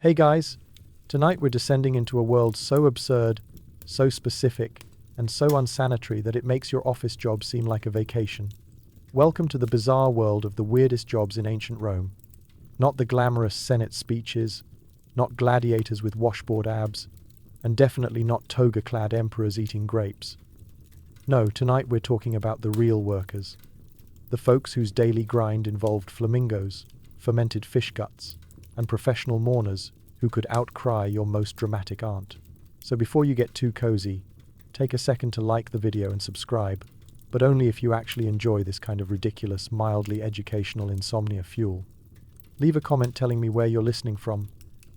Hey guys, tonight we're descending into a world so absurd, so specific, and so unsanitary that it makes your office job seem like a vacation. Welcome to the bizarre world of the weirdest jobs in ancient Rome. Not the glamorous Senate speeches, not gladiators with washboard abs, and definitely not toga-clad emperors eating grapes. No, tonight we're talking about the real workers. The folks whose daily grind involved flamingos, fermented fish guts, and professional mourners who could outcry your most dramatic aunt. So before you get too cozy, take a second to like the video and subscribe, but only if you actually enjoy this kind of ridiculous, mildly educational insomnia fuel. Leave a comment telling me where you're listening from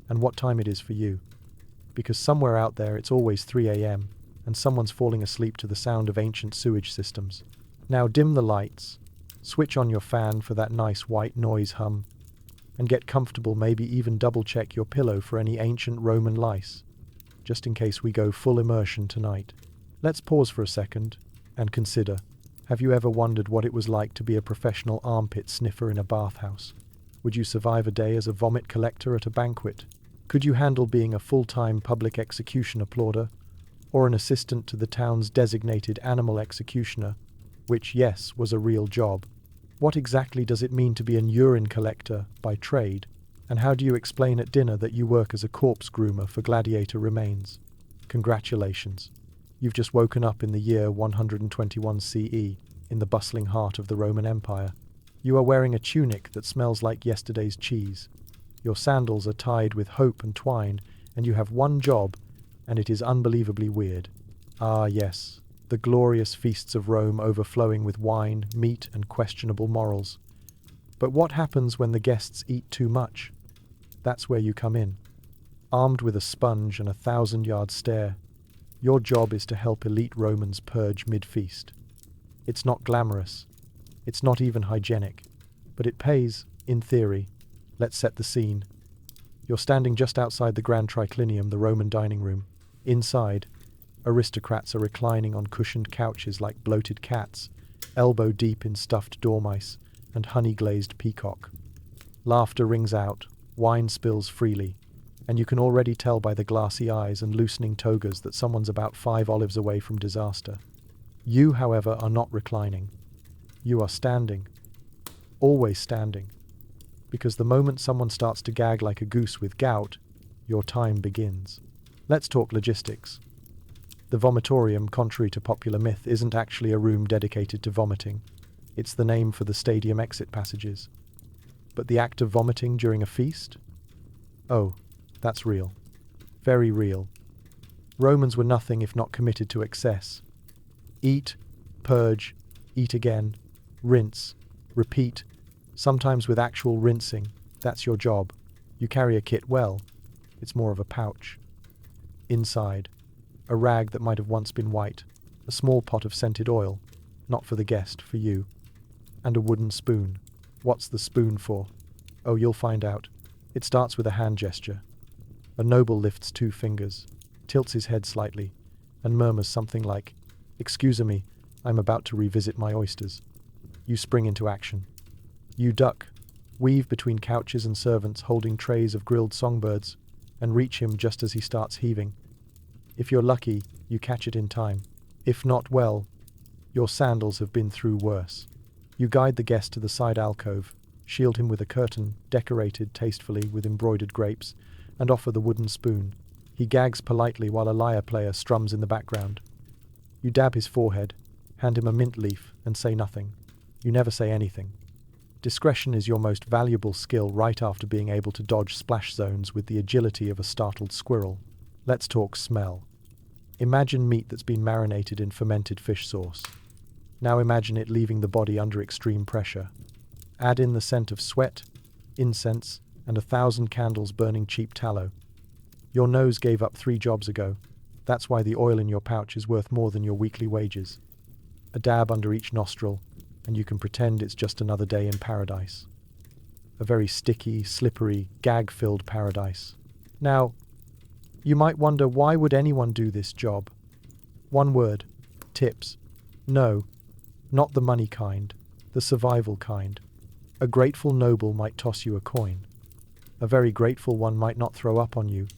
and what time it is for you, because somewhere out there it's always 3 a.m. and someone's falling asleep to the sound of ancient sewage systems. Now dim the lights, switch on your fan for that nice white noise hum, and get comfortable, maybe even double-check your pillow for any ancient Roman lice, just in case we go full immersion tonight. Let's pause for a second and consider, have you ever wondered what it was like to be a professional armpit sniffer in a bathhouse? Would you survive a day as a vomit collector at a banquet? Could you handle being a full-time public execution applauder, or an assistant to the town's designated animal executioner, which, yes, was a real job? What exactly does it mean to be an urine collector by trade, and how do you explain at dinner that you work as a corpse groomer for gladiator remains? Congratulations. You've just woken up in the year 121 CE, in the bustling heart of the Roman Empire. You are wearing a tunic that smells like yesterday's cheese. Your sandals are tied with hope and twine, and you have one job, and it is unbelievably weird. Ah, yes. The glorious feasts of Rome overflowing with wine, meat, and questionable morals. But what happens when the guests eat too much? That's where you come in. Armed with a sponge and a 1,000-yard stare, your job is to help elite Romans purge mid-feast. It's not glamorous. It's not even hygienic. But it pays, in theory. Let's set the scene. You're standing just outside the Grand Triclinium, the Roman dining room. Inside, aristocrats are reclining on cushioned couches like bloated cats, elbow deep in stuffed dormice and honey-glazed peacock. Laughter rings out, wine spills freely, and you can already tell by the glassy eyes and loosening togas that someone's about 5 olives away from disaster. You, however, are not reclining. You are standing. Always standing. Because the moment someone starts to gag like a goose with gout, your time begins. Let's talk logistics. The vomitorium, contrary to popular myth, isn't actually a room dedicated to vomiting. It's the name for the stadium exit passages. But the act of vomiting during a feast? Oh, that's real. Very real. Romans were nothing if not committed to excess. Eat, purge, eat again, rinse, repeat, sometimes with actual rinsing. That's your job. You carry a kit well. It's more of a pouch. Inside, a rag that might have once been white, a small pot of scented oil, not for the guest, for you, and a wooden spoon. What's the spoon for? Oh, you'll find out. It starts with a hand gesture. A noble lifts 2 fingers, tilts his head slightly, and murmurs something like, "Excuse-me, I'm about to revisit my oysters." You spring into action. You duck, weave between couches and servants holding trays of grilled songbirds, and reach him just as he starts heaving. If you're lucky, you catch it in time. If not, well, your sandals have been through worse. You guide the guest to the side alcove, shield him with a curtain, decorated tastefully with embroidered grapes, and offer the wooden spoon. He gags politely while a lyre player strums in the background. You dab his forehead, hand him a mint leaf, and say nothing. You never say anything. Discretion is your most valuable skill right after being able to dodge splash zones with the agility of a startled squirrel. Let's talk smell. Imagine meat that's been marinated in fermented fish sauce. Now imagine it leaving the body under extreme pressure. Add in the scent of sweat, incense, and 1,000 candles burning cheap tallow. Your nose gave up 3 jobs ago. That's why the oil in your pouch is worth more than your weekly wages. A dab under each nostril, and you can pretend it's just another day in paradise. A very sticky, slippery, gag-filled paradise. Now, you might wonder, why would anyone do this job? One word: tips. No, not the money kind, the survival kind. A grateful noble might toss you a coin. A very grateful one might not throw up on you.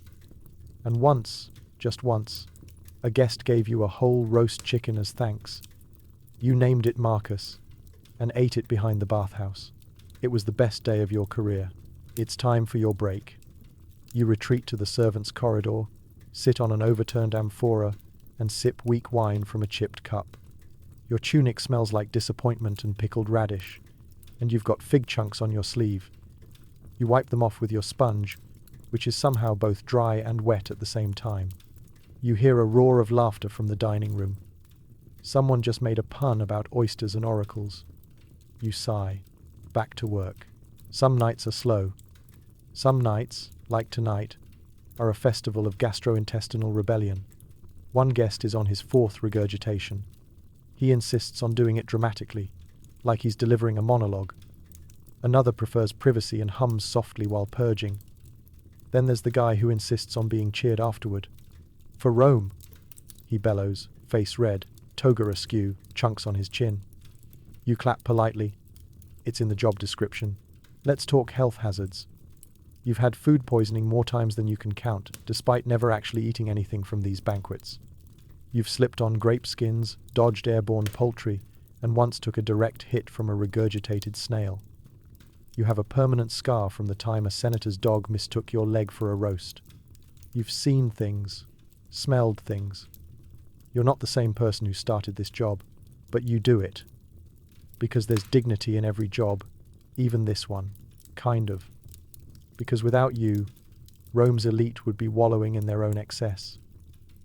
And once, just once, a guest gave you a whole roast chicken as thanks. You named it Marcus and ate it behind the bathhouse. It was the best day of your career. It's time for your break. You retreat to the servants' corridor, sit on an overturned amphora, and sip weak wine from a chipped cup. Your tunic smells like disappointment and pickled radish, and you've got fig chunks on your sleeve. You wipe them off with your sponge, which is somehow both dry and wet at the same time. You hear a roar of laughter from the dining room. Someone just made a pun about oysters and oracles. You sigh. Back to work. Some nights are slow. Some nights, like tonight, are a festival of gastrointestinal rebellion. One guest is on his fourth regurgitation. He insists on doing it dramatically, like he's delivering a monologue. Another prefers privacy and hums softly while purging. Then there's the guy who insists on being cheered afterward. For Rome, he bellows, face red, toga askew, chunks on his chin. You clap politely. It's in the job description. Let's talk health hazards. You've had food poisoning more times than you can count, despite never actually eating anything from these banquets. You've slipped on grape skins, dodged airborne poultry, and once took a direct hit from a regurgitated snail. You have a permanent scar from the time a senator's dog mistook your leg for a roast. You've seen things, smelled things. You're not the same person who started this job, but you do it. Because there's dignity in every job, even this one, kind of. Because without you, Rome's elite would be wallowing in their own excess.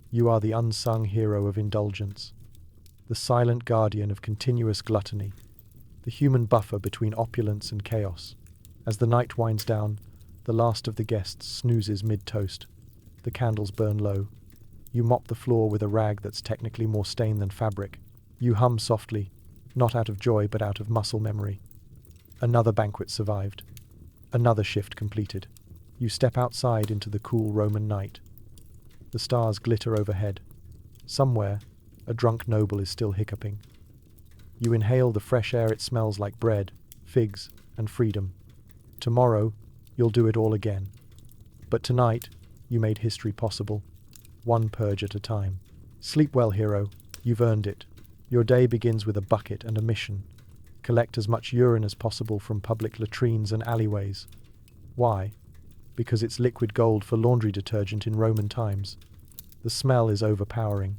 You are the unsung hero of indulgence, the silent guardian of continuous gluttony, the human buffer between opulence and chaos. As the night winds down, the last of the guests snoozes mid-toast. The candles burn low. You mop the floor with a rag that's technically more stain than fabric. You hum softly, not out of joy but out of muscle memory. Another banquet survived. Another shift completed. You step outside into the cool Roman night. The stars glitter overhead. Somewhere, a drunk noble is still hiccuping. You inhale the fresh air. It smells like bread, figs, and freedom. Tomorrow, you'll do it all again. But tonight, you made history possible, one purge at a time. Sleep well, hero. You've earned it. Your day begins with a bucket and a mission. Collect as much urine as possible from public latrines and alleyways. Why? Because it's liquid gold for laundry detergent in Roman times. The smell is overpowering.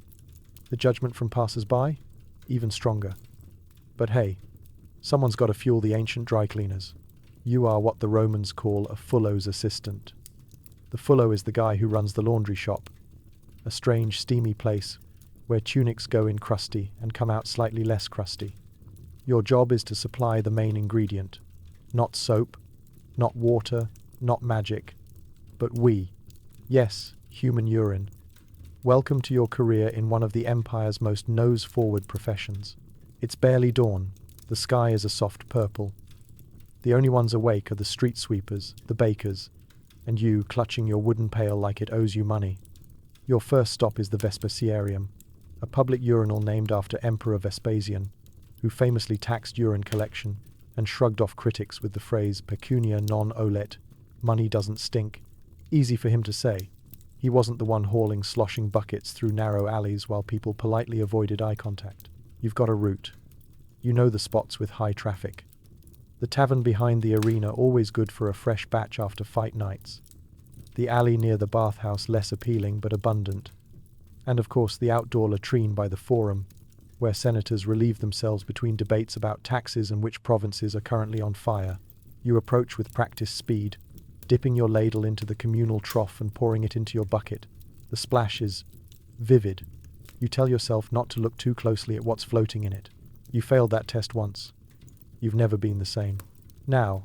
The judgment from passers-by? Even stronger. But hey, someone's got to fuel the ancient dry cleaners. You are what the Romans call a fullo's assistant. The fullo is the guy who runs the laundry shop, a strange, steamy place where tunics go in crusty and come out slightly less crusty. Your job is to supply the main ingredient. Not soap, not water, not magic, but we. Yes, human urine. Welcome to your career in one of the empire's most nose-forward professions. It's barely dawn. The sky is a soft purple. The only ones awake are the street sweepers, the bakers, and you clutching your wooden pail like it owes you money. Your first stop is the Vespasiarium, a public urinal named after Emperor Vespasian, who famously taxed urine collection and shrugged off critics with the phrase pecunia non olet, money doesn't stink. Easy for him to say. He wasn't the one hauling sloshing buckets through narrow alleys while people politely avoided eye contact. You've got a route. You know the spots with high traffic. The tavern behind the arena, always good for a fresh batch after fight nights. The alley near the bathhouse, less appealing but abundant. And of course the outdoor latrine by the forum, where senators relieve themselves between debates about taxes and which provinces are currently on fire. You approach with practiced speed, dipping your ladle into the communal trough and pouring it into your bucket. The splash is vivid. You tell yourself not to look too closely at what's floating in it. You failed that test once. You've never been the same. Now,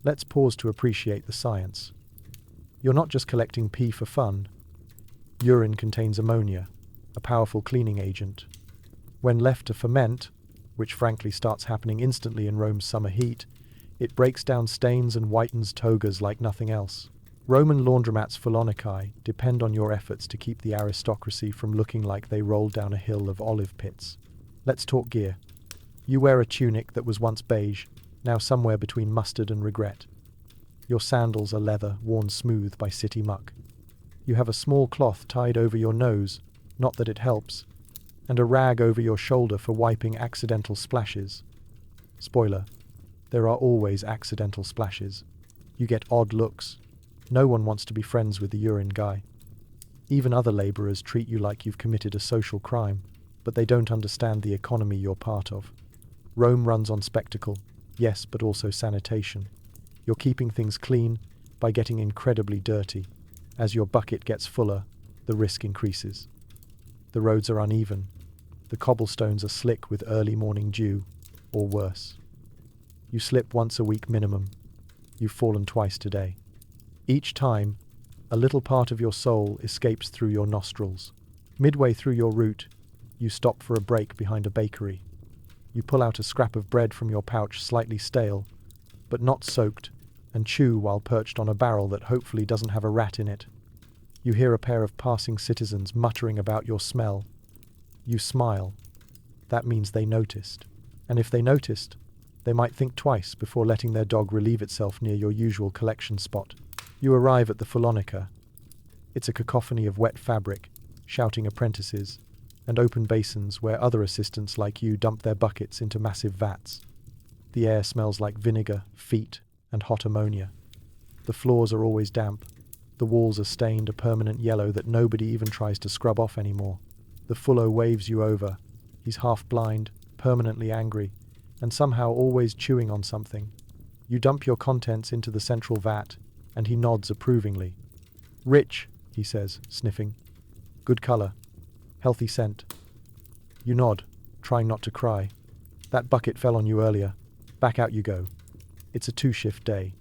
let's pause to appreciate the science. You're not just collecting pee for fun. Urine contains ammonia, a powerful cleaning agent. When left to ferment, which frankly starts happening instantly in Rome's summer heat, it breaks down stains and whitens togas like nothing else. Roman laundromats Philonicae depend on your efforts to keep the aristocracy from looking like they rolled down a hill of olive pits. Let's talk gear. You wear a tunic that was once beige, now somewhere between mustard and regret. Your sandals are leather, worn smooth by city muck. You have a small cloth tied over your nose, not that it helps, and a rag over your shoulder for wiping accidental splashes. Spoiler, there are always accidental splashes. You get odd looks. No one wants to be friends with the urine guy. Even other laborers treat you like you've committed a social crime, but they don't understand the economy you're part of. Rome runs on spectacle, yes, but also sanitation. You're keeping things clean by getting incredibly dirty. As your bucket gets fuller, the risk increases. The roads are uneven. The cobblestones are slick with early morning dew, or worse. You slip once a week minimum. You've fallen twice today. Each time, a little part of your soul escapes through your nostrils. Midway through your route, you stop for a break behind a bakery. You pull out a scrap of bread from your pouch, slightly stale, but not soaked, and chew while perched on a barrel that hopefully doesn't have a rat in it. You hear a pair of passing citizens muttering about your smell. You smile. That means they noticed. And if they noticed, they might think twice before letting their dog relieve itself near your usual collection spot. You arrive at the Fulonica. It's a cacophony of wet fabric, shouting apprentices, and open basins where other assistants like you dump their buckets into massive vats. The air smells like vinegar, feet, and hot ammonia. The floors are always damp. The walls are stained a permanent yellow that nobody even tries to scrub off anymore. The Fullo waves you over. He's half blind, permanently angry, and somehow always chewing on something. You dump your contents into the central vat, and he nods approvingly. "Rich," he says, sniffing. "Good color. Healthy scent." You nod, trying not to cry. That bucket fell on you earlier. Back out you go. It's a 2-shift day.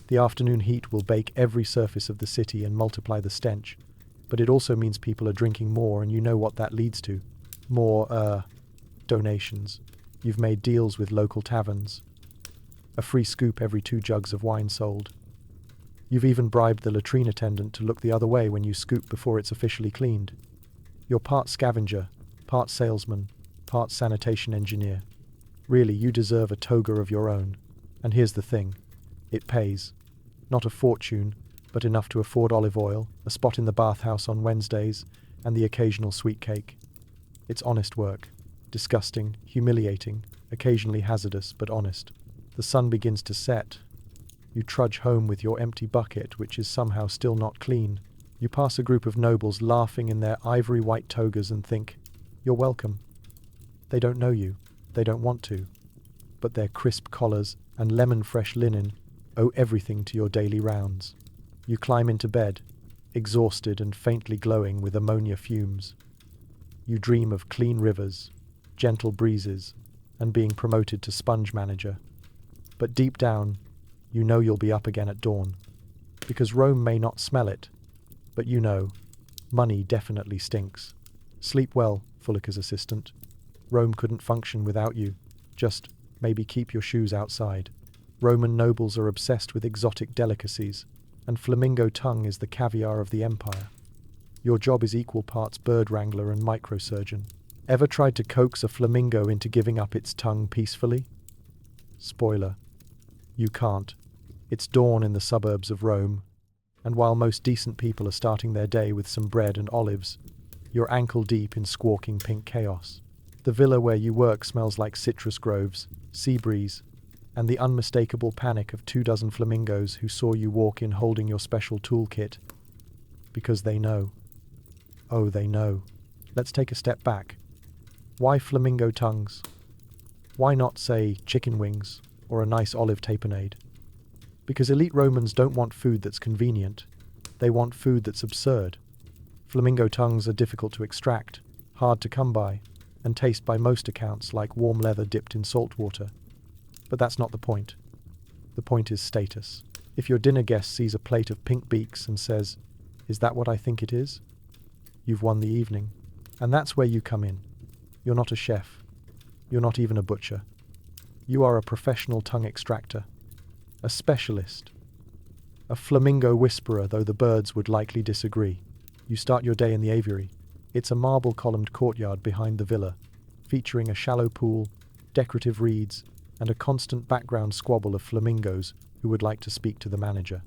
The afternoon heat will bake every surface of the city and multiply the stench, but it also means people are drinking more, and you know what that leads to. More, donations. You've made deals with local taverns. A free scoop every 2 jugs of wine sold. You've even bribed the latrine attendant to look the other way when you scoop before it's officially cleaned. You're part scavenger, part salesman, part sanitation engineer. Really, you deserve a toga of your own. And here's the thing. It pays. Not a fortune, but enough to afford olive oil, a spot in the bathhouse on Wednesdays, and the occasional sweet cake. It's honest work. Disgusting, humiliating, occasionally hazardous, but honest. The sun begins to set. You trudge home with your empty bucket, which is somehow still not clean. You pass a group of nobles laughing in their ivory white togas and think, "You're welcome." They don't know you. They don't want to. But their crisp collars and lemon-fresh linen owe everything to your daily rounds. You climb into bed, exhausted and faintly glowing with ammonia fumes. You dream of clean rivers, gentle breezes, and being promoted to sponge manager. But deep down, you know you'll be up again at dawn. Because Rome may not smell it, but you know, money definitely stinks. Sleep well, Fullica's assistant. Rome couldn't function without you. Just maybe keep your shoes outside. Roman nobles are obsessed with exotic delicacies, and flamingo tongue is the caviar of the empire. Your job is equal parts bird wrangler and microsurgeon. Ever tried to coax a flamingo into giving up its tongue peacefully? Spoiler. You can't. It's dawn in the suburbs of Rome, and while most decent people are starting their day with some bread and olives, you're ankle-deep in squawking pink chaos. The villa where you work smells like citrus groves, sea breeze, and the unmistakable panic of 24 flamingos who saw you walk in holding your special toolkit. Because they know. Oh, they know. Let's take a step back. Why flamingo tongues? Why not, say, chicken wings or a nice olive tapenade? Because elite Romans don't want food that's convenient. They want food that's absurd. Flamingo tongues are difficult to extract, hard to come by, and taste by most accounts like warm leather dipped in salt water. But that's not the point. The point is status. If your dinner guest sees a plate of pink beaks and says, "Is that what I think it is?" You've won the evening. And that's where you come in. You're not a chef. You're not even a butcher. You are a professional tongue extractor. A specialist. A flamingo whisperer, though the birds would likely disagree. You start your day in the aviary. It's a marble-columned courtyard behind the villa, featuring a shallow pool, decorative reeds, and a constant background squabble of flamingos who would like to speak to the manager.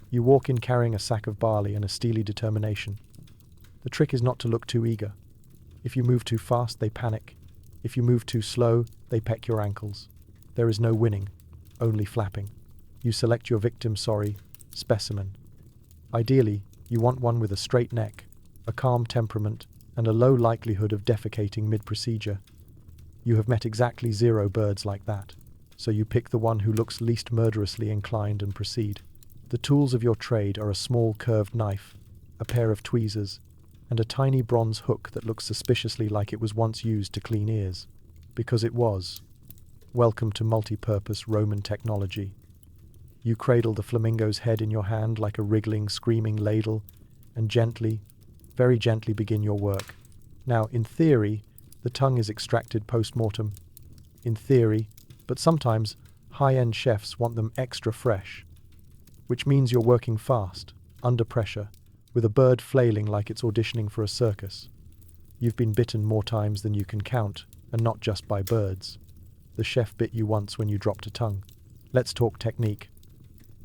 You walk in carrying a sack of barley and a steely determination. The trick is not to look too eager. If you move too fast, they panic. If you move too slow, they peck your ankles. There is no winning, only flapping. You select your victim, specimen. Ideally, you want one with a straight neck, a calm temperament, and a low likelihood of defecating mid-procedure. You have met exactly 0 birds like that, so you pick the one who looks least murderously inclined and proceed. The tools of your trade are a small curved knife, a pair of tweezers, and a tiny bronze hook that looks suspiciously like it was once used to clean ears. Because it was. Welcome to multi-purpose Roman technology. You cradle the flamingo's head in your hand like a wriggling, screaming ladle, and gently, very gently begin your work. Now, in theory, the tongue is extracted post-mortem. In theory, but sometimes high-end chefs want them extra fresh, which means you're working fast, under pressure, with a bird flailing like it's auditioning for a circus. You've been bitten more times than you can count, and not just by birds. The chef bit you once when you dropped a tongue. Let's talk technique.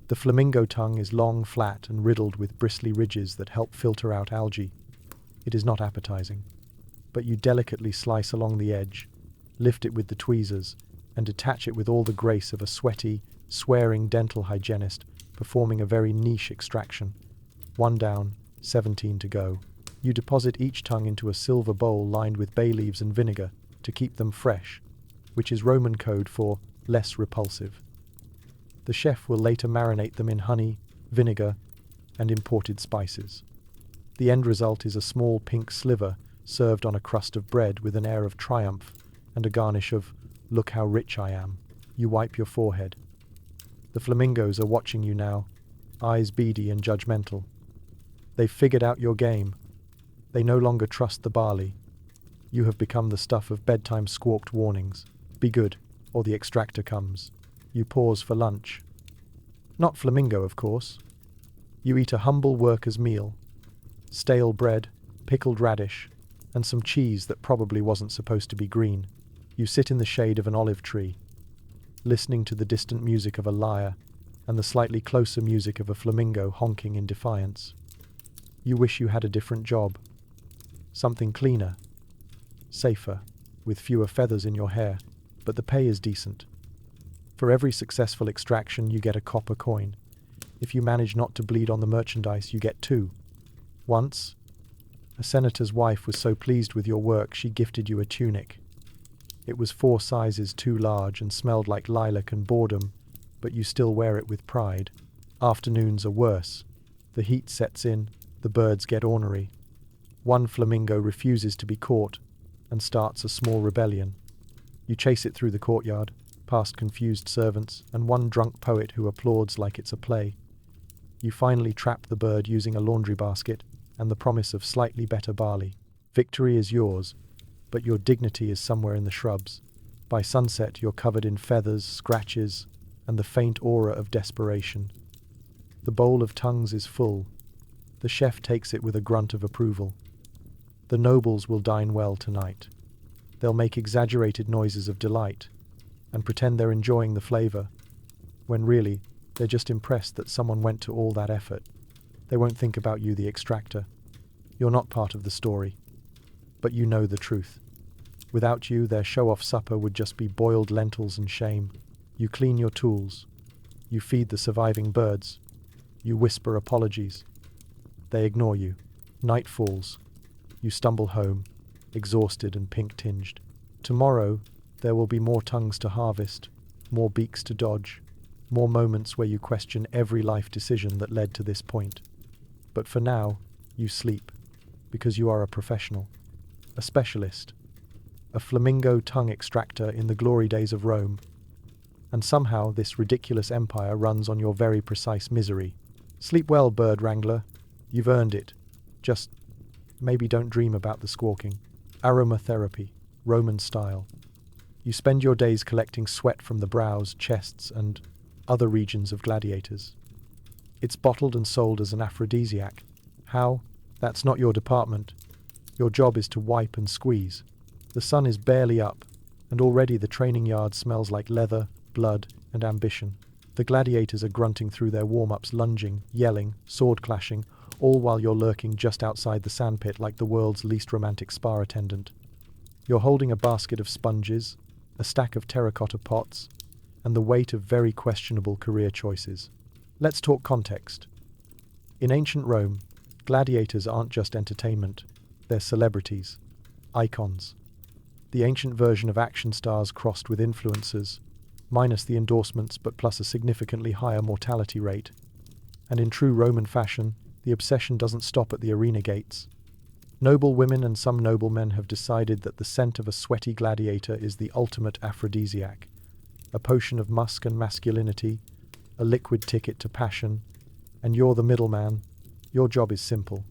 The flamingo tongue is long, flat, and riddled with bristly ridges that help filter out algae. It is not appetizing, but you delicately slice along the edge, lift it with the tweezers, and detach it with all the grace of a sweaty, swearing dental hygienist performing a very niche extraction. 1 down, 17 to go. You deposit each tongue into a silver bowl lined with bay leaves and vinegar to keep them fresh, which is Roman code for less repulsive. The chef will later marinate them in honey, vinegar, and imported spices. The end result is a small pink sliver served on a crust of bread with an air of triumph and a garnish of, "Look how rich I am." You wipe your forehead. The flamingos are watching you now, eyes beady and judgmental. They've figured out your game. They no longer trust the barley. You have become the stuff of bedtime squawked warnings. Be good, or the extractor comes. You pause for lunch. Not flamingo, of course. You eat a humble worker's meal. Stale bread, pickled radish, and some cheese that probably wasn't supposed to be green. You sit in the shade of an olive tree, listening to the distant music of a lyre and the slightly closer music of a flamingo honking in defiance. You wish you had a different job. Something cleaner, safer, with fewer feathers in your hair, but the pay is decent. For every successful extraction, you get a copper coin. If you manage not to bleed on the merchandise, you get 2. Once, a senator's wife was so pleased with your work she gifted you a tunic. It was 4 sizes too large and smelled like lilac and boredom, but you still wear it with pride. Afternoons are worse. The heat sets in, the birds get ornery. One flamingo refuses to be caught and starts a small rebellion. You chase it through the courtyard, past confused servants and one drunk poet who applauds like it's a play. You finally trap the bird using a laundry basket and the promise of slightly better barley. Victory is yours, but your dignity is somewhere in the shrubs. By sunset, you're covered in feathers, scratches, and the faint aura of desperation. The bowl of tongues is full. The chef takes it with a grunt of approval. The nobles will dine well tonight. They'll make exaggerated noises of delight and pretend they're enjoying the flavor, when really, they're just impressed that someone went to all that effort. They won't think about you, the extractor. You're not part of the story, but you know the truth. Without you, their show-off supper would just be boiled lentils and shame. You clean your tools. You feed the surviving birds. You whisper apologies. They ignore you. Night falls. You stumble home, exhausted and pink-tinged. Tomorrow, there will be more tongues to harvest, more beaks to dodge, more moments where you question every life decision that led to this point. But for now, you sleep, because you are a professional, a specialist, a flamingo tongue extractor in the glory days of Rome. And somehow this ridiculous empire runs on your very precise misery. Sleep well, bird wrangler. You've earned it. Just maybe don't dream about the squawking. Aromatherapy, Roman style. You spend your days collecting sweat from the brows, chests, and other regions of gladiators. It's bottled and sold as an aphrodisiac. How? That's not your department. Your job is to wipe and squeeze. The sun is barely up, and already the training yard smells like leather, blood, and ambition. The gladiators are grunting through their warm-ups, lunging, yelling, sword clashing, all while you're lurking just outside the sandpit like the world's least romantic spa attendant. You're holding a basket of sponges, a stack of terracotta pots, and the weight of very questionable career choices. Let's talk context. In ancient Rome, gladiators aren't just entertainment, they're celebrities, icons. The ancient version of action stars crossed with influencers, minus the endorsements but plus a significantly higher mortality rate. And in true Roman fashion, the obsession doesn't stop at the arena gates. Noble women and some noblemen have decided that the scent of a sweaty gladiator is the ultimate aphrodisiac, a potion of musk and masculinity, a liquid ticket to passion, and you're the middleman. Your job is simple.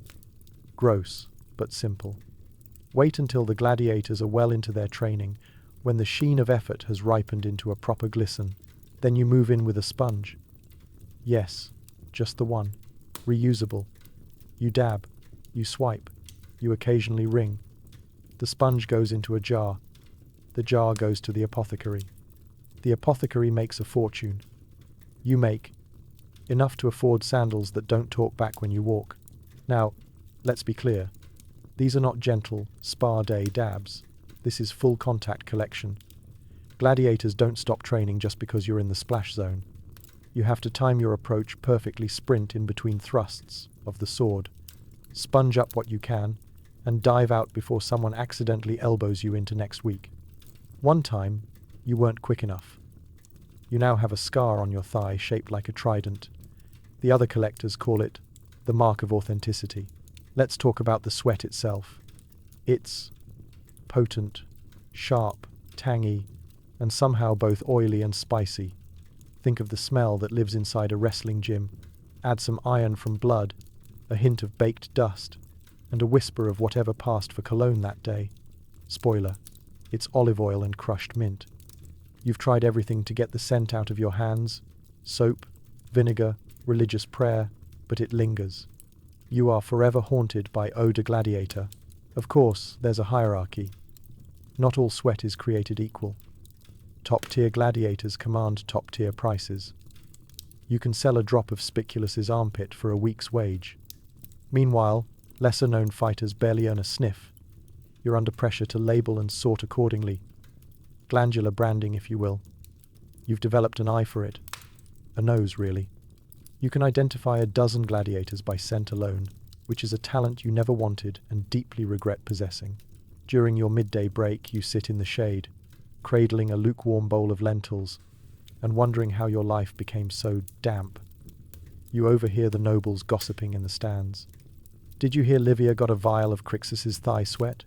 Gross, but simple. Wait until the gladiators are well into their training, when the sheen of effort has ripened into a proper glisten. Then you move in with a sponge. Yes, just the one. Reusable. You dab. You swipe. You occasionally ring. The sponge goes into a jar. The jar goes to the apothecary. The apothecary makes a fortune. You make enough to afford sandals that don't talk back when you walk. Now, let's be clear. These are not gentle, spa day dabs. This is full contact collection. Gladiators don't stop training just because you're in the splash zone. You have to time your approach perfectly, sprint in between thrusts of the sword, sponge up what you can, and dive out before someone accidentally elbows you into next week. One time, you weren't quick enough. You now have a scar on your thigh shaped like a trident. The other collectors call it the mark of authenticity. Let's talk about the sweat itself. It's potent, sharp, tangy, and somehow both oily and spicy. Think of the smell that lives inside a wrestling gym. Add some iron from blood, a hint of baked dust, and a whisper of whatever passed for cologne that day. Spoiler, it's olive oil and crushed mint. You've tried everything to get the scent out of your hands, soap, vinegar, religious prayer, but it lingers. You are forever haunted by Eau de Gladiator. Of course, there's a hierarchy. Not all sweat is created equal. Top-tier gladiators command top-tier prices. You can sell a drop of Spiculus's armpit for a week's wage. Meanwhile, lesser-known fighters barely earn a sniff. You're under pressure to label and sort accordingly. Glandular branding, if you will. You've developed an eye for it. A nose, really. You can identify a dozen gladiators by scent alone, which is a talent you never wanted and deeply regret possessing. During your midday break, you sit in the shade, cradling a lukewarm bowl of lentils, and wondering how your life became so damp. You overhear the nobles gossiping in the stands. Did you hear Livia got a vial of Crixus's thigh sweat?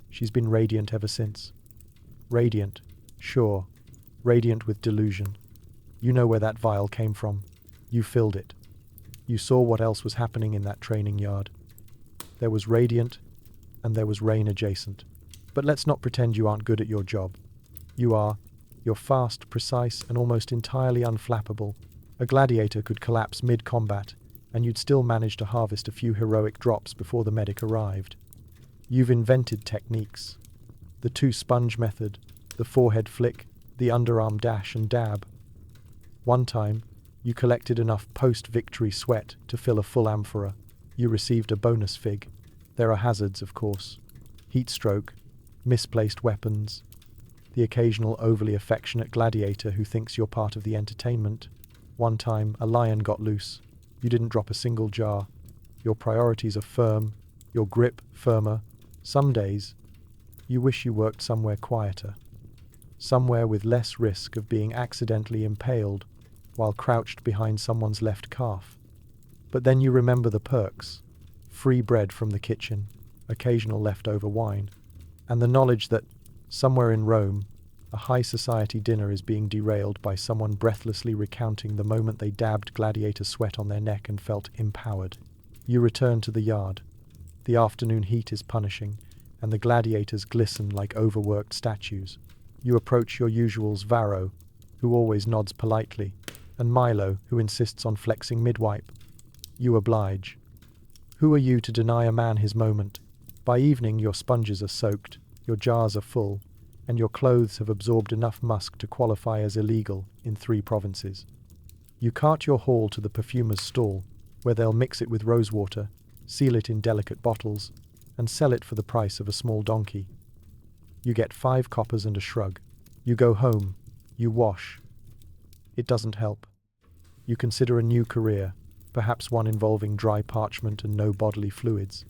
She's been radiant ever since. Radiant, sure. Radiant with delusion. You know where that vial came from. You filled it. You saw what else was happening in that training yard. There was radiant, and there was rain adjacent. But let's not pretend you aren't good at your job. You are. You're fast, precise, and almost entirely unflappable. A gladiator could collapse mid-combat, and you'd still manage to harvest a few heroic drops before the medic arrived. You've invented techniques. The two-sponge method, the forehead flick, the underarm dash and dab. One time, you collected enough post-victory sweat to fill a full amphora. You received a bonus fig. There are hazards, of course. Heat stroke, misplaced weapons, the occasional overly affectionate gladiator who thinks you're part of the entertainment. One time, a lion got loose. You didn't drop a single jar. Your priorities are firm, your grip firmer. Some days, you wish you worked somewhere quieter, somewhere with less risk of being accidentally impaled while crouched behind someone's left calf. But then you remember the perks: free bread from the kitchen, occasional leftover wine, and the knowledge that, somewhere in Rome, a high society dinner is being derailed by someone breathlessly recounting the moment they dabbed gladiator sweat on their neck and felt empowered. You return to the yard. The afternoon heat is punishing, and the gladiators glisten like overworked statues. You approach your usuals, Varro, who always nods politely, and Milo, who insists on flexing mid-wipe. You oblige. Who are you to deny a man his moment? By evening your sponges are soaked, your jars are full, and your clothes have absorbed enough musk to qualify as illegal in 3 provinces. You cart your haul to the perfumer's stall, where they'll mix it with rosewater, seal it in delicate bottles, and sell it for the price of a small donkey. You get 5 coppers and a shrug. You go home. You wash. It doesn't help. You consider a new career, perhaps one involving dry parchment and no bodily fluids.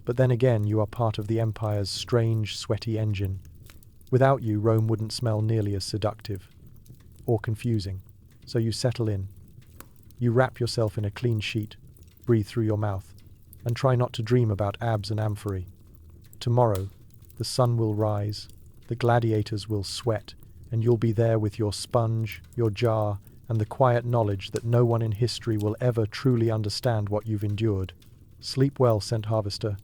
But then again, you are part of the empire's strange, sweaty engine. Without you, Rome wouldn't smell nearly as seductive or confusing. So you settle in. You wrap yourself in a clean sheet, breathe through your mouth, and try not to dream about abs and amphorae. Tomorrow, the sun will rise, the gladiators will sweat, and you'll be there with your sponge, your jar, and the quiet knowledge that no one in history will ever truly understand what you've endured. Sleep well, scent harvester.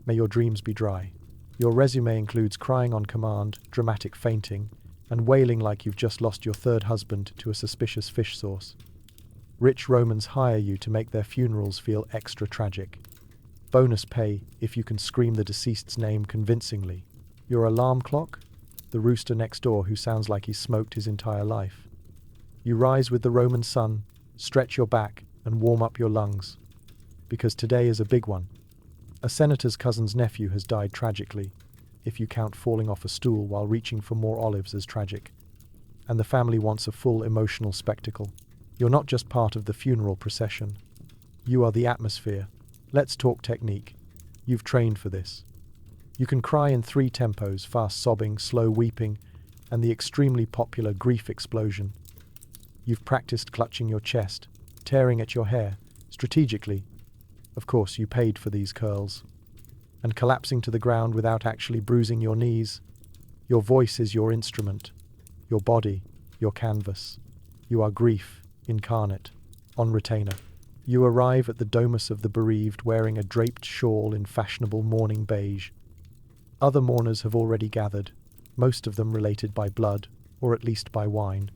May your dreams be dry. Your resume includes crying on command, dramatic fainting, and wailing like you've just lost your 3rd husband to a suspicious fish sauce. Rich Romans hire you to make their funerals feel extra tragic. Bonus pay if you can scream the deceased's name convincingly. Your alarm clock? The rooster next door who sounds like he's smoked his entire life. You rise with the Roman sun, stretch your back, and warm up your lungs. Because today is a big one. A senator's cousin's nephew has died tragically, if you count falling off a stool while reaching for more olives as tragic. And the family wants a full emotional spectacle. You're not just part of the funeral procession. You are the atmosphere. Let's talk technique. You've trained for this. You can cry in 3 tempos: fast sobbing, slow weeping, and the extremely popular grief explosion. You've practiced clutching your chest, tearing at your hair, strategically. Of course, you paid for these curls. And collapsing to the ground without actually bruising your knees. Your voice is your instrument, your body, your canvas. You are grief, incarnate, on retainer. You arrive at the domus of the bereaved wearing a draped shawl in fashionable mourning beige. Other mourners have already gathered, most of them related by blood, or at least by wine.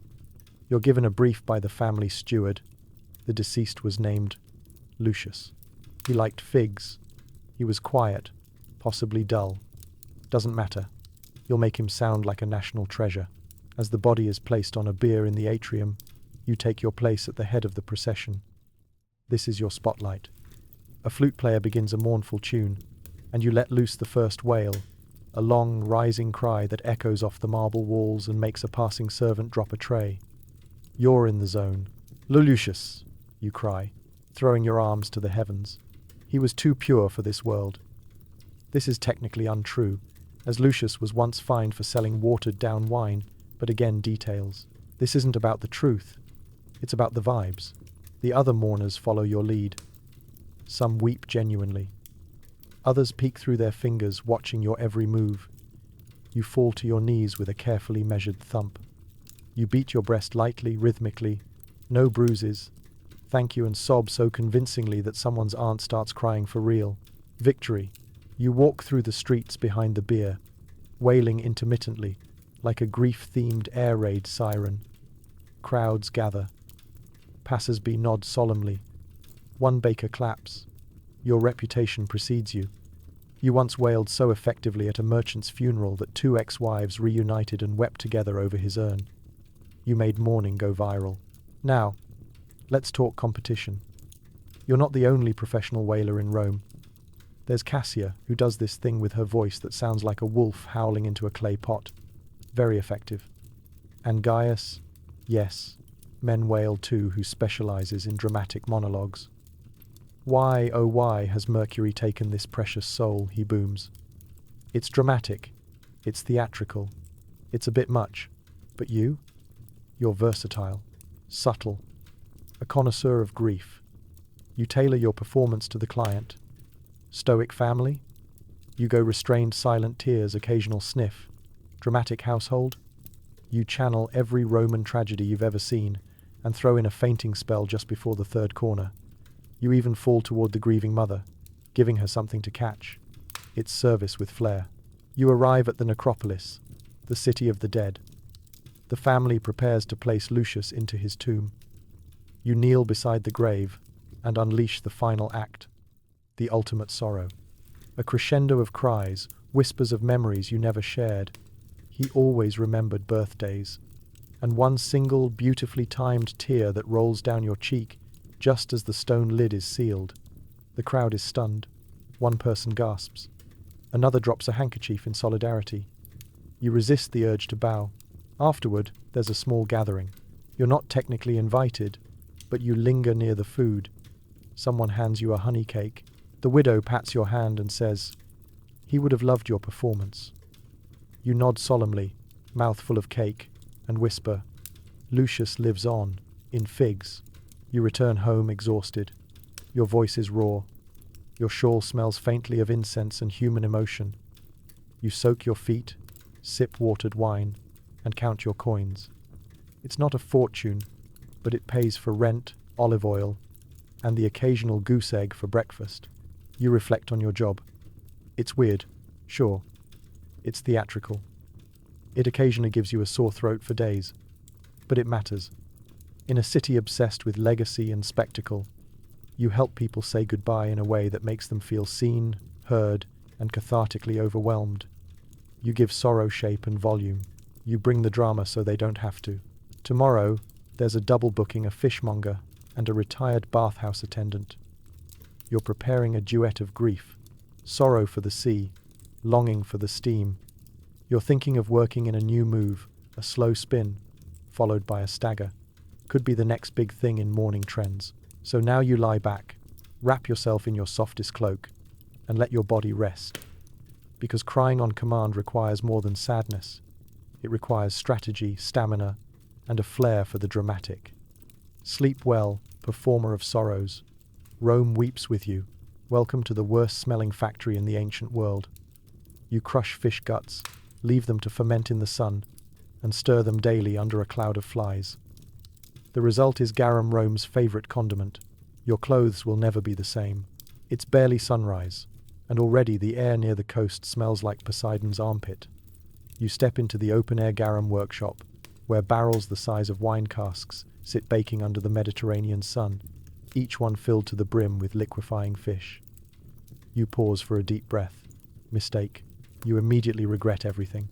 You're given a brief by the family steward. The deceased was named Lucius. He liked figs. He was quiet, possibly dull. Doesn't matter. You'll make him sound like a national treasure. As the body is placed on a bier in the atrium, you take your place at the head of the procession. This is your spotlight. A flute player begins a mournful tune, and you let loose the first wail, a long, rising cry that echoes off the marble walls and makes a passing servant drop a tray. You're in the zone. Lucius, you cry, throwing your arms to the heavens. He was too pure for this world. This is technically untrue, as Lucius was once fined for selling watered-down wine, but again details. This isn't about the truth. It's about the vibes. The other mourners follow your lead. Some weep genuinely. Others peek through their fingers, watching your every move. You fall to your knees with a carefully measured thump. You beat your breast lightly, rhythmically. No bruises. Thank you, and sob so convincingly that someone's aunt starts crying for real. Victory. You walk through the streets behind the bier, wailing intermittently, like a grief-themed air raid siren. Crowds gather. Passers-by nod solemnly. One baker claps. Your reputation precedes you. You once wailed so effectively at a merchant's funeral that 2 ex-wives reunited and wept together over his urn. You made mourning go viral. Now, let's talk competition. You're not the only professional wailer in Rome. There's Cassia, who does this thing with her voice that sounds like a wolf howling into a clay pot. Very effective. And Gaius? Yes, men wail too, who specializes in dramatic monologues. Why, oh why, has Mercury taken this precious soul, he booms. It's dramatic. It's theatrical. It's a bit much. But you? You're versatile. Subtle. A connoisseur of grief. You tailor your performance to the client. Stoic family? You go restrained silent tears, occasional sniff. Dramatic household? You channel every Roman tragedy you've ever seen and throw in a fainting spell just before the 3rd corner. You even fall toward the grieving mother, giving her something to catch. It's service with flair. You arrive at the necropolis, the city of the dead. The family prepares to place Lucius into his tomb. You kneel beside the grave and unleash the final act, the ultimate sorrow. A crescendo of cries, whispers of memories you never shared. He always remembered birthdays. and one single, beautifully timed tear that rolls down your cheek just as the stone lid is sealed. The crowd is stunned. One person gasps. Another drops a handkerchief in solidarity. You resist the urge to bow. Afterward, there's a small gathering. You're not technically invited, but you linger near the food. Someone hands you a honey cake. The widow pats your hand and says, "He would have loved your performance." You nod solemnly, mouth full of cake, and whisper, "Lucius lives on, in figs." You return home exhausted. Your voice is raw. Your shawl smells faintly of incense and human emotion. You soak your feet, sip watered wine, and count your coins. It's not a fortune, but it pays for rent, olive oil, and the occasional goose egg for breakfast. You reflect on your job. It's weird, sure. It's theatrical. It occasionally gives you a sore throat for days. But it matters. In a city obsessed with legacy and spectacle, you help people say goodbye in a way that makes them feel seen, heard, and cathartically overwhelmed. You give sorrow shape and volume. You bring the drama so they don't have to. Tomorrow, there's a double booking a fishmonger and a retired bathhouse attendant. You're preparing a duet of grief, sorrow for the sea, longing for the steam. You're thinking of working in a new move, a slow spin, followed by a stagger. Could be the next big thing in morning trends. So now you lie back, wrap yourself in your softest cloak, and let your body rest. Because crying on command requires more than sadness. It requires strategy, stamina, and a flair for the dramatic. Sleep well, performer of sorrows. Rome weeps with you. Welcome to the worst-smelling factory in the ancient world. You crush fish guts, leave them to ferment in the sun, and stir them daily under a cloud of flies. The result is garum Rome's favorite condiment. Your clothes will never be the same. It's barely sunrise, and already the air near the coast smells like Poseidon's armpit. You step into the open-air garum workshop, where barrels the size of wine casks sit baking under the Mediterranean sun, each one filled to the brim with liquefying fish. You pause for a deep breath. Mistake. You immediately regret everything.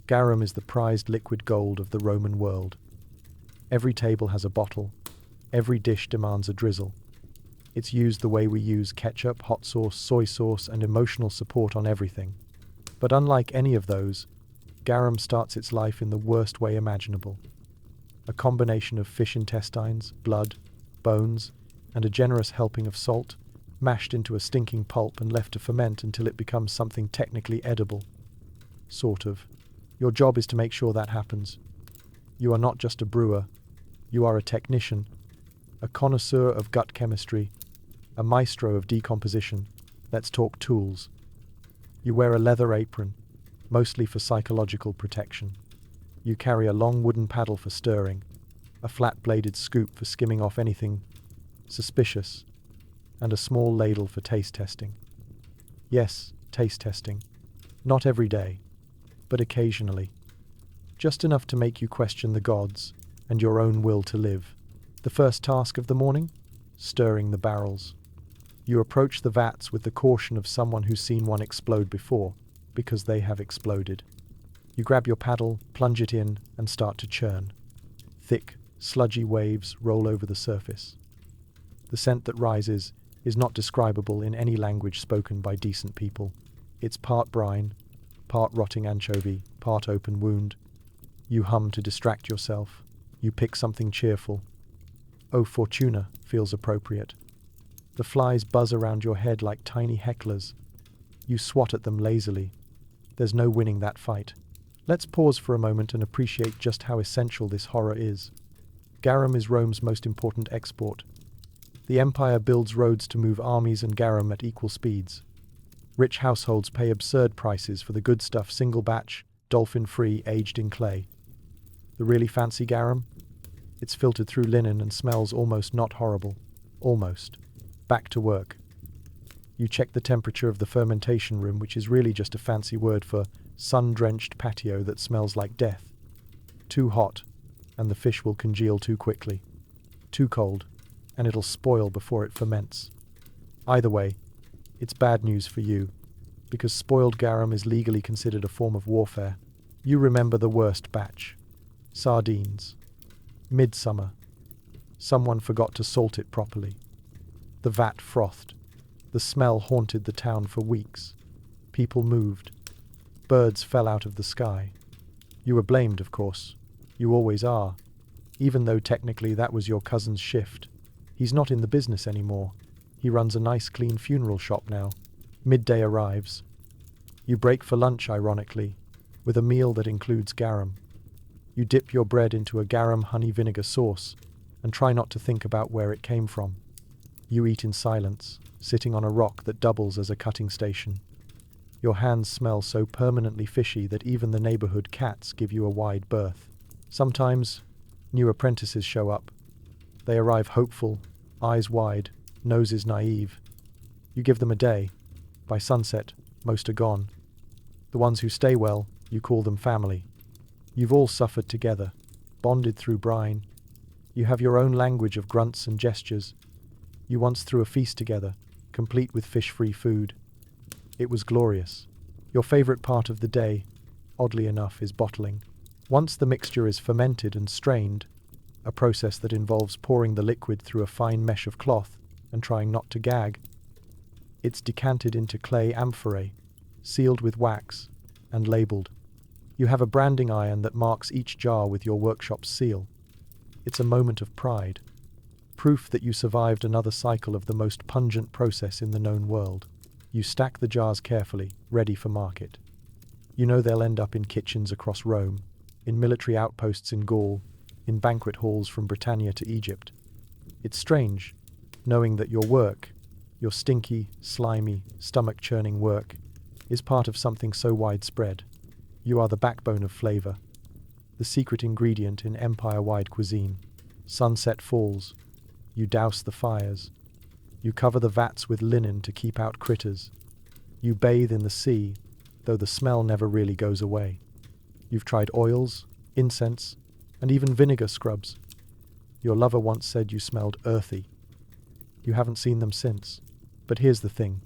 Garum is the prized liquid gold of the Roman world. Every table has a bottle. Every dish demands a drizzle. It's used the way we use ketchup, hot sauce, soy sauce, and emotional support on everything. But unlike any of those, garum starts its life in the worst way imaginable. A combination of fish intestines, blood, bones, and a generous helping of salt, mashed into a stinking pulp and left to ferment until it becomes something technically edible. Sort of. Your job is to make sure that happens. You are not just a brewer. You are a technician, a connoisseur of gut chemistry, a maestro of decomposition. Let's talk tools. You wear a leather apron, mostly for psychological protection. You carry a long wooden paddle for stirring, a flat-bladed scoop for skimming off anything suspicious, and a small ladle for taste testing. Yes, taste testing. Not every day, but occasionally. Just enough to make you question the gods and your own will to live. The first task of the morning? Stirring the barrels. You approach the vats with the caution of someone who's seen one explode before, because they have exploded. You grab your paddle, plunge it in, and start to churn. Thick, sludgy waves roll over the surface. The scent that rises is not describable in any language spoken by decent people. It's part brine, part rotting anchovy, part open wound. You hum to distract yourself. You pick something cheerful. Oh, Fortuna feels appropriate. The flies buzz around your head like tiny hecklers. You swat at them lazily. There's no winning that fight. Let's pause for a moment and appreciate just how essential this horror is. Garum is Rome's most important export. The empire builds roads to move armies and garum at equal speeds. Rich households pay absurd prices for the good stuff, single batch, dolphin-free, aged in clay. The really fancy garum? It's filtered through linen and smells almost not horrible. Almost. Back to work. You check the temperature of the fermentation room, which is really just a fancy word for sun-drenched patio that smells like death. Too hot, and the fish will congeal too quickly. Too cold, and it'll spoil before it ferments. Either way, it's bad news for you, because spoiled garum is legally considered a form of warfare. You remember the worst batch. Sardines. Midsummer. Someone forgot to salt it properly. The vat frothed. The smell haunted the town for weeks. People moved. Birds fell out of the sky. You were blamed, of course. You always are. Even though technically that was your cousin's shift. He's not in the business anymore. He runs a nice clean funeral shop now. Midday arrives. You break for lunch, ironically, with a meal that includes garum. You dip your bread into a garum honey vinegar sauce and try not to think about where it came from. You eat in silence, sitting on a rock that doubles as a cutting station. Your hands smell so permanently fishy that even the neighborhood cats give you a wide berth. Sometimes, new apprentices show up. They arrive hopeful, eyes wide, noses naive. You give them a day. By sunset, most are gone. The ones who stay well, you call them family. You've all suffered together, bonded through brine. You have your own language of grunts and gestures. You once threw a feast together, complete with fish-free food. It was glorious. Your favorite part of the day, oddly enough, is bottling. Once the mixture is fermented and strained, a process that involves pouring the liquid through a fine mesh of cloth and trying not to gag, it's decanted into clay amphorae, sealed with wax, and labeled. You have a branding iron that marks each jar with your workshop's seal. It's a moment of pride, proof that you survived another cycle of the most pungent process in the known world. You stack the jars carefully, ready for market. You know they'll end up in kitchens across Rome, in military outposts in Gaul, in banquet halls from Britannia to Egypt. It's strange, knowing that your work, your stinky, slimy, stomach-churning work, is part of something so widespread. You are the backbone of flavor, the secret ingredient in empire-wide cuisine. Sunset falls. You douse the fires. You cover the vats with linen to keep out critters. You bathe in the sea, though the smell never really goes away. You've tried oils, incense, and even vinegar scrubs. Your lover once said you smelled earthy. You haven't seen them since. But here's the thing.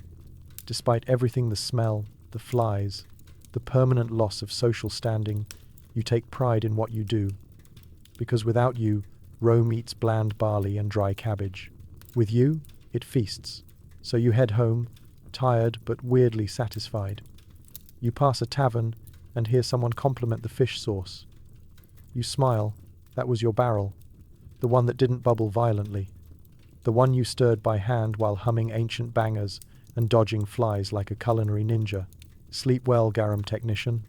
Despite everything, the smell, the flies, the permanent loss of social standing, you take pride in what you do. Because without you, Rome eats bland barley and dry cabbage. With you, it feasts. So you head home, tired but weirdly satisfied. You pass a tavern and hear someone compliment the fish sauce. You smile. That was your barrel. The one that didn't bubble violently. The one you stirred by hand while humming ancient bangers and dodging flies like a culinary ninja. Sleep well, garum technician.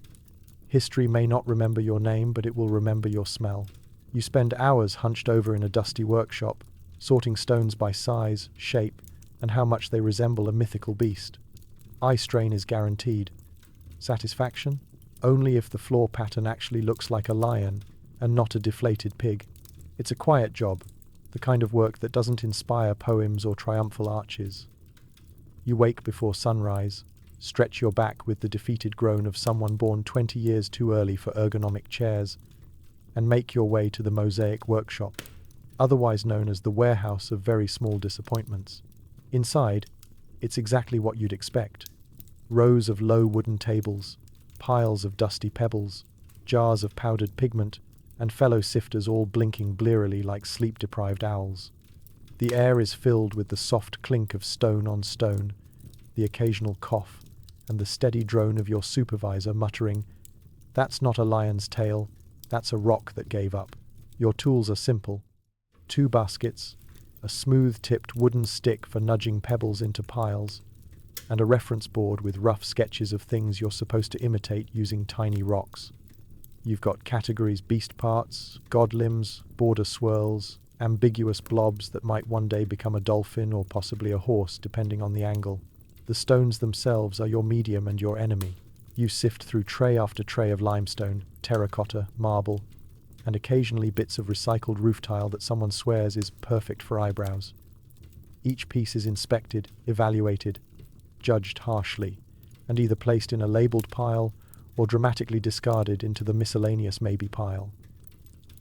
History may not remember your name, but it will remember your smell. You spend hours hunched over in a dusty workshop, sorting stones by size, shape, and how much they resemble a mythical beast. Eye strain is guaranteed. Satisfaction? Only if the floor pattern actually looks like a lion and not a deflated pig. It's a quiet job, the kind of work that doesn't inspire poems or triumphal arches. You wake before sunrise, stretch your back with the defeated groan of someone born 20 years too early for ergonomic chairs, and make your way to the mosaic workshop, otherwise known as the warehouse of very small disappointments. Inside, it's exactly what you'd expect. Rows of low wooden tables, piles of dusty pebbles, jars of powdered pigment, and fellow sifters all blinking blearily like sleep-deprived owls. The air is filled with the soft clink of stone on stone, the occasional cough, and the steady drone of your supervisor muttering, "That's not a lion's tail, that's a rock that gave up." Your tools are simple. 2 baskets, a smooth-tipped wooden stick for nudging pebbles into piles, and a reference board with rough sketches of things you're supposed to imitate using tiny rocks. You've got categories: beast parts, god limbs, border swirls, ambiguous blobs that might one day become a dolphin or possibly a horse, depending on the angle. The stones themselves are your medium and your enemy. You sift through tray after tray of limestone, terracotta, marble, and occasionally bits of recycled roof tile that someone swears is perfect for eyebrows. Each piece is inspected, evaluated, judged harshly, and either placed in a labeled pile or dramatically discarded into the miscellaneous maybe pile.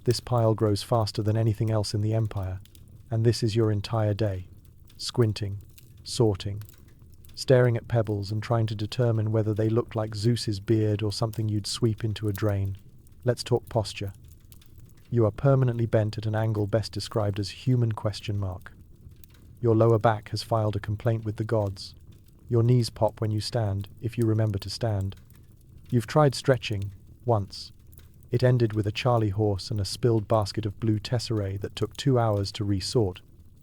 This pile grows faster than anything else in the empire, and this is your entire day. Squinting, sorting, staring at pebbles and trying to determine whether they look like Zeus's beard or something you'd sweep into a drain. Let's talk posture. You are permanently bent at an angle best described as human question mark. Your lower back has filed a complaint with the gods. Your knees pop when you stand, if you remember to stand. You've tried stretching, once. It ended with a Charlie horse and a spilled basket of blue tesserae that took 2 hours to resort.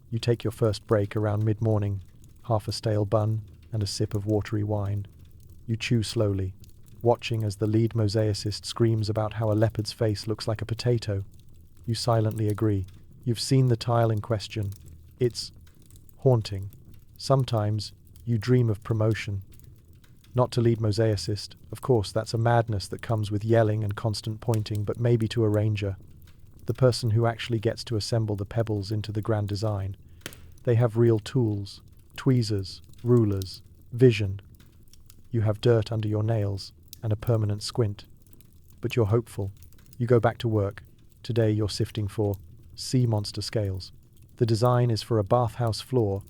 You take your first break around mid-morning, half a stale bun and a sip of watery wine. You chew slowly, watching as the lead mosaicist screams about how a leopard's face looks like a potato. You silently agree. You've seen the tile in question. It's haunting. Sometimes you dream of promotion. Not to lead mosaicist, of course, that's a madness that comes with yelling and constant pointing, but maybe to a ranger, the person who actually gets to assemble the pebbles into the grand design. They have real tools, tweezers, rulers, vision. You have dirt under your nails and a permanent squint. But you're hopeful. You go back to work. Today you're sifting for sea monster scales. The design is for a bathhouse floor,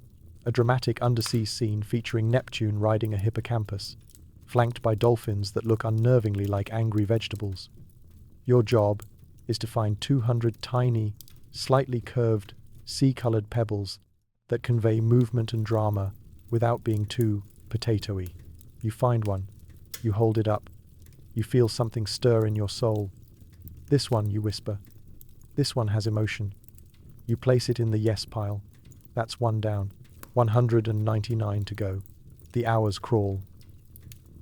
a dramatic undersea scene featuring Neptune riding a hippocampus, flanked by dolphins that look unnervingly like angry vegetables. Your job is to find 200 tiny, slightly curved, sea-colored pebbles that convey movement and drama without being too potato-y. You find one. You hold it up. You feel something stir in your soul. This one, you whisper. This one has emotion. You place it in the yes pile. That's one down. 199 to go. The hours crawl.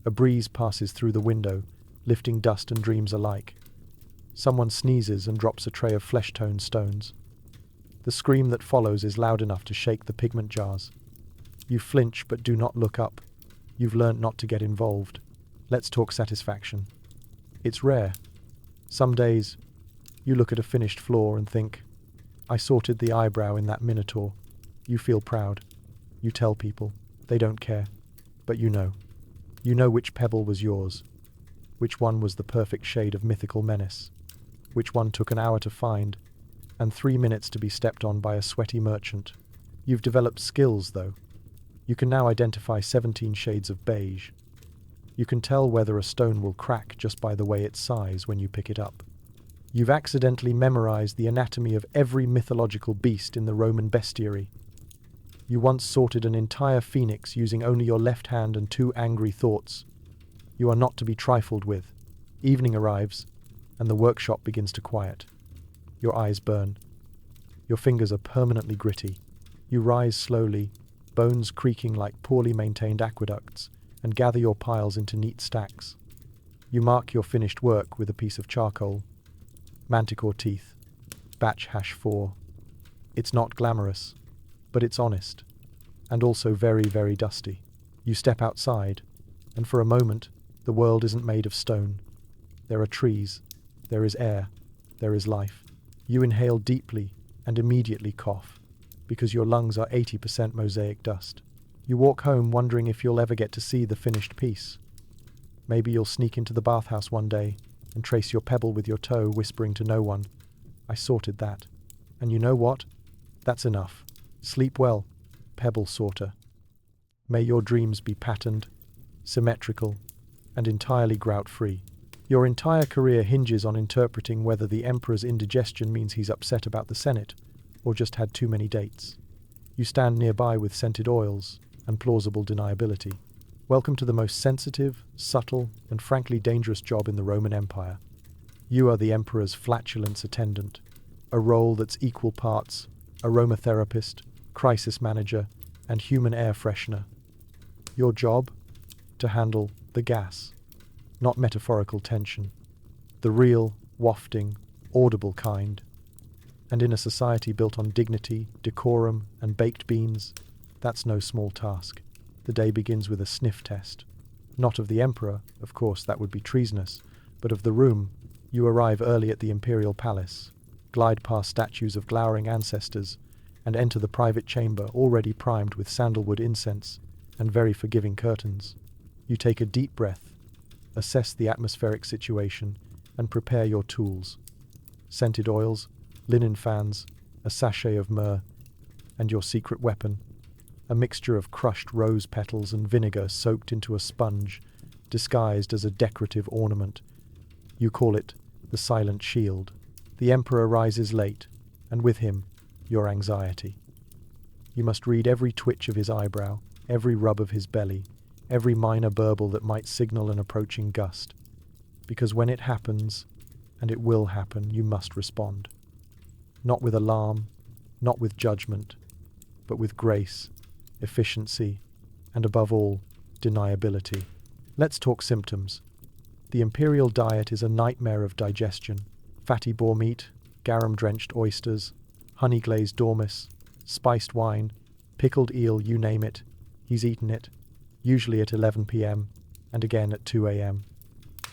A breeze passes through the window, lifting dust and dreams alike. Someone sneezes and drops a tray of flesh-toned stones. The scream that follows is loud enough to shake the pigment jars. You flinch but do not look up. You've learnt not to get involved. Let's talk satisfaction. It's rare. Some days, you look at a finished floor and think, I sorted the eyebrow in that minotaur. You feel proud. You tell people. They don't care. But you know. You know which pebble was yours. Which one was the perfect shade of mythical menace. Which one took an hour to find, and 3 minutes to be stepped on by a sweaty merchant. You've developed skills, though. You can now identify 17 shades of beige. You can tell whether a stone will crack just by the way it sighs when you pick it up. You've accidentally memorized the anatomy of every mythological beast in the Roman bestiary. You once sorted an entire phoenix using only your left hand and 2 angry thoughts. You are not to be trifled with. Evening arrives, and the workshop begins to quiet. Your eyes burn. Your fingers are permanently gritty. You rise slowly, bones creaking like poorly maintained aqueducts, and gather your piles into neat stacks. You mark your finished work with a piece of charcoal. Manticore teeth. Batch hash 4. It's not glamorous, but it's honest, and also very, very dusty. You step outside, and for a moment, the world isn't made of stone. There are trees, there is air, there is life. You inhale deeply and immediately cough, because your lungs are 80% mosaic dust. You walk home wondering if you'll ever get to see the finished piece. Maybe you'll sneak into the bathhouse one day and trace your pebble with your toe, whispering to no one, I sorted that. And you know what? That's enough. Sleep well, pebble sorter. May your dreams be patterned, symmetrical, and entirely grout-free. Your entire career hinges on interpreting whether the emperor's indigestion means he's upset about the Senate, or just had too many dates. You stand nearby with scented oils and plausible deniability. Welcome to the most sensitive, subtle, and frankly dangerous job in the Roman Empire. You are the emperor's flatulence attendant, a role that's equal parts aromatherapist, crisis manager, and human air freshener. Your job? To handle the gas, not metaphorical tension, the real, wafting, audible kind. And in a society built on dignity, decorum, and baked beans, that's no small task. The day begins with a sniff test. Not of the emperor, of course, that would be treasonous, but of the room. You arrive early at the imperial palace, glide past statues of glowering ancestors, and enter the private chamber already primed with sandalwood incense and very forgiving curtains. You take a deep breath, assess the atmospheric situation, and prepare your tools. Scented oils, linen fans, a sachet of myrrh, and your secret weapon, a mixture of crushed rose petals and vinegar soaked into a sponge, disguised as a decorative ornament. You call it the silent shield. The emperor rises late, and with him, your anxiety. You must read every twitch of his eyebrow, every rub of his belly, every minor burble that might signal an approaching gust. Because when it happens, and it will happen, you must respond. Not with alarm, not with judgment, but with grace, efficiency, and above all, deniability. Let's talk symptoms. The imperial diet is a nightmare of digestion. Fatty boar meat, garum-drenched oysters, honey-glazed dormice, spiced wine, pickled eel, you name it. He's eaten it, usually at 11 p.m. and again at 2 a.m.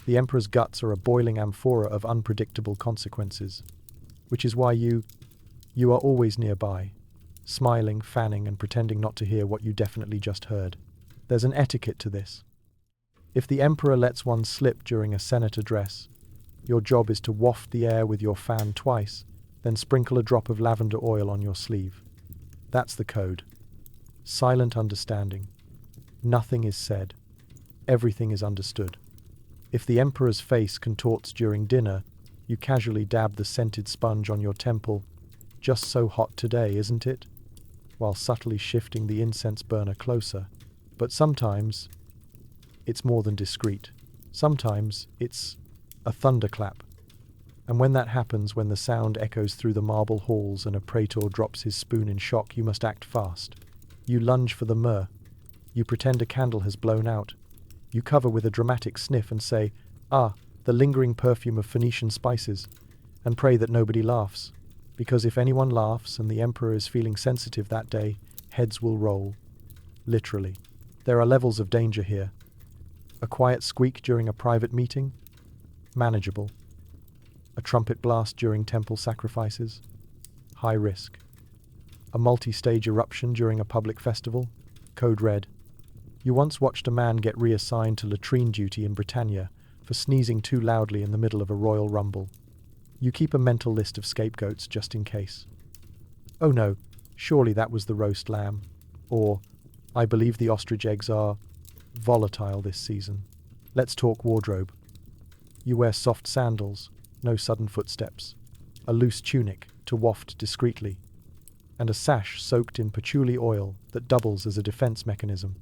The emperor's guts are a boiling amphora of unpredictable consequences, which is why you are always nearby, smiling, fanning, and pretending not to hear what you definitely just heard. There's an etiquette to this. If the emperor lets one slip during a Senate address, your job is to waft the air with your fan twice, then sprinkle a drop of lavender oil on your sleeve. That's the code. Silent understanding. Nothing is said. Everything is understood. If the emperor's face contorts during dinner, you casually dab the scented sponge on your temple. Just so hot today, isn't it? While subtly shifting the incense burner closer. But sometimes, it's more than discreet. Sometimes, it's a thunderclap. And when that happens, when the sound echoes through the marble halls and a praetor drops his spoon in shock, you must act fast. You lunge for the myrrh. You pretend a candle has blown out. You cover with a dramatic sniff and say, "Ah, the lingering perfume of Phoenician spices," and pray that nobody laughs. Because if anyone laughs and the emperor is feeling sensitive that day, heads will roll. Literally. There are levels of danger here. A quiet squeak during a private meeting? Manageable. A trumpet blast during temple sacrifices? High risk. A multi-stage eruption during a public festival? Code red. You once watched a man get reassigned to latrine duty in Britannia for sneezing too loudly in the middle of a royal rumble. You keep a mental list of scapegoats just in case. Oh no, surely that was the roast lamb. Or, I believe the ostrich eggs are volatile this season. Let's talk wardrobe. You wear soft sandals, no sudden footsteps, a loose tunic to waft discreetly, and a sash soaked in patchouli oil that doubles as a defense mechanism.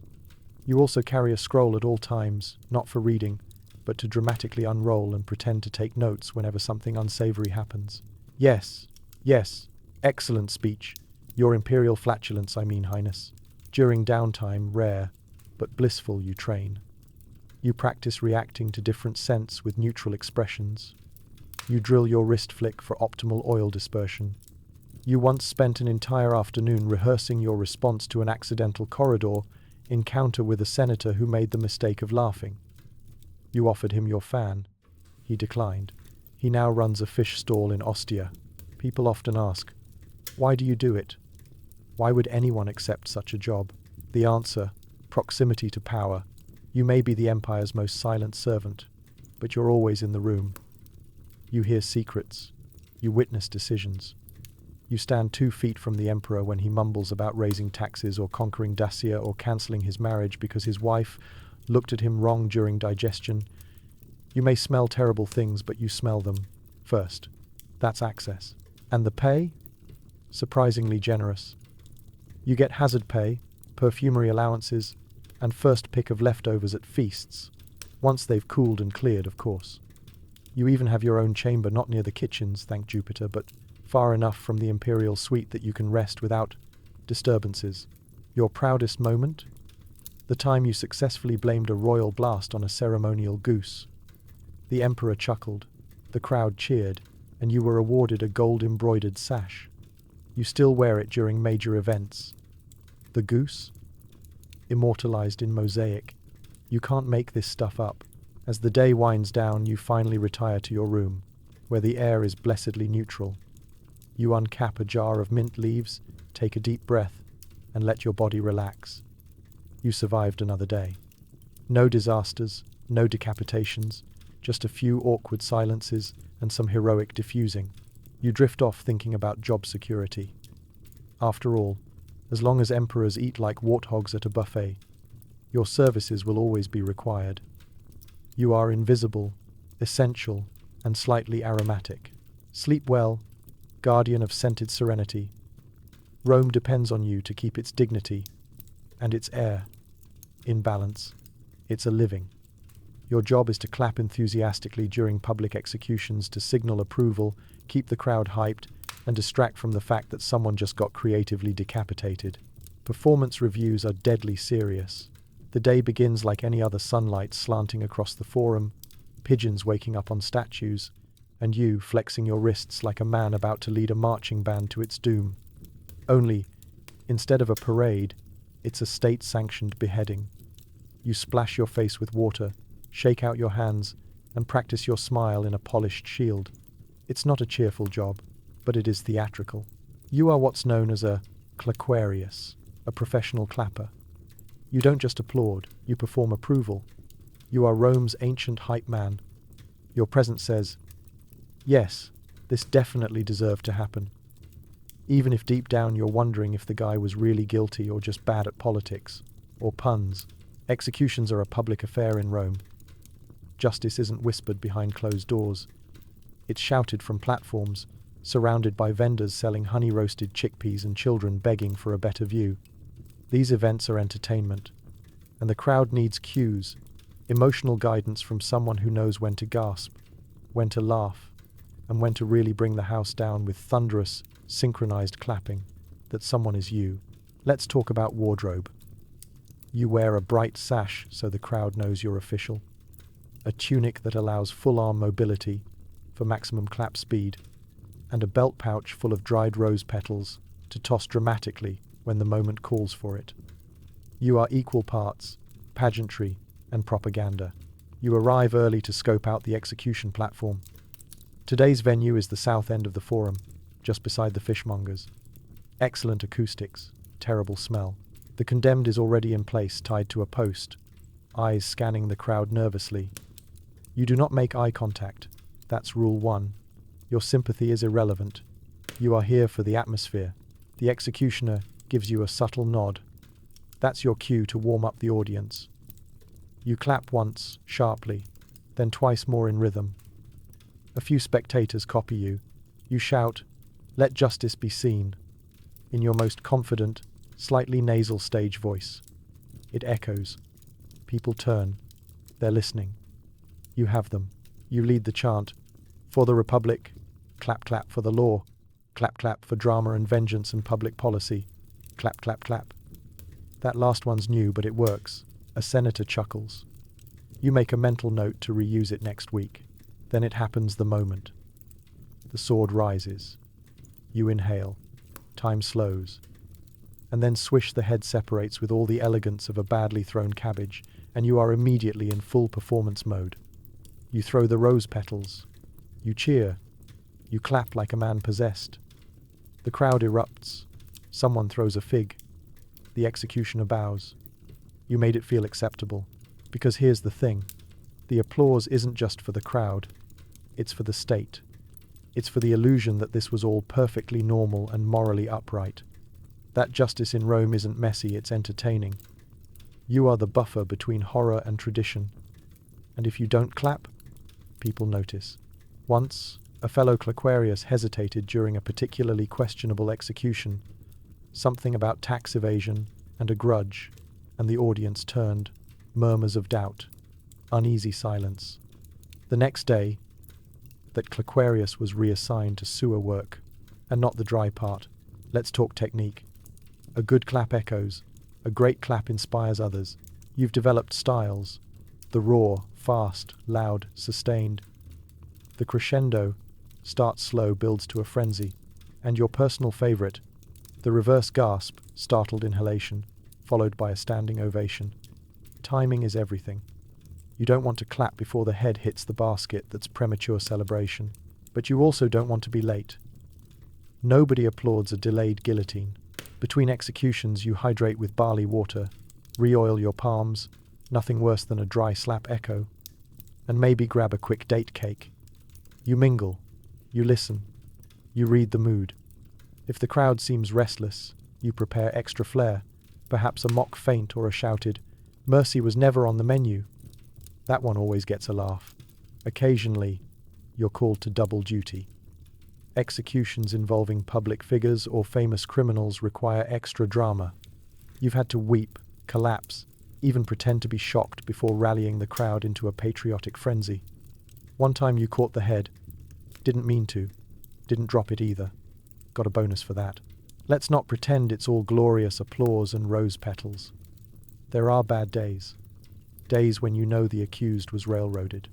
You also carry a scroll at all times, not for reading, but to dramatically unroll and pretend to take notes whenever something unsavory happens. Yes, excellent speech. Your imperial flatulence, I mean, Highness. During downtime, rare, but blissful, you train. You practice reacting to different scents with neutral expressions. You drill your wrist flick for optimal oil dispersion. You once spent an entire afternoon rehearsing your response to an accidental corridor encounter with a senator who made the mistake of laughing. You offered him your fan. He declined. He now runs a fish stall in Ostia. People often ask, why do you do it? Why would anyone accept such a job? The answer, proximity to power. You may be the empire's most silent servant, but you're always in the room. You hear secrets. You witness decisions. You stand 2 feet from the emperor when he mumbles about raising taxes or conquering Dacia or cancelling his marriage because his wife looked at him wrong during digestion. You may smell terrible things, but you smell them first. That's access. And the pay? Surprisingly generous. You get hazard pay, perfumery allowances, and first pick of leftovers at feasts, once they've cooled and cleared, of course. You even have your own chamber, not near the kitchens, thank Jupiter, but far enough from the imperial suite that you can rest without disturbances. Your proudest moment? The time you successfully blamed a royal blast on a ceremonial goose. The emperor chuckled, the crowd cheered, and you were awarded a gold-embroidered sash. You still wear it during major events. The goose? Immortalized in mosaic. You can't make this stuff up. As the day winds down, you finally retire to your room, where the air is blessedly neutral. You uncap a jar of mint leaves, take a deep breath, and let your body relax. You survived another day. No disasters, no decapitations, just a few awkward silences and some heroic diffusing. You drift off thinking about job security. After all, as long as emperors eat like warthogs at a buffet, your services will always be required. You are invisible, essential, and slightly aromatic. Sleep well, guardian of scented serenity. Rome depends on you to keep its dignity and its air in balance. It's a living. Your job is to clap enthusiastically during public executions to signal approval, keep the crowd hyped, and distract from the fact that someone just got creatively decapitated. Performance reviews are deadly serious. The day begins like any other, sunlight slanting across the forum, pigeons waking up on statues, and you flexing your wrists like a man about to lead a marching band to its doom. Only, instead of a parade, it's a state-sanctioned beheading. You splash your face with water, shake out your hands, and practice your smile in a polished shield. It's not a cheerful job, but it is theatrical. You are what's known as a claquarius, a professional clapper. You don't just applaud, you perform approval. You are Rome's ancient hype man. Your presence says, yes, this definitely deserved to happen. Even if deep down you're wondering if the guy was really guilty or just bad at politics, or puns. Executions are a public affair in Rome. Justice isn't whispered behind closed doors. It's shouted from platforms, surrounded by vendors selling honey-roasted chickpeas and children begging for a better view. These events are entertainment, and the crowd needs cues, emotional guidance from someone who knows when to gasp, when to laugh, and when to really bring the house down with thunderous, synchronized clapping, that someone is you. Let's talk about wardrobe. You wear a bright sash so the crowd knows you're official, a tunic that allows full-arm mobility for maximum clap speed, and a belt pouch full of dried rose petals to toss dramatically when the moment calls for it. You are equal parts pageantry and propaganda. You arrive early to scope out the execution platform. Today's venue is the south end of the forum, just beside the fishmongers. Excellent acoustics, terrible smell. The condemned is already in place, tied to a post, eyes scanning the crowd nervously. You do not make eye contact. That's rule 1. Your sympathy is irrelevant. You are here for the atmosphere. The executioner gives you a subtle nod. That's your cue to warm up the audience. You clap once, sharply, then twice more in rhythm. A few spectators copy you. You shout, "Let justice be seen," in your most confident, slightly nasal stage voice. It echoes. People turn. They're listening. You have them. You lead the chant. For the Republic, clap clap for the law, clap clap for drama and vengeance and public policy, clap clap clap. That last one's new, but it works. A senator chuckles. You make a mental note to reuse it next week. Then it happens the moment. The sword rises. You inhale. Time slows. And then swish, the head separates with all the elegance of a badly thrown cabbage, and you are immediately in full performance mode. You throw the rose petals. You cheer. You clap like a man possessed. The crowd erupts. Someone throws a fig. The executioner bows. You made it feel acceptable. Because here's the thing. The applause isn't just for the crowd. It's for the state. It's for the illusion that this was all perfectly normal and morally upright. That justice in Rome isn't messy, it's entertaining. You are the buffer between horror and tradition. And if you don't clap, people notice. Once, a fellow Claquarius hesitated during a particularly questionable execution. Something about tax evasion and a grudge, and the audience turned. Murmurs of doubt. Uneasy silence. The next day, that Claquarius was reassigned to sewer work, and not the dry part. Let's talk technique. A good clap echoes. A great clap inspires others. You've developed styles. The raw, fast, loud, sustained. The crescendo, starts slow, builds to a frenzy. And your personal favorite, the reverse gasp, startled inhalation, followed by a standing ovation. Timing is everything. You don't want to clap before the head hits the basket, that's premature celebration. But you also don't want to be late. Nobody applauds a delayed guillotine. Between executions, you hydrate with barley water, re-oil your palms, nothing worse than a dry slap echo, and maybe grab a quick date cake. You mingle. You listen. You read the mood. If the crowd seems restless, you prepare extra flair, perhaps a mock feint or a shouted, "Mercy was never on the menu." That one always gets a laugh. Occasionally, you're called to double duty. Executions involving public figures or famous criminals require extra drama. You've had to weep, collapse, even pretend to be shocked before rallying the crowd into a patriotic frenzy. One time you caught the head. Didn't mean to. Didn't drop it either. Got a bonus for that. Let's not pretend it's all glorious applause and rose petals. There are bad days. Days when you know the accused was railroaded.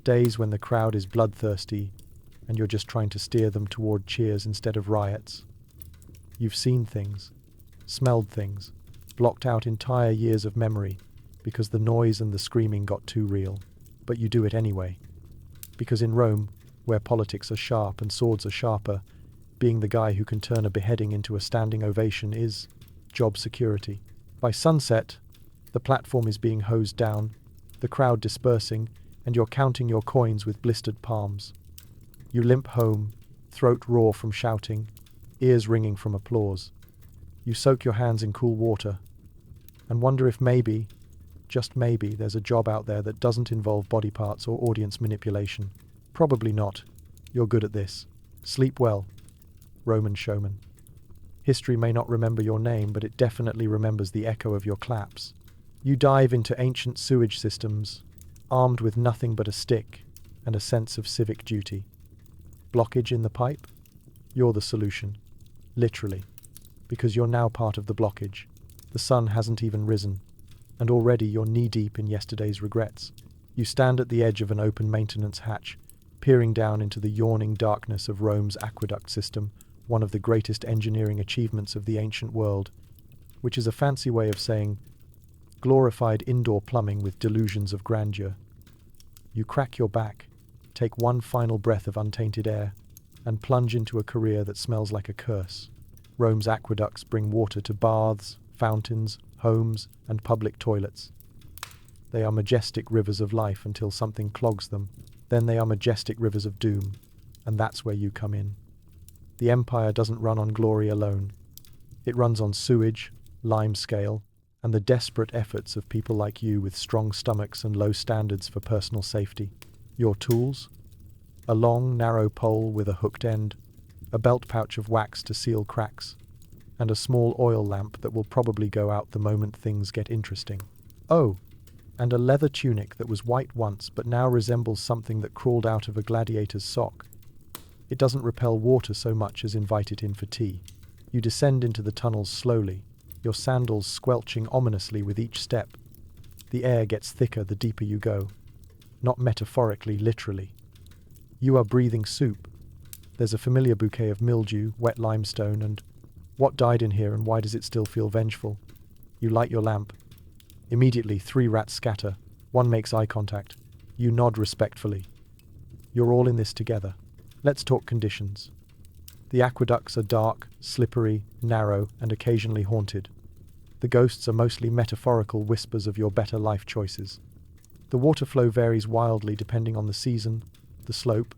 Days when the crowd is bloodthirsty and you're just trying to steer them toward cheers instead of riots. You've seen things, smelled things, blocked out entire years of memory because the noise and the screaming got too real. But you do it anyway. Because in Rome, where politics are sharp and swords are sharper, being the guy who can turn a beheading into a standing ovation is job security. By sunset, the platform is being hosed down, the crowd dispersing, and you're counting your coins with blistered palms. You limp home, throat raw from shouting, ears ringing from applause. You soak your hands in cool water and wonder if maybe, just maybe, there's a job out there that doesn't involve body parts or audience manipulation. Probably not. You're good at this. Sleep well, Roman showman. History may not remember your name, but it definitely remembers the echo of your claps. You dive into ancient sewage systems, armed with nothing but a stick and a sense of civic duty. Blockage in the pipe? You're the solution. Literally. Because you're now part of the blockage. The sun hasn't even risen, and already you're knee-deep in yesterday's regrets. You stand at the edge of an open maintenance hatch, peering down into the yawning darkness of Rome's aqueduct system, one of the greatest engineering achievements of the ancient world, which is a fancy way of saying glorified indoor plumbing with delusions of grandeur. You crack your back, take one final breath of untainted air, and plunge into a career that smells like a curse. Rome's aqueducts bring water to baths, fountains, homes, and public toilets. They are majestic rivers of life until something clogs them. Then they are majestic rivers of doom, and that's where you come in. The empire doesn't run on glory alone. It runs on sewage, lime scale, and the desperate efforts of people like you with strong stomachs and low standards for personal safety. Your tools? A long, narrow pole with a hooked end, a belt pouch of wax to seal cracks, and a small oil lamp that will probably go out the moment things get interesting. Oh, and a leather tunic that was white once but now resembles something that crawled out of a gladiator's sock. It doesn't repel water so much as invite it in for tea. You descend into the tunnels slowly, your sandals squelching ominously with each step. The air gets thicker the deeper you go. Not metaphorically, literally. You are breathing soup. There's a familiar bouquet of mildew, wet limestone, and what died in here and why does it still feel vengeful? You light your lamp. Immediately, 3 rats scatter. One makes eye contact. You nod respectfully. You're all in this together. Let's talk conditions. The aqueducts are dark, slippery, narrow, and occasionally haunted. The ghosts are mostly metaphorical whispers of your better life choices. The water flow varies wildly depending on the season, the slope,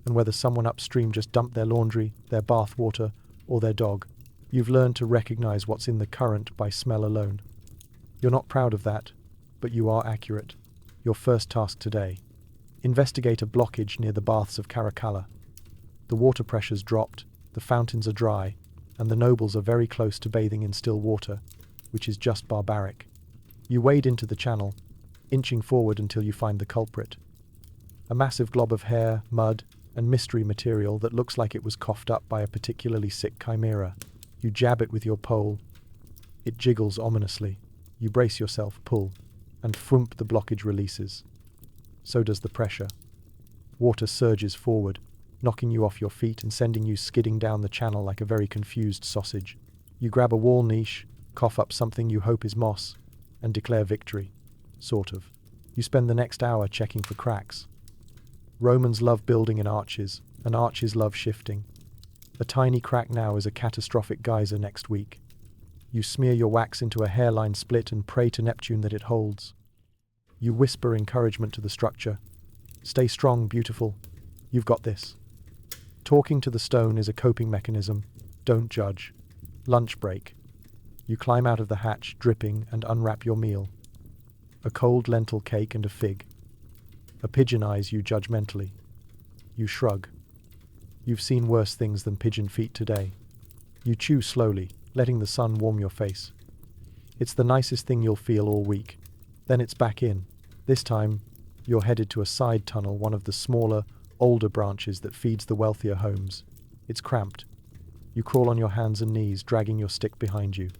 and whether someone upstream just dumped their laundry, their bath water, or their dog. You've learned to recognize what's in the current by smell alone. You're not proud of that, but you are accurate. Your first task today. Investigate a blockage near the baths of Caracalla. The water pressure's dropped, the fountains are dry, and the nobles are very close to bathing in still water, which is just barbaric. You wade into the channel, inching forward until you find the culprit. A massive glob of hair, mud, and mystery material that looks like it was coughed up by a particularly sick chimera. You jab it with your pole. It jiggles ominously. You brace yourself, pull, and thwomp, the blockage releases. So does the pressure. Water surges forward, knocking you off your feet and sending you skidding down the channel like a very confused sausage. You grab a wall niche, cough up something you hope is moss, and declare victory. Sort of. You spend the next hour checking for cracks. Romans love building in arches, and arches love shifting. A tiny crack now is a catastrophic geyser next week. You smear your wax into a hairline split and pray to Neptune that it holds. You whisper encouragement to the structure. Stay strong, beautiful. You've got this. Talking to the stone is a coping mechanism. Don't judge. Lunch break. You climb out of the hatch, dripping, and unwrap your meal. A cold lentil cake and a fig. A pigeon eyes you judgmentally. You shrug. You've seen worse things than pigeon feet today. You chew slowly, letting the sun warm your face. It's the nicest thing you'll feel all week. Then it's back in. This time, you're headed to a side tunnel, one of the smaller, older branches that feeds the wealthier homes. It's cramped. You crawl on your hands and knees, dragging your stick behind you.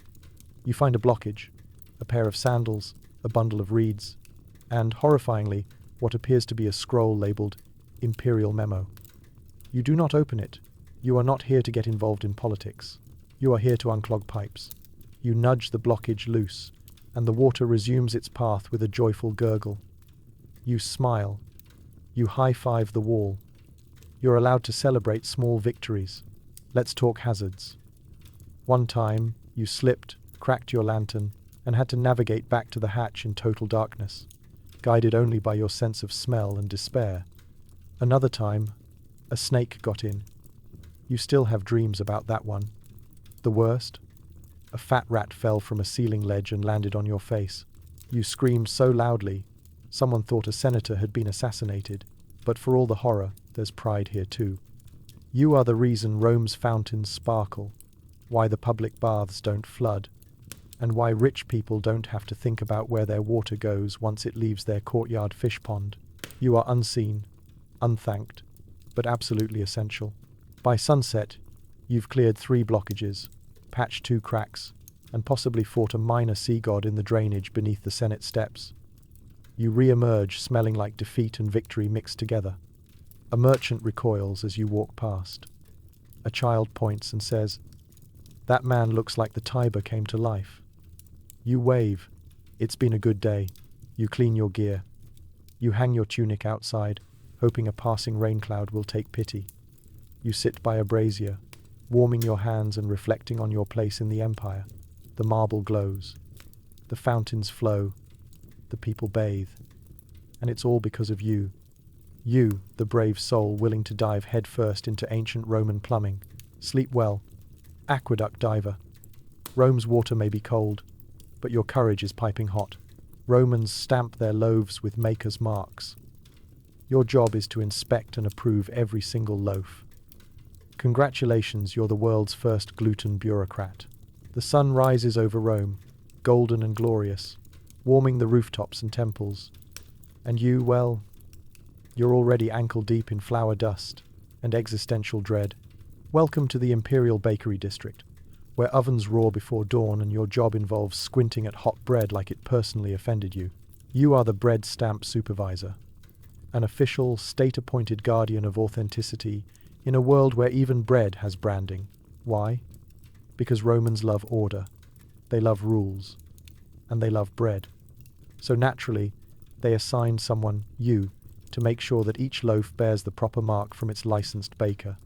You find a blockage, a pair of sandals, a bundle of reeds, and, horrifyingly, what appears to be a scroll labeled Imperial Memo. You do not open it. You are not here to get involved in politics. You are here to unclog pipes. You nudge the blockage loose, and the water resumes its path with a joyful gurgle. You smile. You high-five the wall. You're allowed to celebrate small victories. Let's talk hazards. One time, you slipped, cracked your lantern, and had to navigate back to the hatch in total darkness, guided only by your sense of smell and despair. Another time, a snake got in. You still have dreams about that one. The worst? A fat rat fell from a ceiling ledge and landed on your face. You screamed so loudly, someone thought a senator had been assassinated. But for all the horror, there's pride here too. You are the reason Rome's fountains sparkle, why the public baths don't flood, and why rich people don't have to think about where their water goes once it leaves their courtyard fish pond. You are unseen, unthanked, but absolutely essential. By sunset, you've cleared 3 blockages, patched 2 cracks, and possibly fought a minor sea god in the drainage beneath the Senate steps. You re-emerge smelling like defeat and victory mixed together. A merchant recoils as you walk past. A child points and says, "That man looks like the Tiber came to life." You wave. It's been a good day. You clean your gear. You hang your tunic outside, hoping a passing rain cloud will take pity. You sit by a brazier, warming your hands and reflecting on your place in the empire. The marble glows. The fountains flow. The people bathe. And it's all because of you. You, the brave soul willing to dive headfirst into ancient Roman plumbing. Sleep well. Aqueduct diver. Rome's water may be cold, but your courage is piping hot. Romans stamp their loaves with maker's marks. Your job is to inspect and approve every single loaf. Congratulations, you're the world's first gluten bureaucrat. The sun rises over Rome, golden and glorious, warming the rooftops and temples. And you, well, you're already ankle-deep in flour dust and existential dread. Welcome to the Imperial Bakery District, where ovens roar before dawn and your job involves squinting at hot bread like it personally offended you. You are the bread stamp supervisor, an official, state-appointed guardian of authenticity in a world where even bread has branding. Why? Because Romans love order, they love rules, and they love bread. So naturally, they assign someone, you, to make sure that each loaf bears the proper mark from its licensed baker.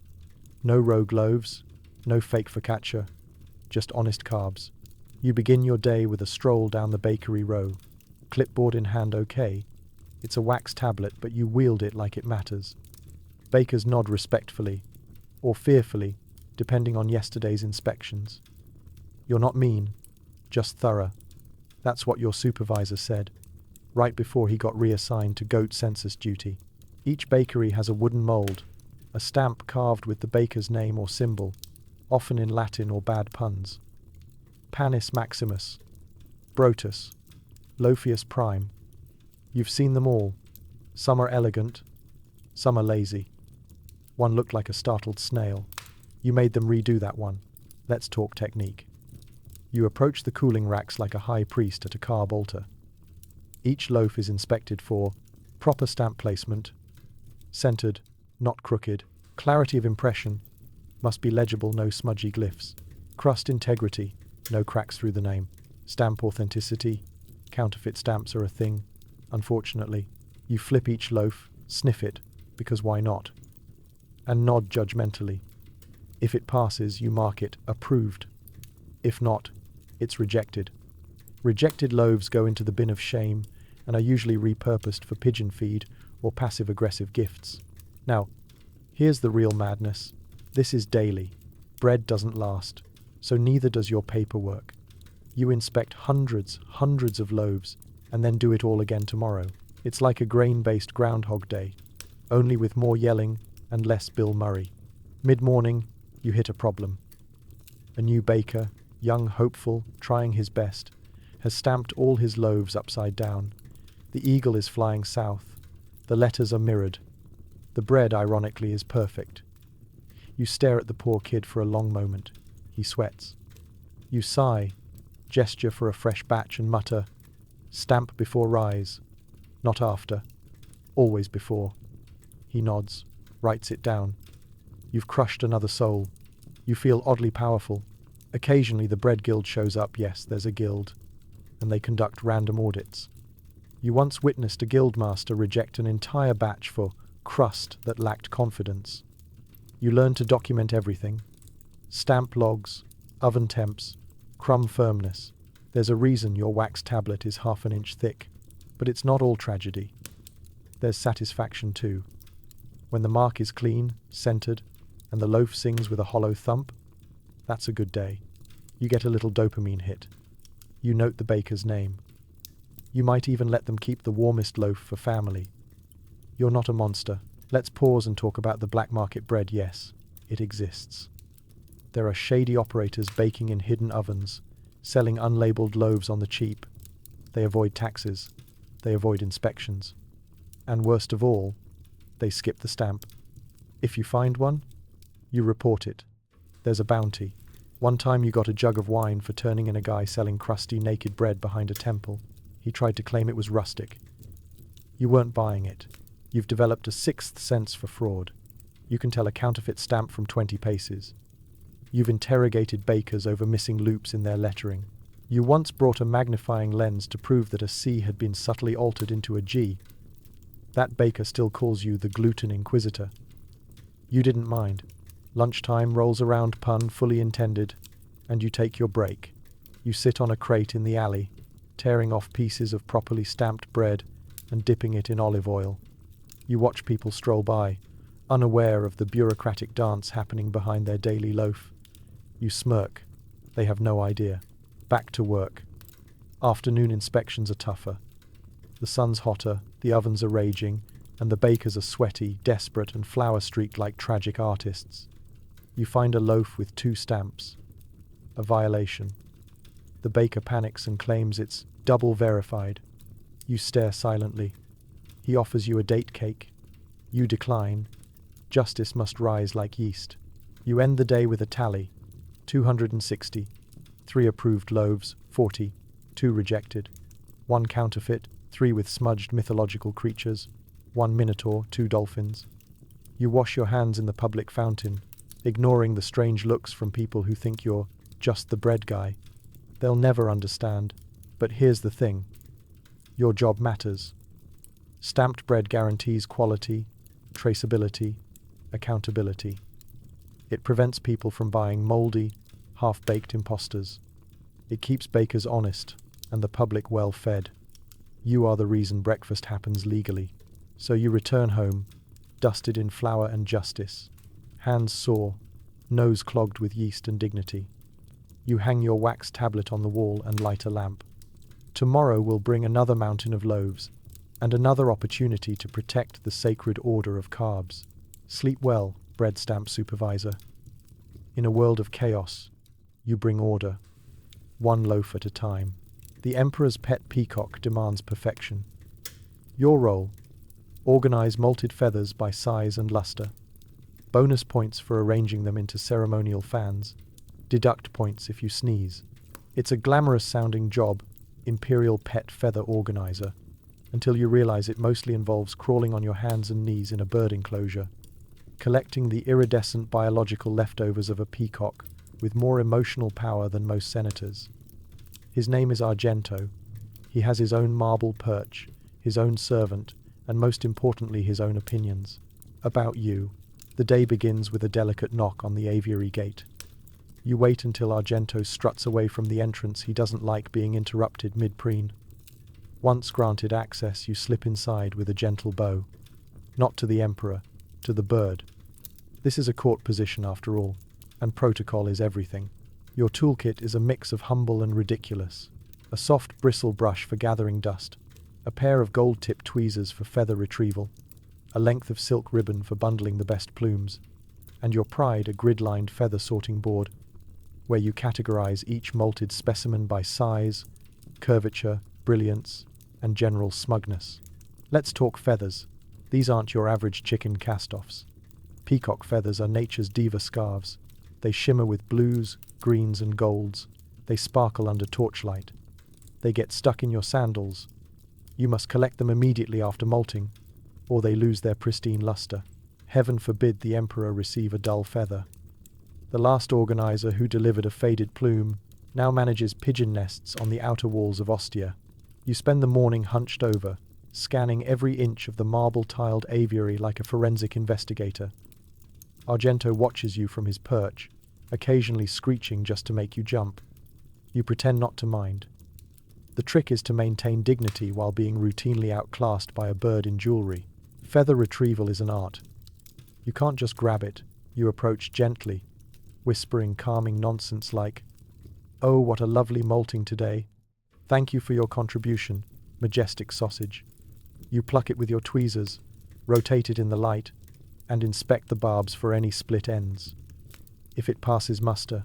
No rogue loaves, no fake focaccia, just honest carbs. You begin your day with a stroll down the bakery row, clipboard in hand. Okay, it's a wax tablet, but you wield it like it matters. Bakers nod respectfully, or fearfully, depending on yesterday's inspections. You're not mean, just thorough. That's what your supervisor said, right before he got reassigned to goat census duty. Each bakery has a wooden mold, a stamp carved with the baker's name or symbol, often in Latin or bad puns. Panis Maximus, Brotus, Lophius Prime. You've seen them all. Some are elegant, some are lazy. One looked like a startled snail. You made them redo that one. Let's talk technique. You approach the cooling racks like a high priest at a carb altar. Each loaf is inspected for proper stamp placement, centered, not crooked, clarity of impression, must be legible, no smudgy glyphs, crust integrity, no cracks through the name, stamp authenticity, counterfeit stamps are a thing, unfortunately. You flip each loaf, sniff it, because why not, and nod judgmentally. If it passes, you mark it approved. If not, it's rejected. Rejected loaves go into the bin of shame and are usually repurposed for pigeon feed or passive-aggressive gifts. Now, here's the real madness. This is daily. Bread doesn't last, so neither does your paperwork. You inspect hundreds of loaves and then do it all again tomorrow. It's like a grain-based Groundhog Day, only with more yelling and less Bill Murray. Mid-morning, you hit a problem. A new baker, young, hopeful, trying his best, has stamped all his loaves upside down. The eagle is flying south. The letters are mirrored. The bread, ironically, is perfect. You stare at the poor kid for a long moment. He sweats. You sigh, gesture for a fresh batch and mutter, "Stamp before rise. Not after. Always before." He nods, writes it down. You've crushed another soul. You feel oddly powerful. Occasionally the bread guild shows up. Yes, there's a guild. And they conduct random audits. You once witnessed a guildmaster reject an entire batch for crust that lacked confidence. You learn to document everything. Stamp logs, oven temps, crumb firmness. There's a reason your wax tablet is half an inch thick. But it's not all tragedy. There's satisfaction too. When the mark is clean, centered, and the loaf sings with a hollow thump, that's a good day. You get a little dopamine hit. You note the baker's name. You might even let them keep the warmest loaf for family. You're not a monster. Let's pause and talk about the black market bread. Yes, it exists. There are shady operators baking in hidden ovens, selling unlabeled loaves on the cheap. They avoid taxes. They avoid inspections. And worst of all, they skip the stamp. If you find one, you report it. There's a bounty. One time you got a jug of wine for turning in a guy selling crusty, naked bread behind a temple. He tried to claim it was rustic. You weren't buying it. You've developed a sixth sense for fraud. You can tell a counterfeit stamp from 20 paces. You've interrogated bakers over missing loops in their lettering. You once brought a magnifying lens to prove that a C had been subtly altered into a G. That baker still calls you the gluten inquisitor. You didn't mind. Lunchtime rolls around, pun fully intended, and you take your break. You sit on a crate in the alley, tearing off pieces of properly stamped bread and dipping it in olive oil. You watch people stroll by, unaware of the bureaucratic dance happening behind their daily loaf. You smirk. They have no idea. Back to work. Afternoon inspections are tougher. The sun's hotter, the ovens are raging, and the bakers are sweaty, desperate, and flour-streaked like tragic artists. You find a loaf with 2 stamps. A violation. The baker panics and claims it's double verified. You stare silently. He offers you a date cake. You decline. Justice must rise like yeast. You end the day with a tally. 260. 3 approved loaves, 40. 2 rejected. 1 counterfeit, 3 with smudged mythological creatures. 1 minotaur, 2 dolphins. You wash your hands in the public fountain, ignoring the strange looks from people who think you're just the bread guy. They'll never understand. But here's the thing. Your job matters. Stamped bread guarantees quality, traceability, accountability. It prevents people from buying moldy, half-baked imposters. It keeps bakers honest and the public well-fed. You are the reason breakfast happens legally. So you return home, dusted in flour and justice, hands sore, nose clogged with yeast and dignity. You hang your wax tablet on the wall and light a lamp. Tomorrow will bring another mountain of loaves, and another opportunity to protect the sacred order of carbs. Sleep well, bread stamp supervisor. In a world of chaos, you bring order, 1 loaf at a time. The emperor's pet peacock demands perfection. Your role: organize malted feathers by size and luster. Bonus points for arranging them into ceremonial fans. Deduct points if you sneeze. It's a glamorous-sounding job, imperial pet feather organizer, until you realize it mostly involves crawling on your hands and knees in a bird enclosure, collecting the iridescent biological leftovers of a peacock with more emotional power than most senators. His name is Argento. He has his own marble perch, his own servant, and most importantly his own opinions. About you. The day begins with a delicate knock on the aviary gate. You wait until Argento struts away from the entrance. He doesn't like being interrupted mid-preen. Once granted access, you slip inside with a gentle bow. Not to the emperor, to the bird. This is a court position after all, and protocol is everything. Your toolkit is a mix of humble and ridiculous. A soft bristle brush for gathering dust, a pair of gold-tipped tweezers for feather retrieval, a length of silk ribbon for bundling the best plumes, and your pride a grid-lined feather sorting board, where you categorize each molted specimen by size, curvature, brilliance, and general smugness. Let's talk feathers. These aren't your average chicken cast-offs. Peacock feathers are nature's diva scarves. They shimmer with blues, greens, and golds. They sparkle under torchlight. They get stuck in your sandals. You must collect them immediately after molting, or they lose their pristine luster. Heaven forbid the emperor receive a dull feather. The last organizer who delivered a faded plume now manages pigeon nests on the outer walls of Ostia. You spend the morning hunched over, scanning every inch of the marble-tiled aviary like a forensic investigator. Argento watches you from his perch, occasionally screeching just to make you jump. You pretend not to mind. The trick is to maintain dignity while being routinely outclassed by a bird in jewelry. Feather retrieval is an art. You can't just grab it. You approach gently, whispering calming nonsense like, "Oh, what a lovely molting today. Thank you for your contribution, majestic sausage." You pluck it with your tweezers, rotate it in the light, and inspect the barbs for any split ends. If it passes muster,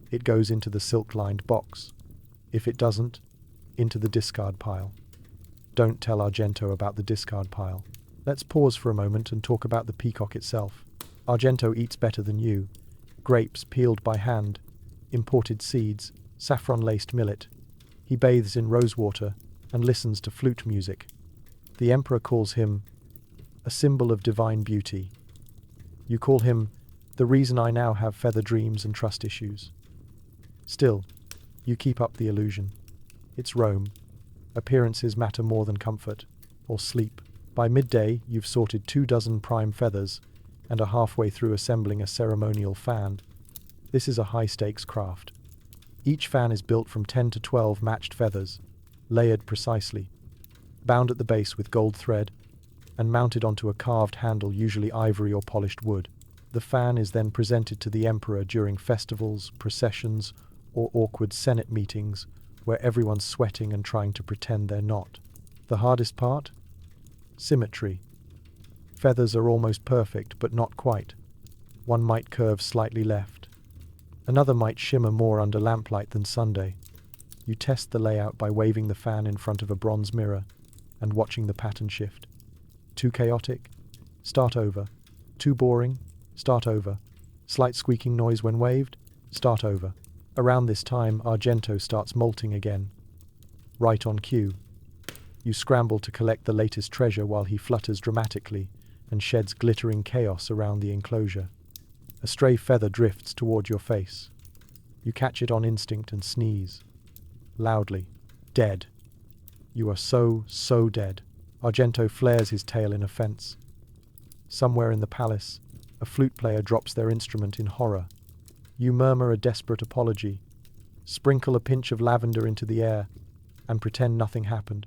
it goes into the silk-lined box. If it doesn't, into the discard pile. Don't tell Argento about the discard pile. Let's pause for a moment and talk about the peacock itself. Argento eats better than you. Grapes peeled by hand, imported seeds, saffron-laced millet. He bathes in rosewater and listens to flute music. The emperor calls him a symbol of divine beauty. You call him the reason I now have feather dreams and trust issues. Still, you keep up the illusion. It's Rome. Appearances matter more than comfort or sleep. By midday, you've sorted 24 prime feathers and are halfway through assembling a ceremonial fan. This is a high-stakes craft. Each fan is built from 10 to 12 matched feathers, layered precisely, bound at the base with gold thread, and mounted onto a carved handle, usually ivory or polished wood. The fan is then presented to the emperor during festivals, processions, or awkward Senate meetings where everyone's sweating and trying to pretend they're not. The hardest part? Symmetry. Feathers are almost perfect, but not quite. One might curve slightly left. Another might shimmer more under lamplight than Sunday. You test the layout by waving the fan in front of a bronze mirror and watching the pattern shift. Too chaotic? Start over. Too boring? Start over. Slight squeaking noise when waved? Start over. Around this time, Argento starts molting again. Right on cue. You scramble to collect the latest treasure while he flutters dramatically and sheds glittering chaos around the enclosure. A stray feather drifts toward your face. You catch it on instinct and sneeze. Loudly. Dead. You are so dead. Argento flares his tail in offense. Somewhere in the palace, a flute player drops their instrument in horror. You murmur a desperate apology, sprinkle a pinch of lavender into the air, and pretend nothing happened.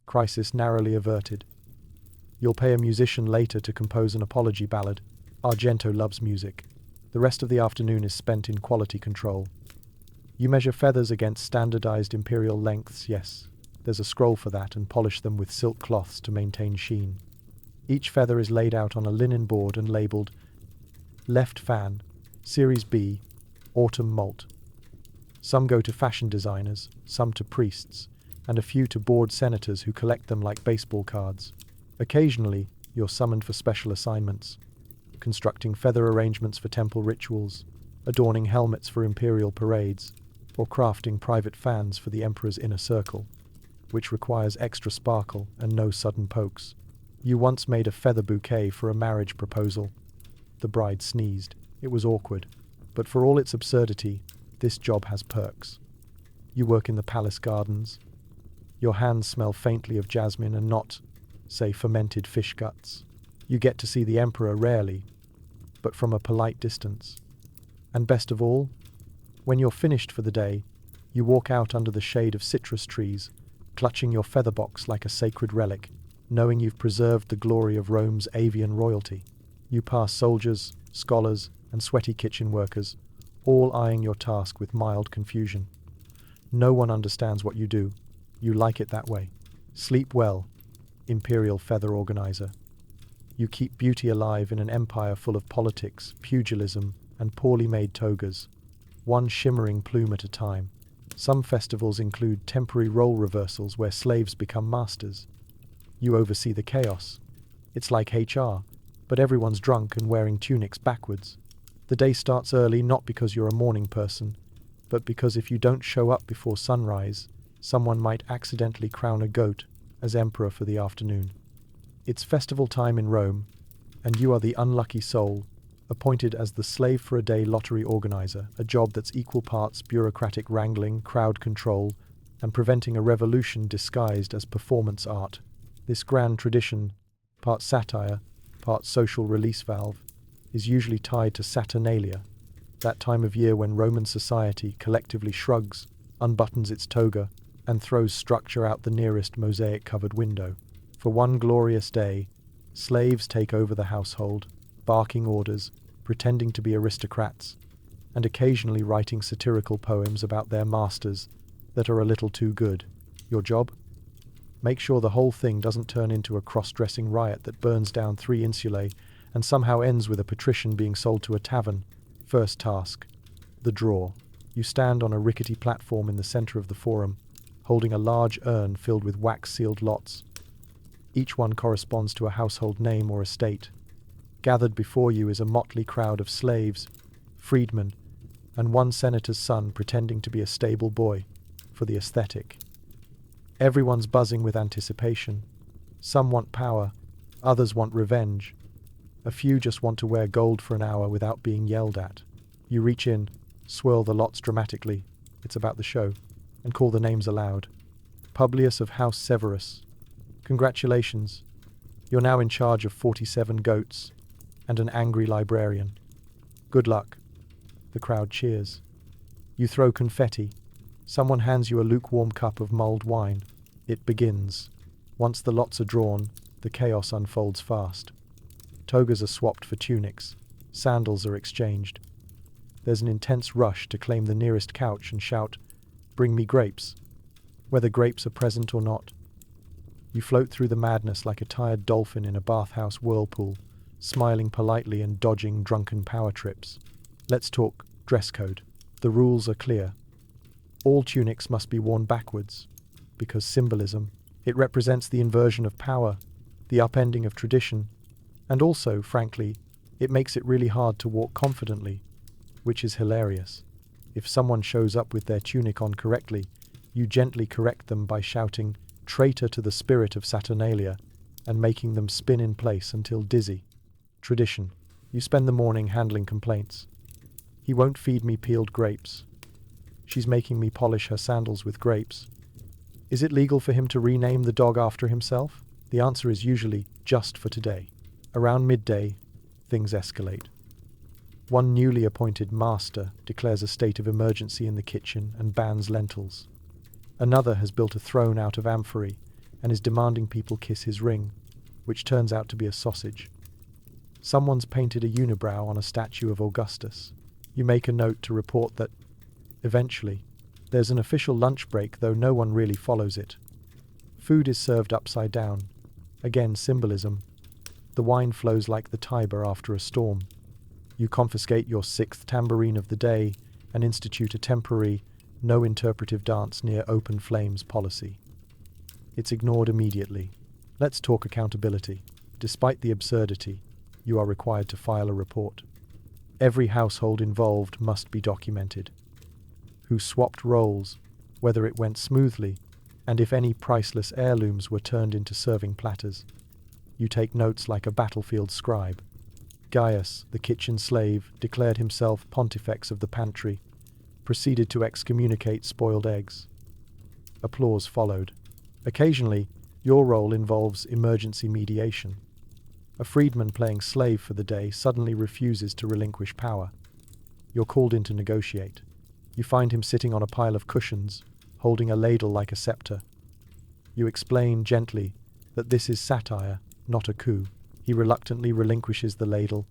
Crisis narrowly averted. You'll pay a musician later to compose an apology ballad. Argento loves music. The rest of the afternoon is spent in quality control. You measure feathers against standardized imperial lengths, yes. There's a scroll for that, and polish them with silk cloths to maintain sheen. Each feather is laid out on a linen board and labeled Left Fan, Series B, Autumn Molt. Some go to fashion designers, some to priests, and a few to bored senators who collect them like baseball cards. Occasionally, you're summoned for special assignments, constructing feather arrangements for temple rituals, adorning helmets for imperial parades, or crafting private fans for the emperor's inner circle, which requires extra sparkle and no sudden pokes. You once made a feather bouquet for a marriage proposal. The bride sneezed. It was awkward, but for all its absurdity, this job has perks. You work in the palace gardens. Your hands smell faintly of jasmine and not, say, fermented fish guts. You get to see the emperor rarely, but from a polite distance. And best of all, when you're finished for the day, you walk out under the shade of citrus trees, clutching your feather box like a sacred relic, knowing you've preserved the glory of Rome's avian royalty. You pass soldiers, scholars, and sweaty kitchen workers, all eyeing your task with mild confusion. No one understands what you do. You like it that way. Sleep well, Imperial Feather Organizer. You keep beauty alive in an empire full of politics, pugilism, and poorly made togas, one shimmering plume at a time. Some festivals include temporary role reversals where slaves become masters. You oversee the chaos. It's like HR, but everyone's drunk and wearing tunics backwards. The day starts early not because you're a morning person, but because if you don't show up before sunrise, someone might accidentally crown a goat as emperor for the afternoon. It's festival time in Rome, and you are the unlucky soul, appointed as the slave for a day lottery organizer, a job that's equal parts bureaucratic wrangling, crowd control, and preventing a revolution disguised as performance art. This grand tradition, part satire, part social release valve, is usually tied to Saturnalia, that time of year when Roman society collectively shrugs, unbuttons its toga, and throws structure out the nearest mosaic-covered window. For one glorious day, slaves take over the household, barking orders, pretending to be aristocrats, and occasionally writing satirical poems about their masters that are a little too good. Your job? Make sure the whole thing doesn't turn into a cross-dressing riot that burns down 3 insulae and somehow ends with a patrician being sold to a tavern. First task, the draw. You stand on a rickety platform in the center of the forum, holding a large urn filled with wax-sealed lots. Each one corresponds to a household name or estate. Gathered before you is a motley crowd of slaves, freedmen, and one senator's son pretending to be a stable boy for the aesthetic. Everyone's buzzing with anticipation. Some want power, others want revenge. A few just want to wear gold for an hour without being yelled at. You reach in, swirl the lots dramatically, it's about the show, and call the names aloud. Publius of House Severus. Congratulations. You're now in charge of 47 goats and an angry librarian. Good luck. The crowd cheers. You throw confetti. Someone hands you a lukewarm cup of mulled wine. It begins. Once the lots are drawn, the chaos unfolds fast. Togas are swapped for tunics. Sandals are exchanged. There's an intense rush to claim the nearest couch and shout, "Bring me grapes," whether grapes are present or not. You float through the madness like a tired dolphin in a bathhouse whirlpool, smiling politely and dodging drunken power trips. Let's talk dress code. The rules are clear. All tunics must be worn backwards, because symbolism. It represents the inversion of power, the upending of tradition, and also, frankly, it makes it really hard to walk confidently, which is hilarious. If someone shows up with their tunic on correctly, you gently correct them by shouting, "Traitor to the spirit of Saturnalia," and making them spin in place until dizzy. Tradition. You spend the morning handling complaints. He won't feed me peeled grapes. She's making me polish her sandals with grapes. Is it legal for him to rename the dog after himself? The answer is usually just for today. Around midday, things escalate. One newly appointed master declares a state of emergency in the kitchen and bans lentils. Another has built a throne out of amphorae and is demanding people kiss his ring, which turns out to be a sausage. Someone's painted a unibrow on a statue of Augustus. You make a note to report that, eventually, there's an official lunch break, though no one really follows it. Food is served upside down. Again, symbolism. The wine flows like the Tiber after a storm. You confiscate your 6th tambourine of the day and institute a temporary, no interpretive dance near open flames policy. It's ignored immediately. Let's talk accountability. Despite the absurdity, you are required to file a report. Every household involved must be documented. Who swapped roles, whether it went smoothly, and if any priceless heirlooms were turned into serving platters. You take notes like a battlefield scribe. Gaius, the kitchen slave, declared himself pontifex of the pantry, proceeded to excommunicate spoiled eggs. Applause followed. Occasionally, your role involves emergency mediation. A freedman playing slave for the day suddenly refuses to relinquish power. You're called in to negotiate. You find him sitting on a pile of cushions, holding a ladle like a scepter. You explain gently that this is satire, not a coup. He reluctantly relinquishes the ladle,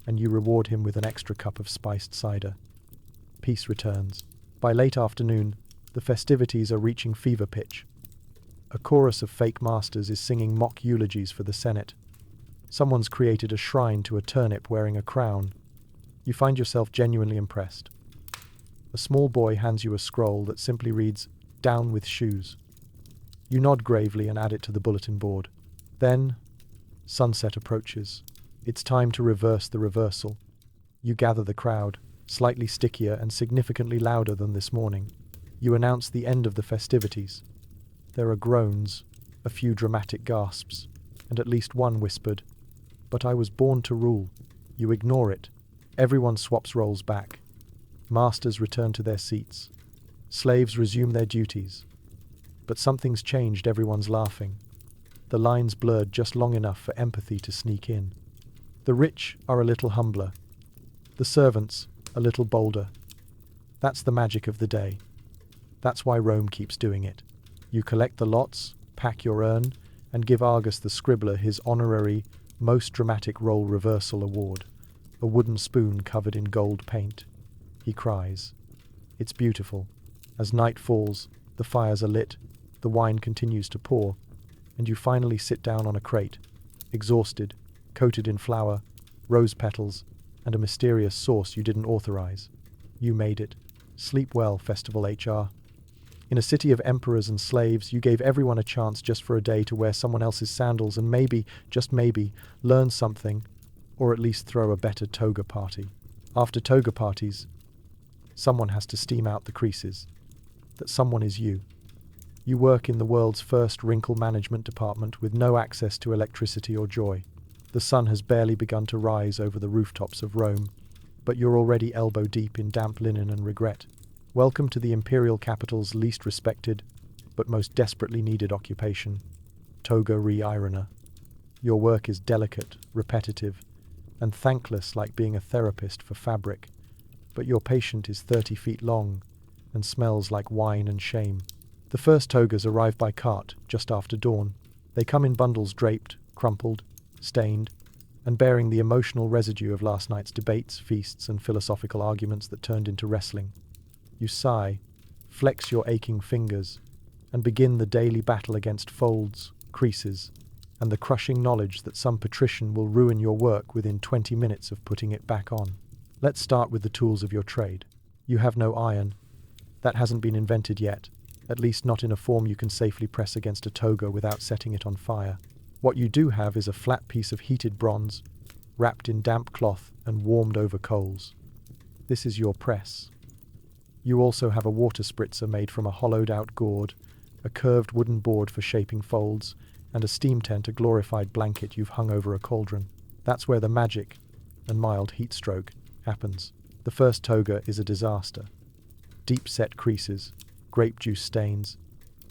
and you reward him with an extra cup of spiced cider. Peace returns. By late afternoon, the festivities are reaching fever pitch. A chorus of fake masters is singing mock eulogies for the Senate. Someone's created a shrine to a turnip wearing a crown. You find yourself genuinely impressed. A small boy hands you a scroll that simply reads, "Down with shoes." You nod gravely and add it to the bulletin board. Then, sunset approaches. It's time to reverse the reversal. You gather the crowd, slightly stickier and significantly louder than this morning. You announce the end of the festivities. There are groans, a few dramatic gasps, and at least one whispered, "But I was born to rule." You ignore it. Everyone swaps roles back. Masters return to their seats. Slaves resume their duties. But something's changed. Everyone's laughing. The lines blurred just long enough for empathy to sneak in. The rich are a little humbler. The servants a little bolder. That's the magic of the day. That's why Rome keeps doing it. You collect the lots, pack your urn, and give Argus the Scribbler his honorary Most Dramatic Role Reversal Award, a wooden spoon covered in gold paint. He cries. It's beautiful. As night falls, the fires are lit, the wine continues to pour, and you finally sit down on a crate, exhausted, coated in flour, rose petals, and a mysterious sauce you didn't authorize. You made it. Sleep well, Festival HR. In a city of emperors and slaves, you gave everyone a chance just for a day to wear someone else's sandals and maybe, just maybe, learn something, or at least throw a better toga party. After toga parties, someone has to steam out the creases. That someone is you. You work in the world's first wrinkle management department with no access to electricity or joy. The sun has barely begun to rise over the rooftops of Rome, but you're already elbow deep in damp linen and regret. Welcome to the imperial capital's least respected, but most desperately needed occupation, toga re-ironer. Your work is delicate, repetitive, and thankless like being a therapist for fabric, but your patient is 30 feet long and smells like wine and shame. The first togas arrive by cart just after dawn. They come in bundles draped, crumpled, stained, and bearing the emotional residue of last night's debates, feasts, and philosophical arguments that turned into wrestling. You sigh, flex your aching fingers, and begin the daily battle against folds, creases, and the crushing knowledge that some patrician will ruin your work within 20 minutes of putting it back on. Let's start with the tools of your trade. You have no iron. That hasn't been invented yet, at least not in a form you can safely press against a toga without setting it on fire. What you do have is a flat piece of heated bronze, wrapped in damp cloth and warmed over coals. This is your press. You also have a water spritzer made from a hollowed-out gourd, a curved wooden board for shaping folds, and a steam tent, a glorified blanket you've hung over a cauldron. That's where the magic, and mild heat stroke, happens. The first toga is a disaster. Deep-set creases, grape juice stains,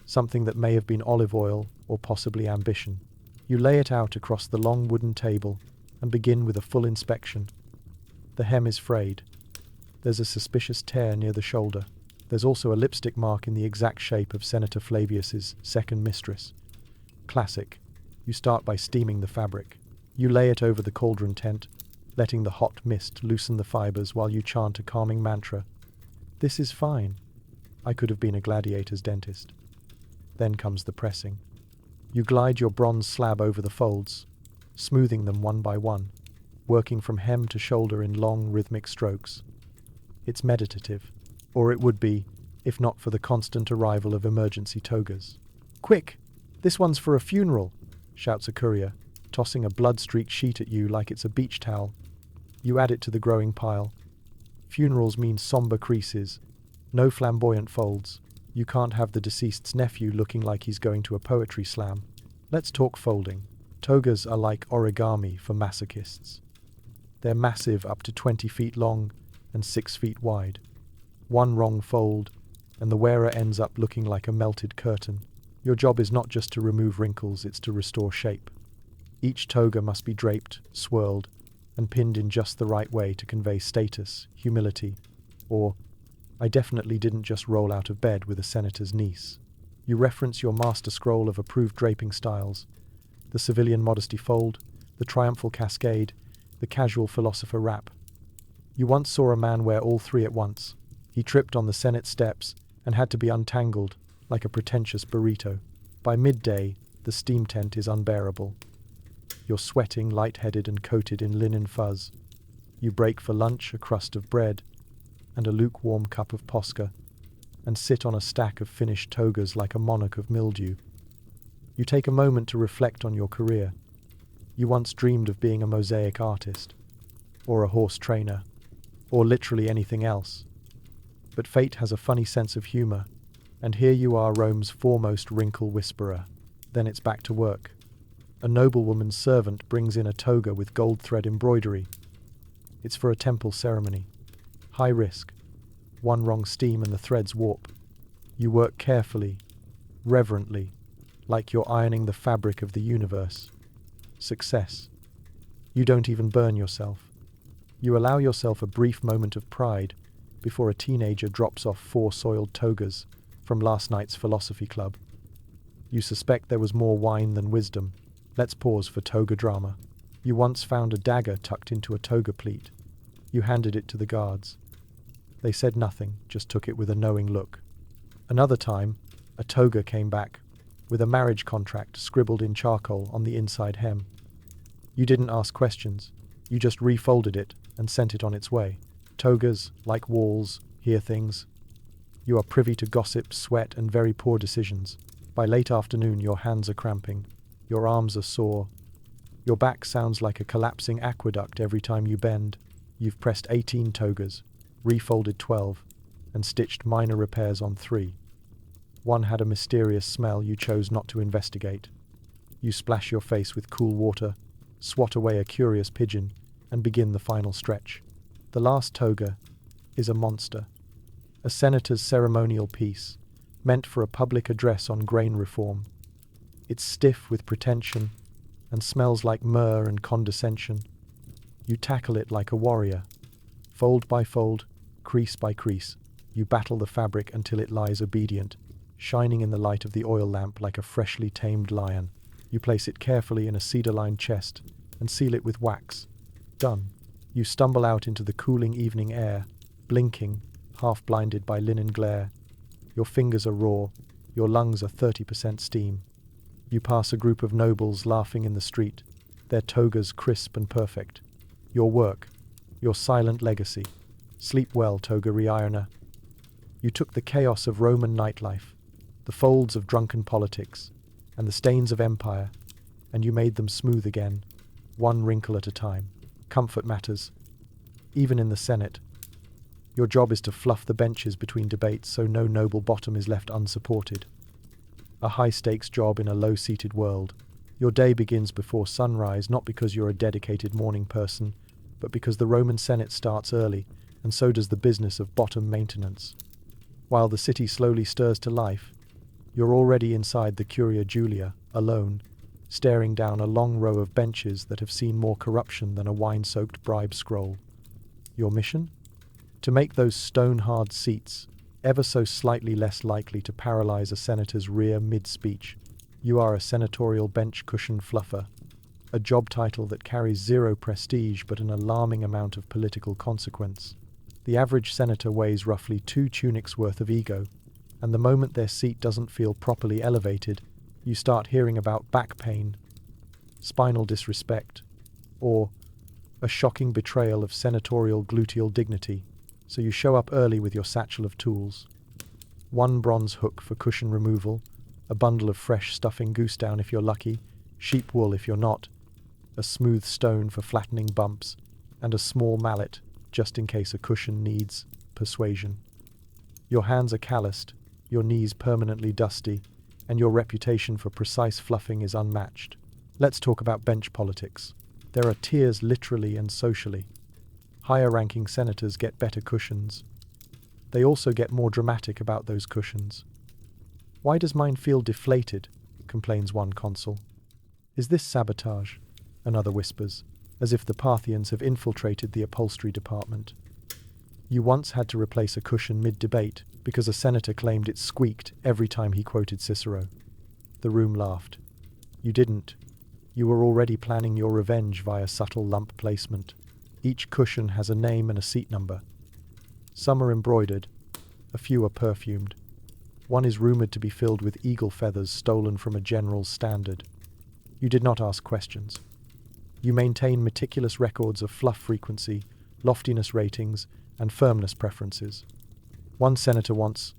something that may have been olive oil or possibly ambition. You lay it out across the long wooden table and begin with a full inspection. The hem is frayed. There's a suspicious tear near the shoulder. There's also a lipstick mark in the exact shape of Senator Flavius's second mistress. Classic. You start by steaming the fabric. You lay it over the cauldron tent, letting the hot mist loosen the fibers while you chant a calming mantra. This is fine. I could have been a gladiator's dentist. Then comes the pressing. You glide your bronze slab over the folds, smoothing them one by one, working from hem to shoulder in long, rhythmic strokes. It's meditative, or it would be, if not for the constant arrival of emergency togas. "Quick! This one's for a funeral!" shouts a courier, tossing a blood-streaked sheet at you like it's a beach towel. You add it to the growing pile. Funerals mean somber creases, no flamboyant folds. You can't have the deceased's nephew looking like he's going to a poetry slam. Let's talk folding. Togas are like origami for masochists. They're massive, up to 20 feet long and 6 feet wide. One wrong fold, and the wearer ends up looking like a melted curtain. Your job is not just to remove wrinkles, it's to restore shape. Each toga must be draped, swirled, and pinned in just the right way to convey status, humility, or I definitely didn't just roll out of bed with a senator's niece. You reference your master scroll of approved draping styles, the civilian modesty fold, the triumphal cascade, the casual philosopher wrap. You once saw a man wear all three at once. He tripped on the Senate steps and had to be untangled, like a pretentious burrito. By midday, the steam tent is unbearable. You're sweating, light-headed and coated in linen fuzz. You break for lunch a crust of bread and a lukewarm cup of posca, and sit on a stack of finished togas like a monarch of mildew. You take a moment to reflect on your career. You once dreamed of being a mosaic artist, or a horse trainer, or literally anything else. But fate has a funny sense of humor, and here you are, Rome's foremost wrinkle whisperer. Then it's back to work. A noblewoman's servant brings in a toga with gold thread embroidery. It's for a temple ceremony. High risk. One wrong steam and the threads warp. You work carefully, reverently, like you're ironing the fabric of the universe. Success. You don't even burn yourself. You allow yourself a brief moment of pride before a teenager drops off 4 soiled togas from last night's philosophy club. You suspect there was more wine than wisdom. Let's pause for toga drama. You once found a dagger tucked into a toga pleat. You handed it to the guards. They said nothing, just took it with a knowing look. Another time, a toga came back with a marriage contract scribbled in charcoal on the inside hem. You didn't ask questions. You just refolded it and sent it on its way. Togas, like walls, hear things. You are privy to gossip, sweat, and very poor decisions. By late afternoon, your hands are cramping. Your arms are sore. Your back sounds like a collapsing aqueduct every time you bend. You've pressed 18 togas, refolded 12, and stitched minor repairs on 3. One had a mysterious smell you chose not to investigate. You splash your face with cool water, swat away a curious pigeon, and begin the final stretch. The last toga is a monster. A senator's ceremonial piece, meant for a public address on grain reform. It's stiff with pretension and smells like myrrh and condescension. You tackle it like a warrior. Fold by fold, crease by crease, you battle the fabric until it lies obedient, shining in the light of the oil lamp like a freshly tamed lion. You place it carefully in a cedar-lined chest and seal it with wax. Done. You stumble out into the cooling evening air, blinking, half blinded by linen glare. Your fingers are raw, your lungs are 30% steam. You pass a group of nobles laughing in the street, their togas crisp and perfect. Your work, your silent legacy. Sleep well, toga reironer. You took the chaos of Roman nightlife, the folds of drunken politics, and the stains of empire, and you made them smooth again, one wrinkle at a time. Comfort matters, even in the Senate. Your job is to fluff the benches between debates so no noble bottom is left unsupported. A high-stakes job in a low-seated world. Your day begins before sunrise, not because you're a dedicated morning person, but because the Roman Senate starts early, and so does the business of bottom maintenance. While the city slowly stirs to life, you're already inside the Curia Julia, alone, staring down a long row of benches that have seen more corruption than a wine-soaked bribe scroll. Your mission? To make those stone-hard seats ever so slightly less likely to paralyze a senator's rear mid-speech. You are a senatorial bench cushion fluffer, a job title that carries zero prestige but an alarming amount of political consequence. The average senator weighs roughly 2 tunics worth of ego, and the moment their seat doesn't feel properly elevated, you start hearing about back pain, spinal disrespect, or a shocking betrayal of senatorial gluteal dignity. So you show up early with your satchel of tools. 1 bronze hook for cushion removal, a bundle of fresh stuffing goose down if you're lucky, sheep wool if you're not, a smooth stone for flattening bumps, and a small mallet, just in case a cushion needs persuasion. Your hands are calloused, your knees permanently dusty, and your reputation for precise fluffing is unmatched. Let's talk about bench politics. There are tiers literally and socially. Higher-ranking senators get better cushions. They also get more dramatic about those cushions. "Why does mine feel deflated?" complains one consul. "Is this sabotage?" another whispers, as if the Parthians have infiltrated the upholstery department. You once had to replace a cushion mid-debate because a senator claimed it squeaked every time he quoted Cicero. The room laughed. You didn't. You were already planning your revenge via subtle lump placement. Each cushion has a name and a seat number. Some are embroidered, a few are perfumed. One is rumored to be filled with eagle feathers stolen from a general's standard. You did not ask questions. You maintain meticulous records of fluff frequency, loftiness ratings, and firmness preferences. One senator wants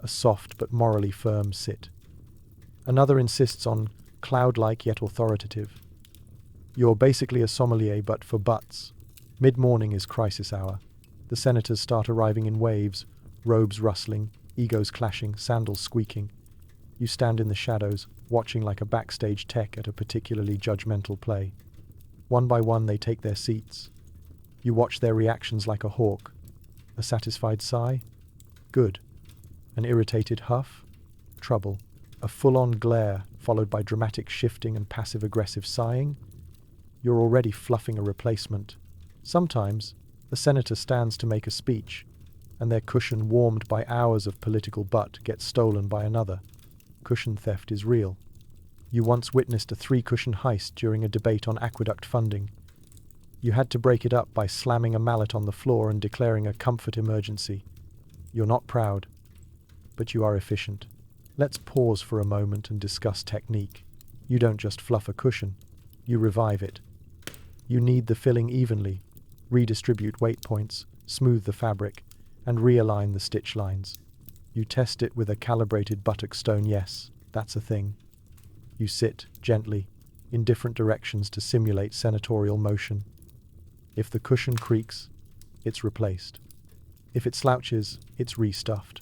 a soft but morally firm sit. Another insists on cloud-like yet authoritative. You're basically a sommelier but for butts. Mid-morning is crisis hour. The senators start arriving in waves, robes rustling, egos clashing, sandals squeaking. You stand in the shadows, watching like a backstage tech at a particularly judgmental play. One by one they take their seats. You watch their reactions like a hawk. A satisfied sigh? Good. An irritated huff? Trouble. A full-on glare, followed by dramatic shifting and passive-aggressive sighing? You're already fluffing a replacement. Sometimes, a senator stands to make a speech, and their cushion, warmed by hours of political butt, gets stolen by another. Cushion theft is real. You once witnessed a 3-cushion heist during a debate on aqueduct funding. You had to break it up by slamming a mallet on the floor and declaring a comfort emergency. You're not proud, but you are efficient. Let's pause for a moment and discuss technique. You don't just fluff a cushion, you revive it. You knead the filling evenly, redistribute weight points, smooth the fabric, and realign the stitch lines. You test it with a calibrated buttock stone. Yes, that's a thing. You sit, gently, in different directions to simulate senatorial motion. If the cushion creaks, it's replaced. If it slouches, it's restuffed.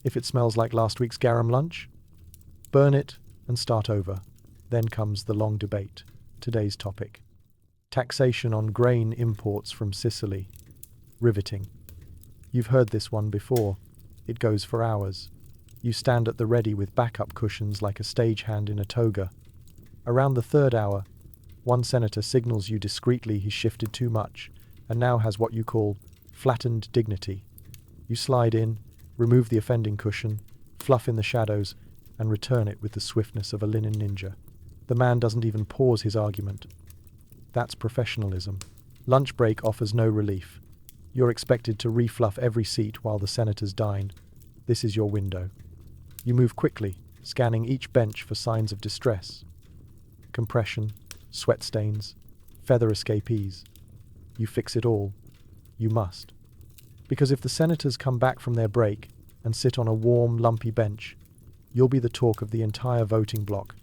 If it smells like last week's garum lunch, burn it and start over. Then comes the long debate. Today's topic: taxation on grain imports from Sicily. Riveting. You've heard this one before. It goes for hours. You stand at the ready with backup cushions like a stagehand in a toga. Around the third hour, one senator signals you discreetly he's shifted too much and now has what you call flattened dignity. You slide in, remove the offending cushion, fluff in the shadows, and return it with the swiftness of a linen ninja. The man doesn't even pause his argument. That's professionalism. Lunch break offers no relief. You're expected to refluff every seat while the senators dine. This is your window. You move quickly, scanning each bench for signs of distress. Compression, sweat stains, feather escapees. You fix it all. You must. Because if the senators come back from their break and sit on a warm, lumpy bench, you'll be the talk of the entire voting bloc.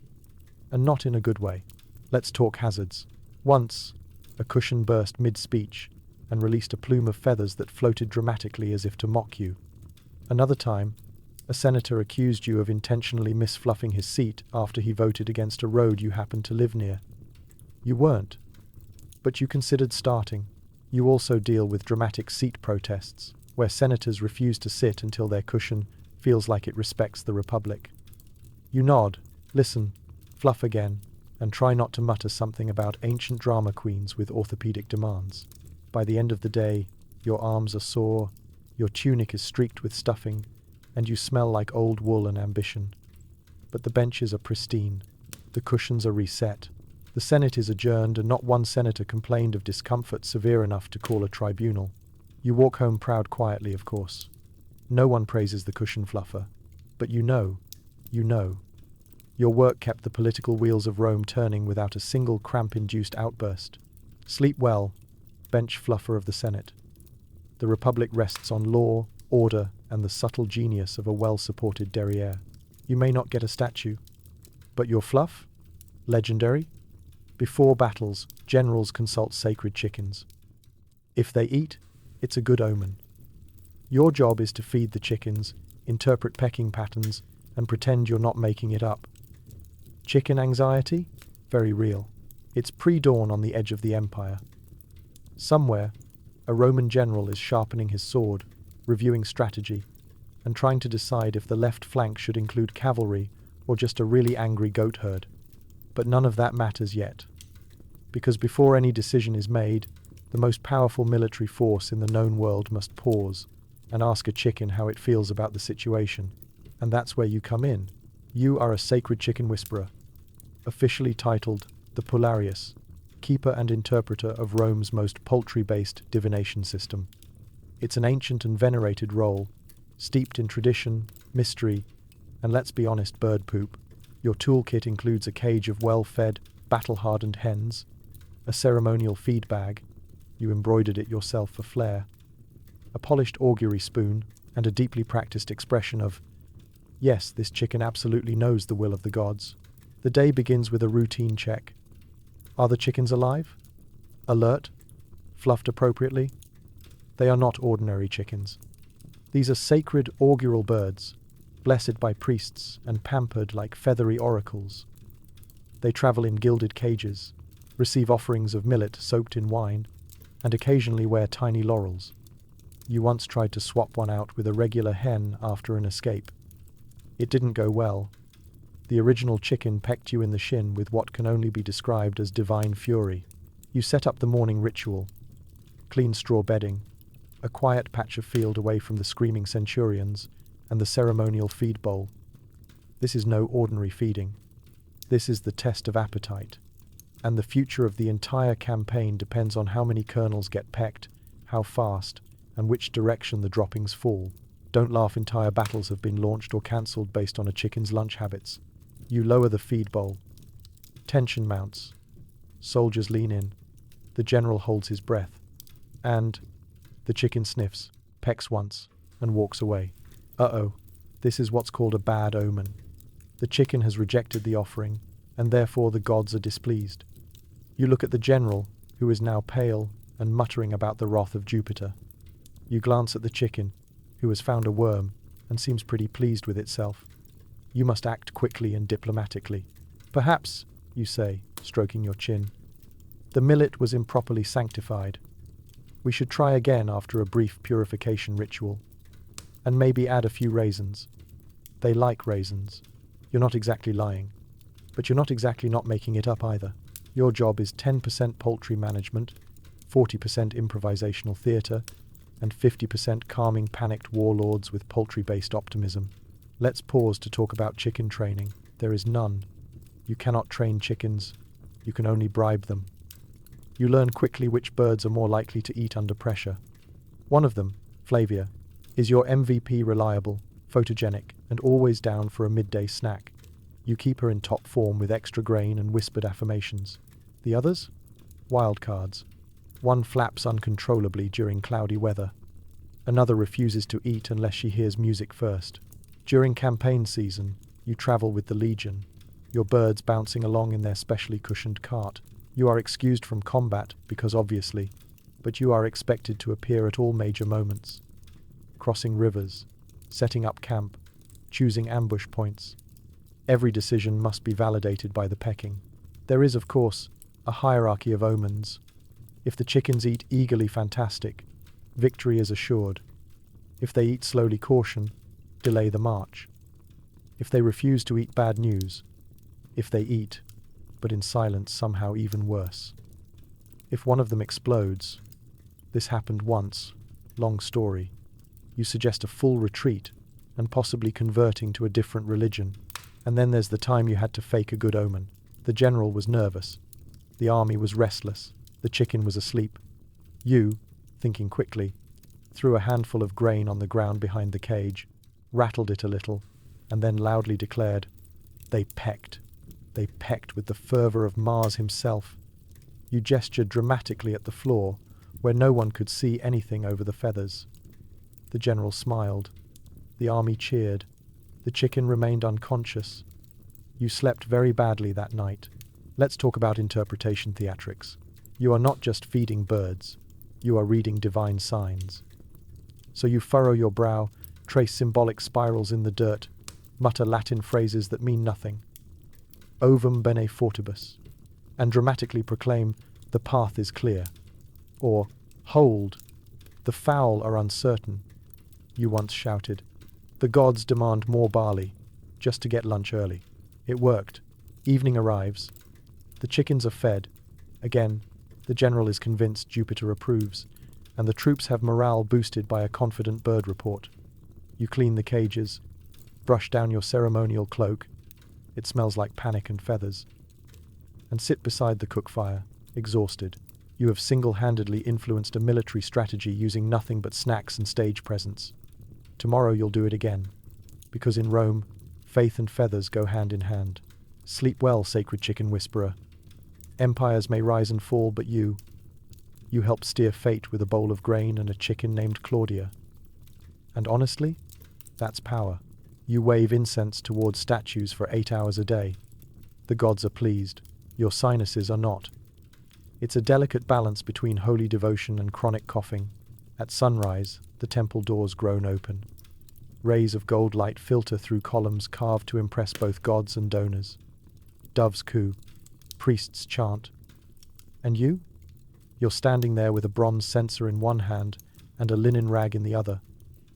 And not in a good way. Let's talk hazards. Once, a cushion burst mid-speech and released a plume of feathers that floated dramatically as if to mock you. Another time, a senator accused you of intentionally misfluffing his seat after he voted against a road you happened to live near. You weren't, but you considered starting. You also deal with dramatic seat protests, where senators refuse to sit until their cushion feels like it respects the republic. You nod, listen, fluff again, and try not to mutter something about ancient drama queens with orthopedic demands. By the end of the day, your arms are sore, your tunic is streaked with stuffing, and you smell like old wool and ambition. But the benches are pristine, the cushions are reset, the Senate is adjourned, and not one senator complained of discomfort severe enough to call a tribunal. You walk home proud quietly, of course. No one praises the cushion fluffer, but you know. Your work kept the political wheels of Rome turning without a single cramp-induced outburst. Sleep well, bench fluffer of the Senate. The Republic rests on law, order, and the subtle genius of a well-supported derriere. You may not get a statue, but your fluff? Legendary? Before battles, generals consult sacred chickens. If they eat, it's a good omen. Your job is to feed the chickens, interpret pecking patterns, and pretend you're not making it up. Chicken anxiety? Very real. It's pre-dawn on the edge of the empire. Somewhere, a Roman general is sharpening his sword, reviewing strategy, and trying to decide if the left flank should include cavalry or just a really angry goat herd. But none of that matters yet. Because before any decision is made, the most powerful military force in the known world must pause and ask a chicken how it feels about the situation. And that's where you come in. You are a sacred chicken whisperer, officially titled the Polarius, keeper and interpreter of Rome's most poultry-based divination system. It's an ancient and venerated role, steeped in tradition, mystery, and let's be honest, bird poop. Your toolkit includes a cage of well-fed, battle-hardened hens, A ceremonial feed bag, you embroidered it yourself for flair, a polished augury spoon, and a deeply practiced expression of, yes, this chicken absolutely knows the will of the gods. The day begins with a routine check. Are the chickens alive? Alert? Fluffed appropriately? They are not ordinary chickens. These are sacred augural birds, blessed by priests and pampered like feathery oracles. They travel in gilded cages, receive offerings of millet soaked in wine, and occasionally wear tiny laurels. You once tried to swap one out with a regular hen after an escape. It didn't go well. The original chicken pecked you in the shin with what can only be described as divine fury. You set up the morning ritual. Clean straw bedding, a quiet patch of field away from the screaming centurions, and the ceremonial feed bowl. This is no ordinary feeding. This is the test of appetite. And the future of the entire campaign depends on how many kernels get pecked, how fast, and which direction the droppings fall. Don't laugh, entire battles have been launched or cancelled based on a chicken's lunch habits. You lower the feed bowl. Tension mounts. Soldiers lean in. The general holds his breath. And the chicken sniffs, pecks once, and walks away. Uh-oh, this is what's called a bad omen. The chicken has rejected the offering, and therefore the gods are displeased. You look at the general, who is now pale and muttering about the wrath of Jupiter. You glance at the chicken, who has found a worm and seems pretty pleased with itself. You must act quickly and diplomatically. Perhaps, you say, stroking your chin, the millet was improperly sanctified. We should try again after a brief purification ritual. And maybe add a few raisins. They like raisins. You're not exactly lying. But you're not exactly not making it up either. Your job is 10% poultry management, 40% improvisational theatre, and 50% calming panicked warlords with poultry-based optimism. Let's pause to talk about chicken training. There is none. You cannot train chickens. You can only bribe them. You learn quickly which birds are more likely to eat under pressure. One of them, Flavia, is your MVP, reliable, photogenic, and always down for a midday snack. You keep her in top form with extra grain and whispered affirmations. The others? Wild cards. One flaps uncontrollably during cloudy weather. Another refuses to eat unless she hears music first. During campaign season, you travel with the Legion, your birds bouncing along in their specially cushioned cart. You are excused from combat because obviously, but you are expected to appear at all major moments. Crossing rivers, setting up camp, choosing ambush points. Every decision must be validated by the pecking. There is, of course, a hierarchy of omens. If the chickens eat eagerly, fantastic, victory is assured. If they eat slowly, caution, delay the march. If they refuse to eat, bad news. If they eat, but in silence, somehow even worse. If one of them explodes, this happened once, long story. You suggest a full retreat and possibly converting to a different religion. And then there's the time you had to fake a good omen. The general was nervous. The army was restless. The chicken was asleep. You, thinking quickly, threw a handful of grain on the ground behind the cage, rattled it a little, and then loudly declared, "They pecked. They pecked with the fervor of Mars himself." You gestured dramatically at the floor, where no one could see anything over the feathers. The general smiled. The army cheered. The chicken remained unconscious. You slept very badly that night. Let's talk about interpretation theatrics. You are not just feeding birds. You are reading divine signs. So you furrow your brow, trace symbolic spirals in the dirt, mutter Latin phrases that mean nothing. Ovum bene fortibus, and dramatically proclaim, "The path is clear." Or, "Hold, the fowl are uncertain." You once shouted, "The gods demand more barley," just to get lunch early. It worked. Evening arrives. The chickens are fed. Again, the general is convinced Jupiter approves, and the troops have morale boosted by a confident bird report. You clean the cages, brush down your ceremonial cloak, it smells like panic and feathers, and sit beside the cook fire, exhausted. You have single-handedly influenced a military strategy using nothing but snacks and stage presence. Tomorrow you'll do it again, because in Rome, faith and feathers go hand in hand. Sleep well, sacred chicken whisperer. Empires may rise and fall, but you help steer fate with a bowl of grain and a chicken named Claudia. And honestly, that's power. You wave incense towards statues for 8 hours a day. The gods are pleased. Your sinuses are not. It's a delicate balance between holy devotion and chronic coughing. At sunrise, the temple doors groan open. Rays of gold light filter through columns carved to impress both gods and donors. Doves coo. Priests chant. And you? You're standing there with a bronze censer in one hand and a linen rag in the other,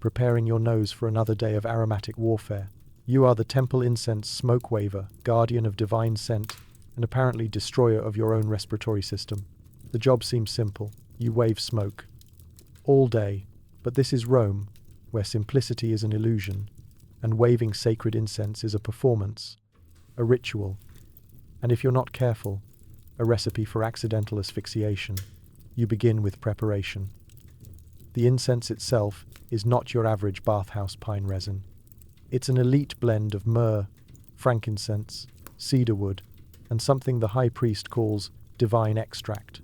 preparing your nose for another day of aromatic warfare. You are the temple incense smoke waver, guardian of divine scent, and apparently destroyer of your own respiratory system. The job seems simple. You wave smoke. All day. But this is Rome, where simplicity is an illusion, and waving sacred incense is a performance, a ritual, and if you're not careful, a recipe for accidental asphyxiation. You begin with preparation. The incense itself is not your average bathhouse pine resin. It's an elite blend of myrrh, frankincense, cedarwood, and something the high priest calls divine extract,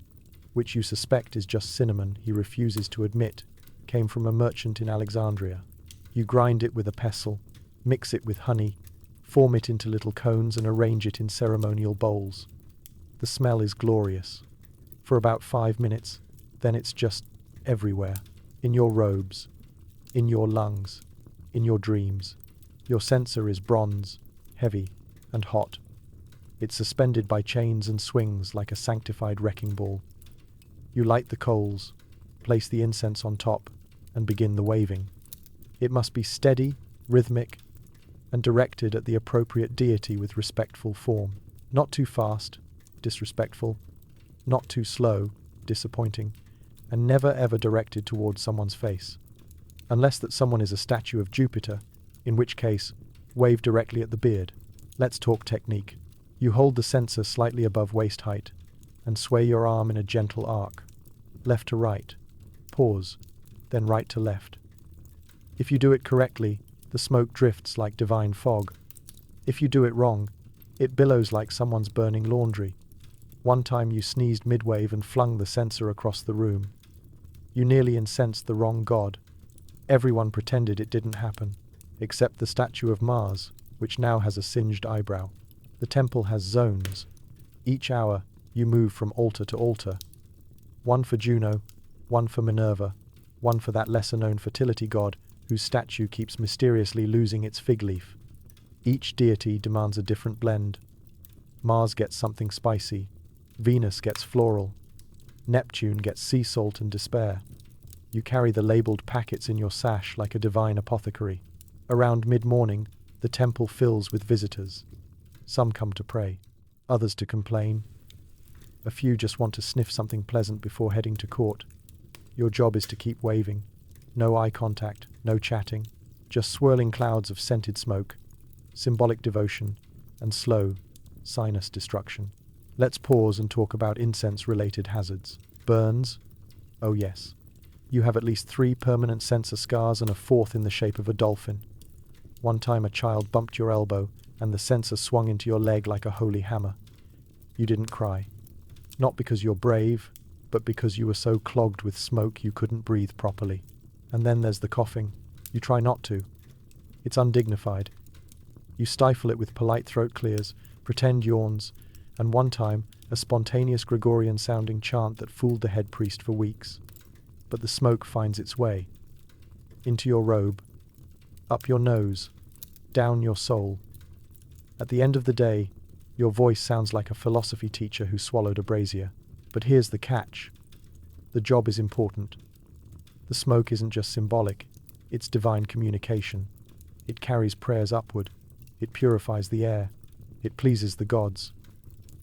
which you suspect is just cinnamon he refuses to admit came from a merchant in Alexandria. You grind it with a pestle, mix it with honey, form it into little cones and arrange it in ceremonial bowls. The smell is glorious. For about 5 minutes, then it's just everywhere. In your robes, in your lungs, in your dreams. Your censer is bronze, heavy, and hot. It's suspended by chains and swings like a sanctified wrecking ball. You light the coals, place the incense on top, and begin the waving. It must be steady, rhythmic, and directed at the appropriate deity with respectful form. Not too fast, disrespectful, not too slow, disappointing, and never ever directed towards someone's face. Unless that someone is a statue of Jupiter, in which case, wave directly at the beard. Let's talk technique. You hold the censer slightly above waist height, and sway your arm in a gentle arc. Left to right. Pause. Then right to left. If you do it correctly, the smoke drifts like divine fog. If you do it wrong, it billows like someone's burning laundry. One time you sneezed mid-wave and flung the censer across the room. You nearly incensed the wrong god. Everyone pretended it didn't happen, except the statue of Mars, which now has a singed eyebrow. The temple has zones. Each hour, you move from altar to altar. One for Juno, one for Minerva, one for that lesser-known fertility god whose statue keeps mysteriously losing its fig leaf. Each deity demands a different blend. Mars gets something spicy. Venus gets floral. Neptune gets sea salt and despair. You carry the labeled packets in your sash like a divine apothecary. Around mid-morning, the temple fills with visitors. Some come to pray, others to complain. A few just want to sniff something pleasant before heading to court. Your job is to keep waving. No eye contact, no chatting, just swirling clouds of scented smoke, symbolic devotion, and slow, sinus destruction. Let's pause and talk about incense-related hazards. Burns? Oh yes. You have at least 3 permanent censer scars and a 4th in the shape of a dolphin. One time a child bumped your elbow and the censer swung into your leg like a holy hammer. You didn't cry. Not because you're brave, but because you were so clogged with smoke you couldn't breathe properly. And then there's the coughing. You try not to. It's undignified. You stifle it with polite throat clears, pretend yawns, and one time a spontaneous Gregorian-sounding chant that fooled the head priest for weeks. But the smoke finds its way. Into your robe, up your nose, down your soul. At the end of the day, your voice sounds like a philosophy teacher who swallowed a brazier. But here's the catch. The job is important. The smoke isn't just symbolic, it's divine communication. It carries prayers upward. It purifies the air. It pleases the gods.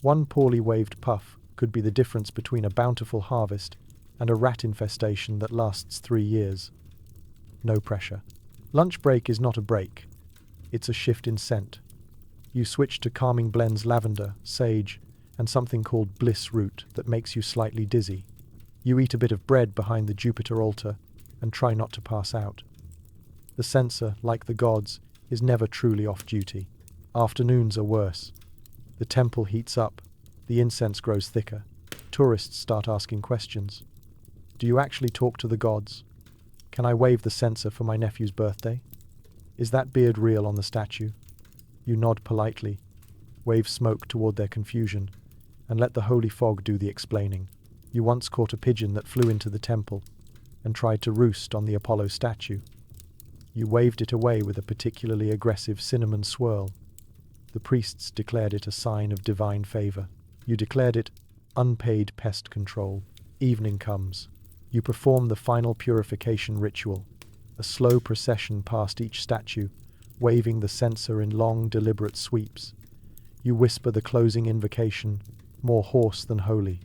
One poorly waved puff could be the difference between a bountiful harvest and a rat infestation that lasts 3 years. No pressure. Lunch break is not a break. It's a shift in scent. You switch to calming blends lavender, sage, and something called bliss root that makes you slightly dizzy. You eat a bit of bread behind the Jupiter altar and try not to pass out. The censer, like the gods, is never truly off duty. Afternoons are worse. The temple heats up. The incense grows thicker. Tourists start asking questions. Do you actually talk to the gods? Can I wave the censer for my nephew's birthday? Is that beard real on the statue? You nod politely, wave smoke toward their confusion, and let the holy fog do the explaining. You once caught a pigeon that flew into the temple and tried to roost on the Apollo statue. You waved it away with a particularly aggressive cinnamon swirl. The priests declared it a sign of divine favor. You declared it unpaid pest control. Evening comes. You perform the final purification ritual, a slow procession past each statue, waving the censer in long, deliberate sweeps. You whisper the closing invocation, more hoarse than holy.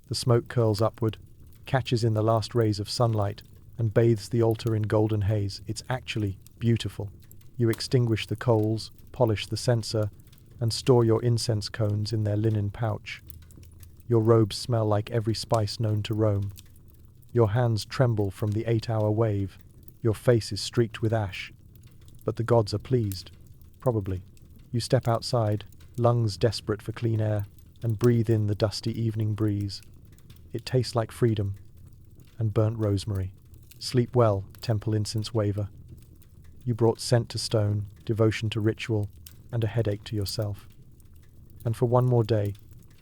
The smoke curls upward, catches in the last rays of sunlight, and bathes the altar in golden haze. It's actually beautiful. You extinguish the coals, polish the censer, and store your incense cones in their linen pouch. Your robes smell like every spice known to Rome. Your hands tremble from the 8-hour wave. Your face is streaked with ash. But the gods are pleased. Probably. You step outside, lungs desperate for clean air, and breathe in the dusty evening breeze. It tastes like freedom and burnt rosemary. Sleep well, temple incense waver. You brought scent to stone, devotion to ritual, and a headache to yourself. And for one more day,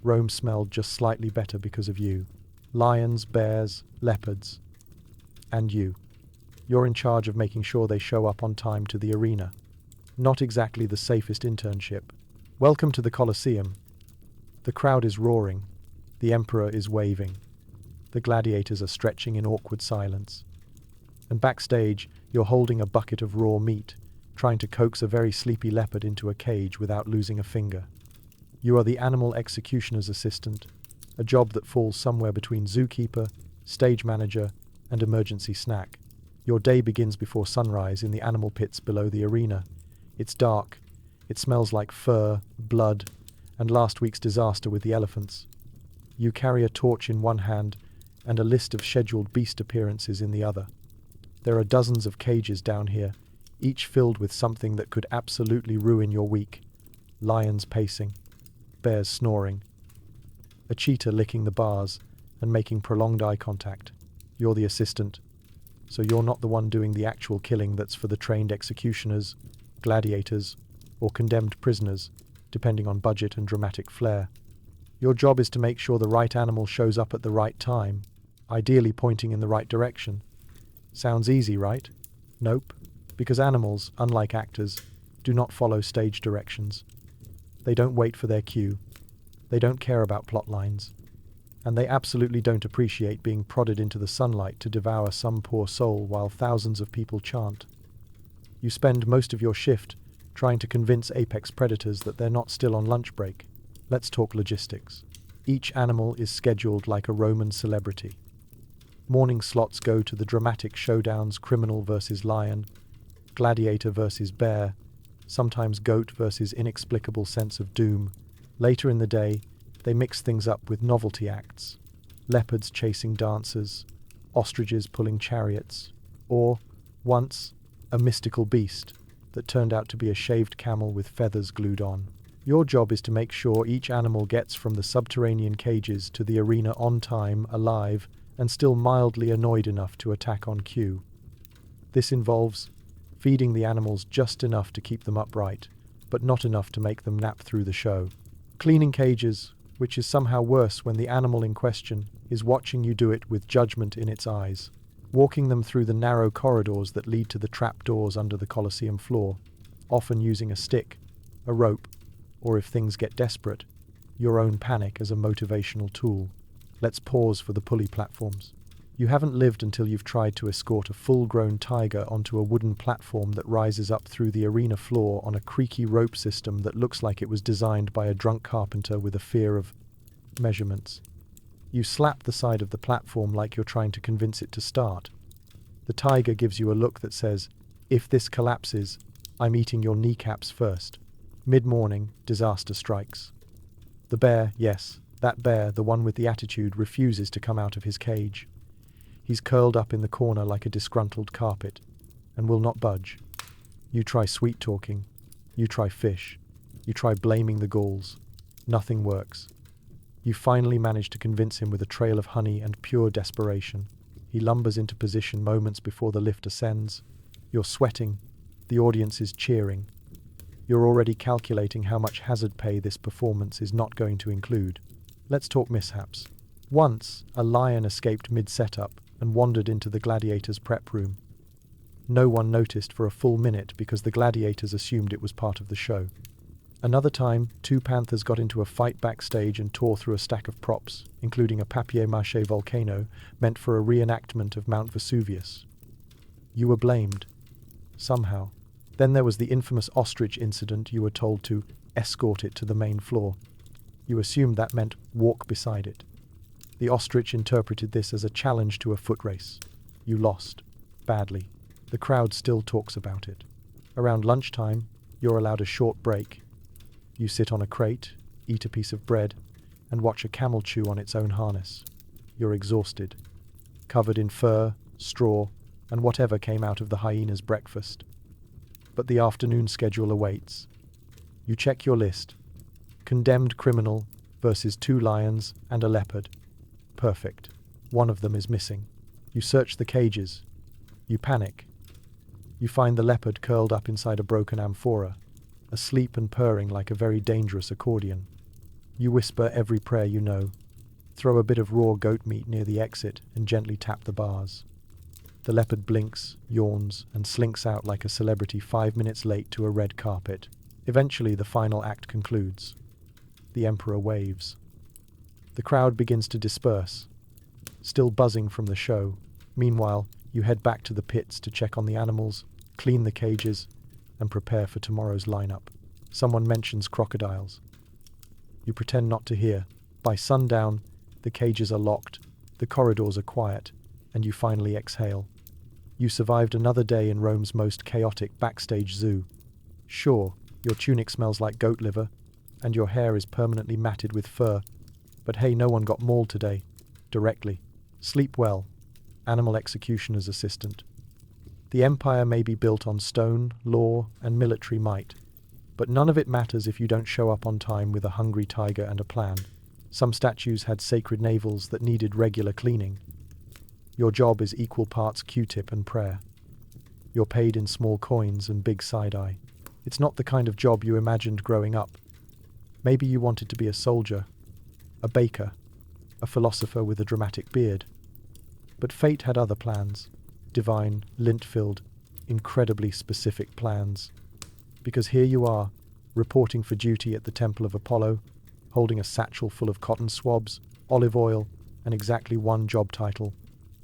Rome smelled just slightly better because of you. Lions, bears, leopards, and you. You're in charge of making sure they show up on time to the arena. Not exactly the safest internship. Welcome to the Colosseum. The crowd is roaring. The emperor is waving. The gladiators are stretching in awkward silence. And backstage, you're holding a bucket of raw meat, trying to coax a very sleepy leopard into a cage without losing a finger. You are the animal executioner's assistant, a job that falls somewhere between zookeeper, stage manager, and emergency snack. Your day begins before sunrise in the animal pits below the arena. It's dark. It smells like fur, blood, and last week's disaster with the elephants. You carry a torch in one hand and a list of scheduled beast appearances in the other. There are dozens of cages down here, each filled with something that could absolutely ruin your week. Lions pacing, bears snoring, a cheetah licking the bars and making prolonged eye contact. You're the assistant, so you're not the one doing the actual killing that's for the trained executioners, gladiators, or condemned prisoners, depending on budget and dramatic flair. Your job is to make sure the right animal shows up at the right time, ideally pointing in the right direction. Sounds easy, right? Nope, because animals, unlike actors, do not follow stage directions. They don't wait for their cue. They don't care about plot lines. And they absolutely don't appreciate being prodded into the sunlight to devour some poor soul while thousands of people chant. You spend most of your shift trying to convince apex predators that they're not still on lunch break. Let's talk logistics. Each animal is scheduled like a Roman celebrity. Morning slots go to the dramatic showdowns: criminal versus lion, gladiator versus bear, sometimes goat versus inexplicable sense of doom. Later in the day, they mix things up with novelty acts: leopards chasing dancers, ostriches pulling chariots, or, once, a mystical beast that turned out to be a shaved camel with feathers glued on. Your job is to make sure each animal gets from the subterranean cages to the arena on time, alive, and still mildly annoyed enough to attack on cue. This involves feeding the animals just enough to keep them upright, but not enough to make them nap through the show. Cleaning cages, which is somehow worse when the animal in question is watching you do it with judgment in its eyes. Walking them through the narrow corridors that lead to the trapdoors under the Colosseum floor, often using a stick, a rope, or if things get desperate, your own panic as a motivational tool. Let's pause for the pulley platforms. You haven't lived until you've tried to escort a full-grown tiger onto a wooden platform that rises up through the arena floor on a creaky rope system that looks like it was designed by a drunk carpenter with a fear of measurements. You slap the side of the platform like you're trying to convince it to start. The tiger gives you a look that says, "If this collapses, I'm eating your kneecaps first." Mid-morning, disaster strikes. The bear, yes, that bear, the one with the attitude, refuses to come out of his cage. He's curled up in the corner like a disgruntled carpet, and will not budge. You try sweet-talking. You try fish. You try blaming the Gauls. Nothing works. You finally manage to convince him with a trail of honey and pure desperation. He lumbers into position moments before the lift ascends. You're sweating. The audience is cheering. You're already calculating how much hazard pay this performance is not going to include. Let's talk mishaps. Once, a lion escaped mid-setup and wandered into the gladiators' prep room. No one noticed for a full minute because the gladiators assumed it was part of the show. Another time, two panthers got into a fight backstage and tore through a stack of props, including a papier-mâché volcano meant for a reenactment of Mount Vesuvius. You were blamed. Somehow. Then there was the infamous ostrich incident. You were told to escort it to the main floor. You assumed that meant walk beside it. The ostrich interpreted this as a challenge to a foot race. You lost. Badly. The crowd still talks about it. Around lunchtime, you're allowed a short break. You sit on a crate, eat a piece of bread, and watch a camel chew on its own harness. You're exhausted, covered in fur, straw, and whatever came out of the hyena's breakfast. But the afternoon schedule awaits. You check your list. Condemned criminal versus 2 lions and a leopard. Perfect. One of them is missing. You search the cages. You panic. You find the leopard curled up inside a broken amphora, asleep and purring like a very dangerous accordion. You whisper every prayer you know, throw a bit of raw goat meat near the exit and gently tap the bars. The leopard blinks, yawns, and slinks out like a celebrity 5 minutes late to a red carpet. Eventually the final act concludes. The emperor waves. The crowd begins to disperse, still buzzing from the show. Meanwhile, you head back to the pits to check on the animals, clean the cages, and prepare for tomorrow's lineup. Someone mentions crocodiles. You pretend not to hear. By sundown, the cages are locked, the corridors are quiet, and you finally exhale. You survived another day in Rome's most chaotic backstage zoo. Sure, your tunic smells like goat liver, and your hair is permanently matted with fur, but hey, no one got mauled today. Directly. Sleep well. Animal executioner's assistant. The empire may be built on stone, law, and military might, but none of it matters if you don't show up on time with a hungry tiger and a plan. Some statues had sacred navels that needed regular cleaning. Your job is equal parts Q-tip and prayer. You're paid in small coins and big side-eye. It's not the kind of job you imagined growing up. Maybe you wanted to be a soldier, a baker, a philosopher with a dramatic beard. But fate had other plans. Divine, lint-filled, incredibly specific plans. Because here you are, reporting for duty at the Temple of Apollo, holding a satchel full of cotton swabs, olive oil, and exactly one job title,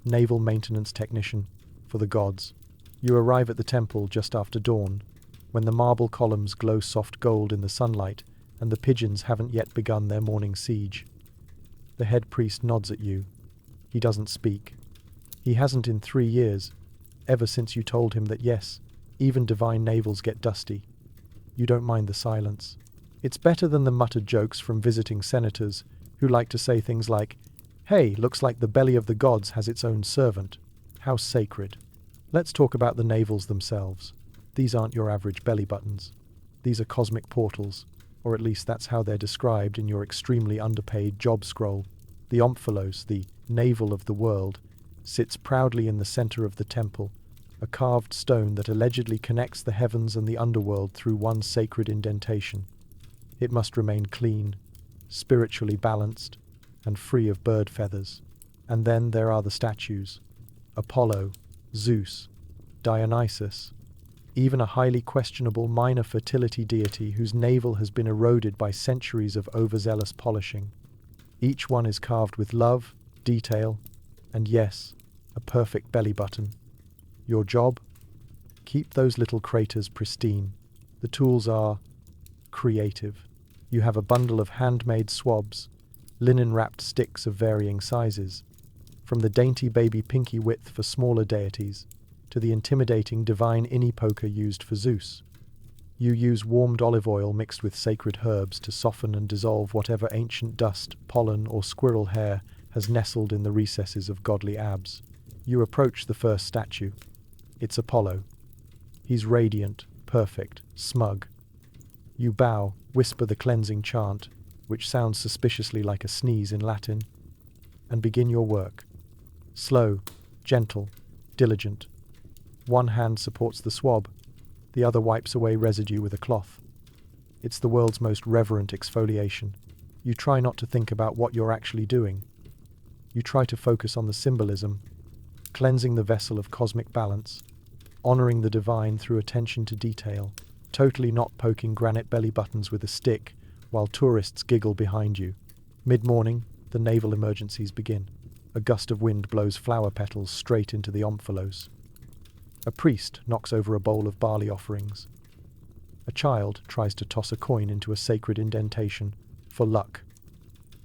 Naval Maintenance Technician for the gods. You arrive at the temple just after dawn, when the marble columns glow soft gold in the sunlight and the pigeons haven't yet begun their morning siege. The head priest nods at you. He doesn't speak. He hasn't in 3 years, ever since you told him that yes, even divine navels get dusty. You don't mind the silence. It's better than the muttered jokes from visiting senators who like to say things like, "Hey, looks like the belly of the gods has its own servant. How sacred." Let's talk about the navels themselves. These aren't your average belly buttons. These are cosmic portals, or at least that's how they're described in your extremely underpaid job scroll. The omphalos, the navel of the world, sits proudly in the center of the temple, a carved stone that allegedly connects the heavens and the underworld through one sacred indentation. It must remain clean, spiritually balanced, and free of bird feathers. And then there are the statues. Apollo, Zeus, Dionysus, even a highly questionable minor fertility deity whose navel has been eroded by centuries of overzealous polishing. Each one is carved with love, detail, and yes, a perfect belly button. Your job? Keep those little craters pristine. The tools are creative. You have a bundle of handmade swabs, linen-wrapped sticks of varying sizes, from the dainty baby pinky width for smaller deities to the intimidating divine innie poker used for Zeus. You use warmed olive oil mixed with sacred herbs to soften and dissolve whatever ancient dust, pollen, or squirrel hair has nestled in the recesses of godly abs. You approach the first statue. It's Apollo. He's radiant, perfect, smug. You bow, whisper the cleansing chant, which sounds suspiciously like a sneeze in Latin, and begin your work. Slow, gentle, diligent. One hand supports the swab, the other wipes away residue with a cloth. It's the world's most reverent exfoliation. You try not to think about what you're actually doing. You try to focus on the symbolism, cleansing the vessel of cosmic balance, honoring the divine through attention to detail, totally not poking granite belly buttons with a stick while tourists giggle behind you. Mid-morning, the naval emergencies begin. A gust of wind blows flower petals straight into the omphalos. A priest knocks over a bowl of barley offerings. A child tries to toss a coin into a sacred indentation for luck.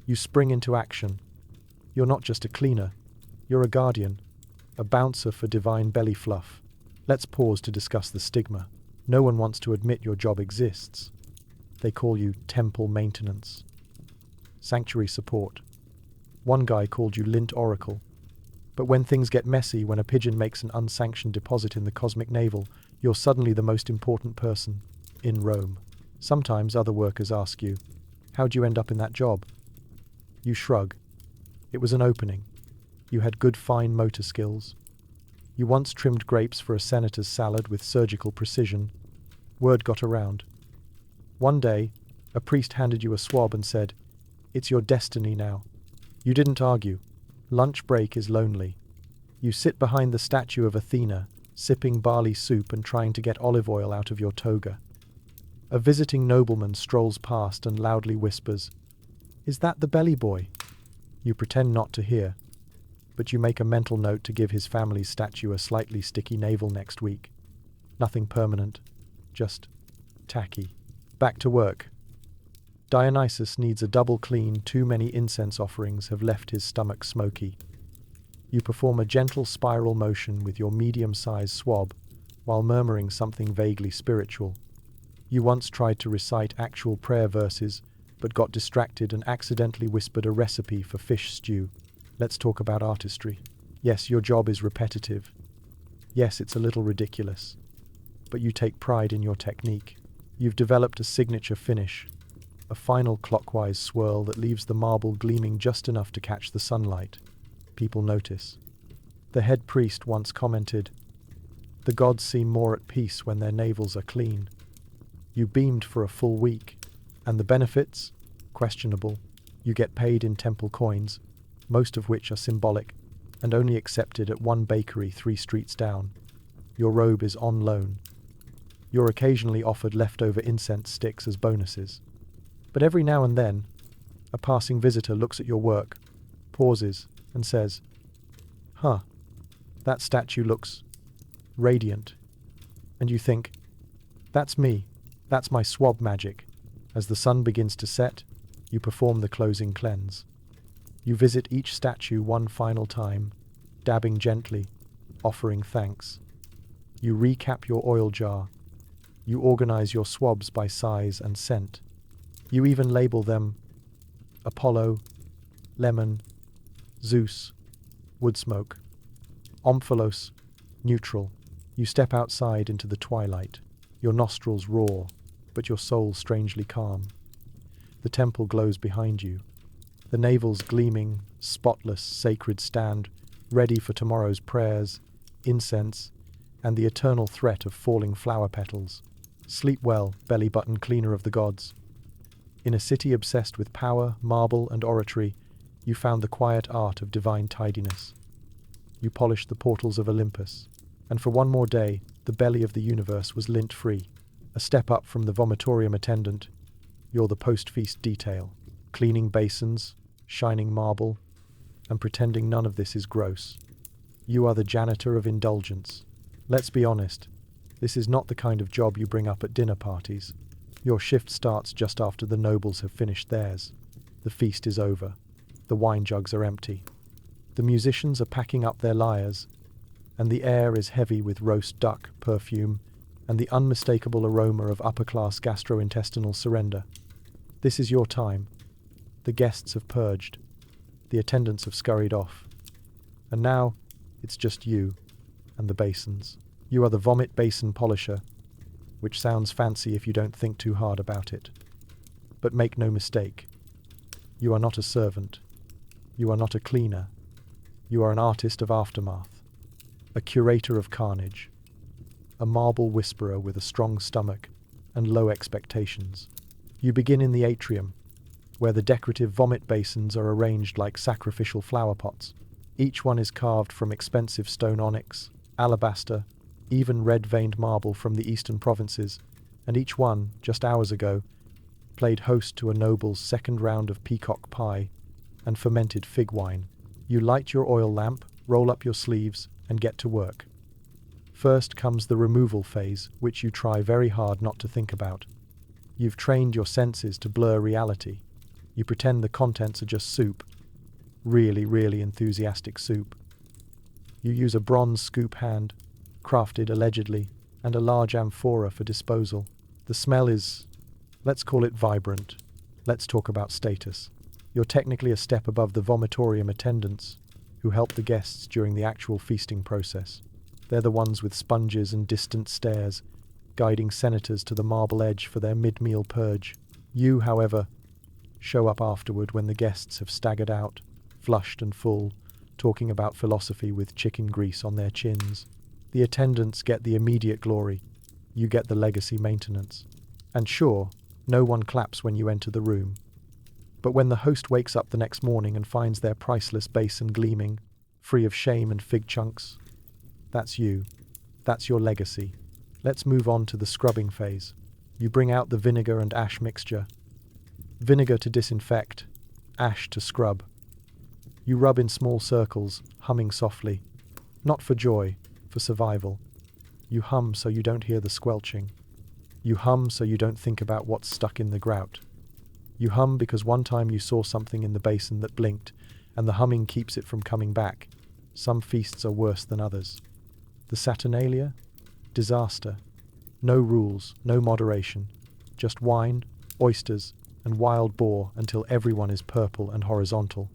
You spring into action. You're not just a cleaner, you're a guardian, a bouncer for divine belly fluff. Let's pause to discuss the stigma. No one wants to admit your job exists. They call you temple maintenance, sanctuary support. One guy called you lint oracle. But when things get messy, when a pigeon makes an unsanctioned deposit in the cosmic navel, you're suddenly the most important person in Rome. Sometimes other workers ask you, how'd you end up in that job? You shrug. It was an opening. You had good fine motor skills. You once trimmed grapes for a senator's salad with surgical precision. Word got around. One day, a priest handed you a swab and said, "It's your destiny now." You didn't argue. Lunch break is lonely. You sit behind the statue of Athena, sipping barley soup and trying to get olive oil out of your toga. A visiting nobleman strolls past and loudly whispers, "Is that the belly boy?" You pretend not to hear, but you make a mental note to give his family's statue a slightly sticky navel next week. Nothing permanent, just tacky. Back to work. Dionysus needs a double clean. Too many incense offerings have left his stomach smoky. You perform a gentle spiral motion with your medium-sized swab while murmuring something vaguely spiritual. You once tried to recite actual prayer verses, but got distracted and accidentally whispered a recipe for fish stew. Let's talk about artistry. Yes, your job is repetitive. Yes, it's a little ridiculous. But you take pride in your technique. You've developed a signature finish, a final clockwise swirl that leaves the marble gleaming just enough to catch the sunlight. People notice. The head priest once commented, "The gods seem more at peace when their navels are clean." You beamed for a full week, and the benefits? Questionable. You get paid in temple coins, most of which are symbolic, and only accepted at one bakery 3 streets down. Your robe is on loan. You're occasionally offered leftover incense sticks as bonuses. But every now and then, a passing visitor looks at your work, pauses, and says, "Huh, that statue looks radiant." And you think, "That's me, that's my swab magic." As the sun begins to set, you perform the closing cleanse. You visit each statue one final time, dabbing gently, offering thanks. You recap your oil jar. You organize your swabs by size and scent. You even label them Apollo, Lemon, Zeus, Woodsmoke, Omphalos, Neutral. You step outside into the twilight. Your nostrils roar, but your soul strangely calm. The temple glows behind you. The navel's gleaming, spotless, sacred stand, ready for tomorrow's prayers, incense, and the eternal threat of falling flower petals. Sleep well, belly button cleaner of the gods. In a city obsessed with power, marble, and oratory, you found the quiet art of divine tidiness. You polished the portals of Olympus, and for one more day, the belly of the universe was lint-free. A step up from the vomitorium attendant, you're the post-feast detail, cleaning basins, shining marble, and pretending none of this is gross. You are the janitor of indulgence. Let's be honest, this is not the kind of job you bring up at dinner parties. Your shift starts just after the nobles have finished theirs. The feast is over. The wine jugs are empty. The musicians are packing up their lyres, and the air is heavy with roast duck perfume and the unmistakable aroma of upper-class gastrointestinal surrender. This is your time. The guests have purged. The attendants have scurried off. And now, it's just you and the basins. You are the vomit basin polisher, which sounds fancy if you don't think too hard about it. But make no mistake, You are not a servant. You are not a cleaner. You are an artist of aftermath, a curator of carnage, a marble whisperer with a strong stomach and low expectations. You begin in the atrium, where the decorative vomit basins are arranged like sacrificial flower pots. Each one is carved from expensive stone onyx, alabaster, even red-veined marble from the eastern provinces, and each one, just hours ago, played host to a noble's second round of peacock pie and fermented fig wine. You light your oil lamp, roll up your sleeves, and get to work. First comes the removal phase, which you try very hard not to think about. You've trained your senses to blur reality. You pretend the contents are just soup. Really enthusiastic soup. You use a bronze scoop hand, crafted allegedly, and a large amphora for disposal. The smell is, let's call it vibrant. Let's talk about status. You're technically a step above the vomitorium attendants, who help the guests during the actual feasting process. They're the ones with sponges and distant stares, guiding senators to the marble edge for their mid-meal purge. You, however, show up afterward when the guests have staggered out, flushed and full, talking about philosophy with chicken grease on their chins. The attendants get the immediate glory. You get the legacy maintenance. And sure, no one claps when you enter the room. But when the host wakes up the next morning and finds their priceless basin gleaming, free of shame and fig chunks, that's you. That's your legacy. Let's move on to the scrubbing phase. You bring out the vinegar and ash mixture. Vinegar to disinfect, ash to scrub. You rub in small circles, humming softly. Not for joy, for survival. You hum so you don't hear the squelching. You hum so you don't think about what's stuck in the grout. You hum because one time you saw something in the basin that blinked, and the humming keeps it from coming back. Some feasts are worse than others. The Saturnalia? Disaster. No rules, no moderation. Just wine, oysters, and wild boar until everyone is purple and horizontal.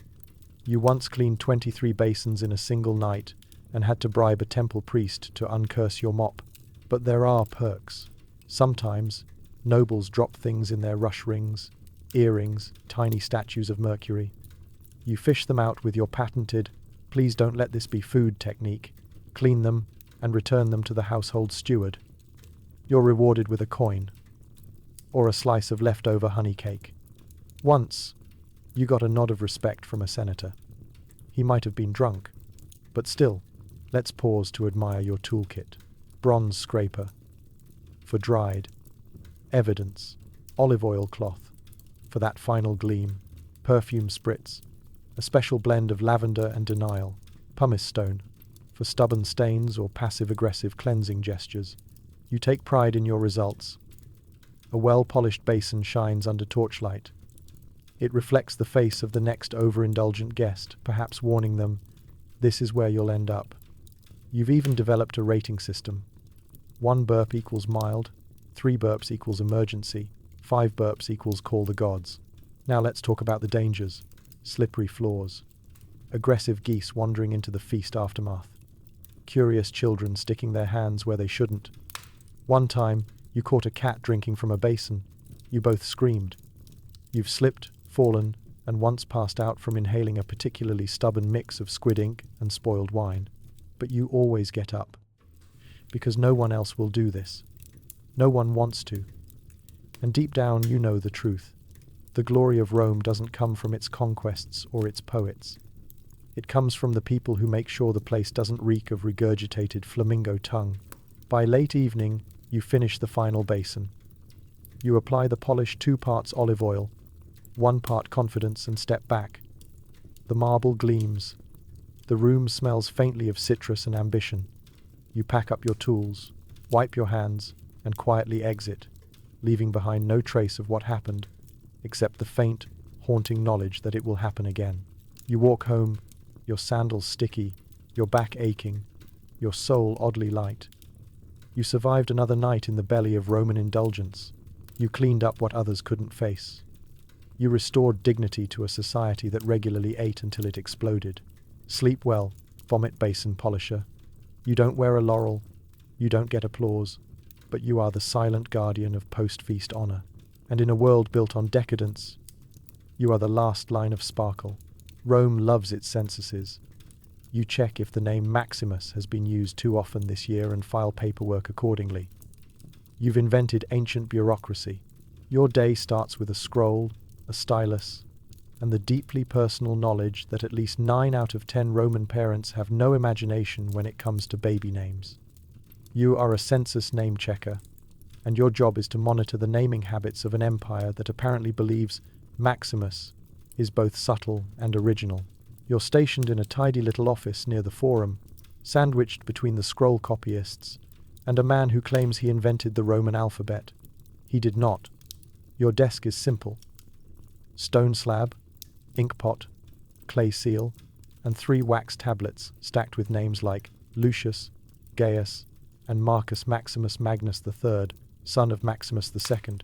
You once cleaned 23 basins in a single night and had to bribe a temple priest to uncurse your mop. But there are perks. Sometimes, nobles drop things in their rush rings, earrings, tiny statues of Mercury. You fish them out with your patented, please don't let this be food technique, clean them, and return them to the household steward. You're rewarded with a coin, or a slice of leftover honey cake. Once, you got a nod of respect from a senator. He might have been drunk, but still, let's pause to admire your toolkit. Bronze scraper. For dried. Evidence. Olive oil cloth. For that final gleam. Perfume spritz. A special blend of lavender and denial. Pumice stone. For stubborn stains or passive-aggressive cleansing gestures. You take pride in your results. A well-polished basin shines under torchlight. It reflects the face of the next overindulgent guest, perhaps warning them, this is where you'll end up. You've even developed a rating system. 1 burp equals mild, 3 burps equals emergency, 5 burps equals call the gods. Now let's talk about the dangers. Slippery floors. Aggressive geese wandering into the feast aftermath. Curious children sticking their hands where they shouldn't. One time, you caught a cat drinking from a basin. You both screamed. You've slipped, fallen, and once passed out from inhaling a particularly stubborn mix of squid ink and spoiled wine. But you always get up. Because no one else will do this. No one wants to. And deep down you know the truth. The glory of Rome doesn't come from its conquests or its poets. It comes from the people who make sure the place doesn't reek of regurgitated flamingo tongue. By late evening, you finish the final basin. You apply the polished 2 parts olive oil, 1 part confidence, and step back. The marble gleams. The room smells faintly of citrus and ambition. You pack up your tools, wipe your hands, and quietly exit, leaving behind no trace of what happened, except the faint, haunting knowledge that it will happen again. You walk home, your sandals sticky, your back aching, your soul oddly light. You survived another night in the belly of Roman indulgence. You cleaned up what others couldn't face. You restored dignity to a society that regularly ate until it exploded. Sleep well, vomit basin polisher. You don't wear a laurel, you don't get applause, but you are the silent guardian of post-feast honor. And in a world built on decadence, You are the last line of sparkle. Rome loves its censuses. You check if the name Maximus has been used too often this year and file paperwork accordingly. You've invented ancient bureaucracy. Your day starts with a scroll, a stylus, and the deeply personal knowledge that at least 9 out of 10 Roman parents have no imagination when it comes to baby names. You are a census name checker, and your job is to monitor the naming habits of an empire that apparently believes Maximus is both subtle and original. You're stationed in a tidy little office near the Forum, sandwiched between the scroll copyists and a man who claims he invented the Roman alphabet. He did not. Your desk is simple. Stone slab, ink pot, clay seal, and 3 wax tablets stacked with names like Lucius, Gaius, and Marcus Maximus Magnus III, son of Maximus II.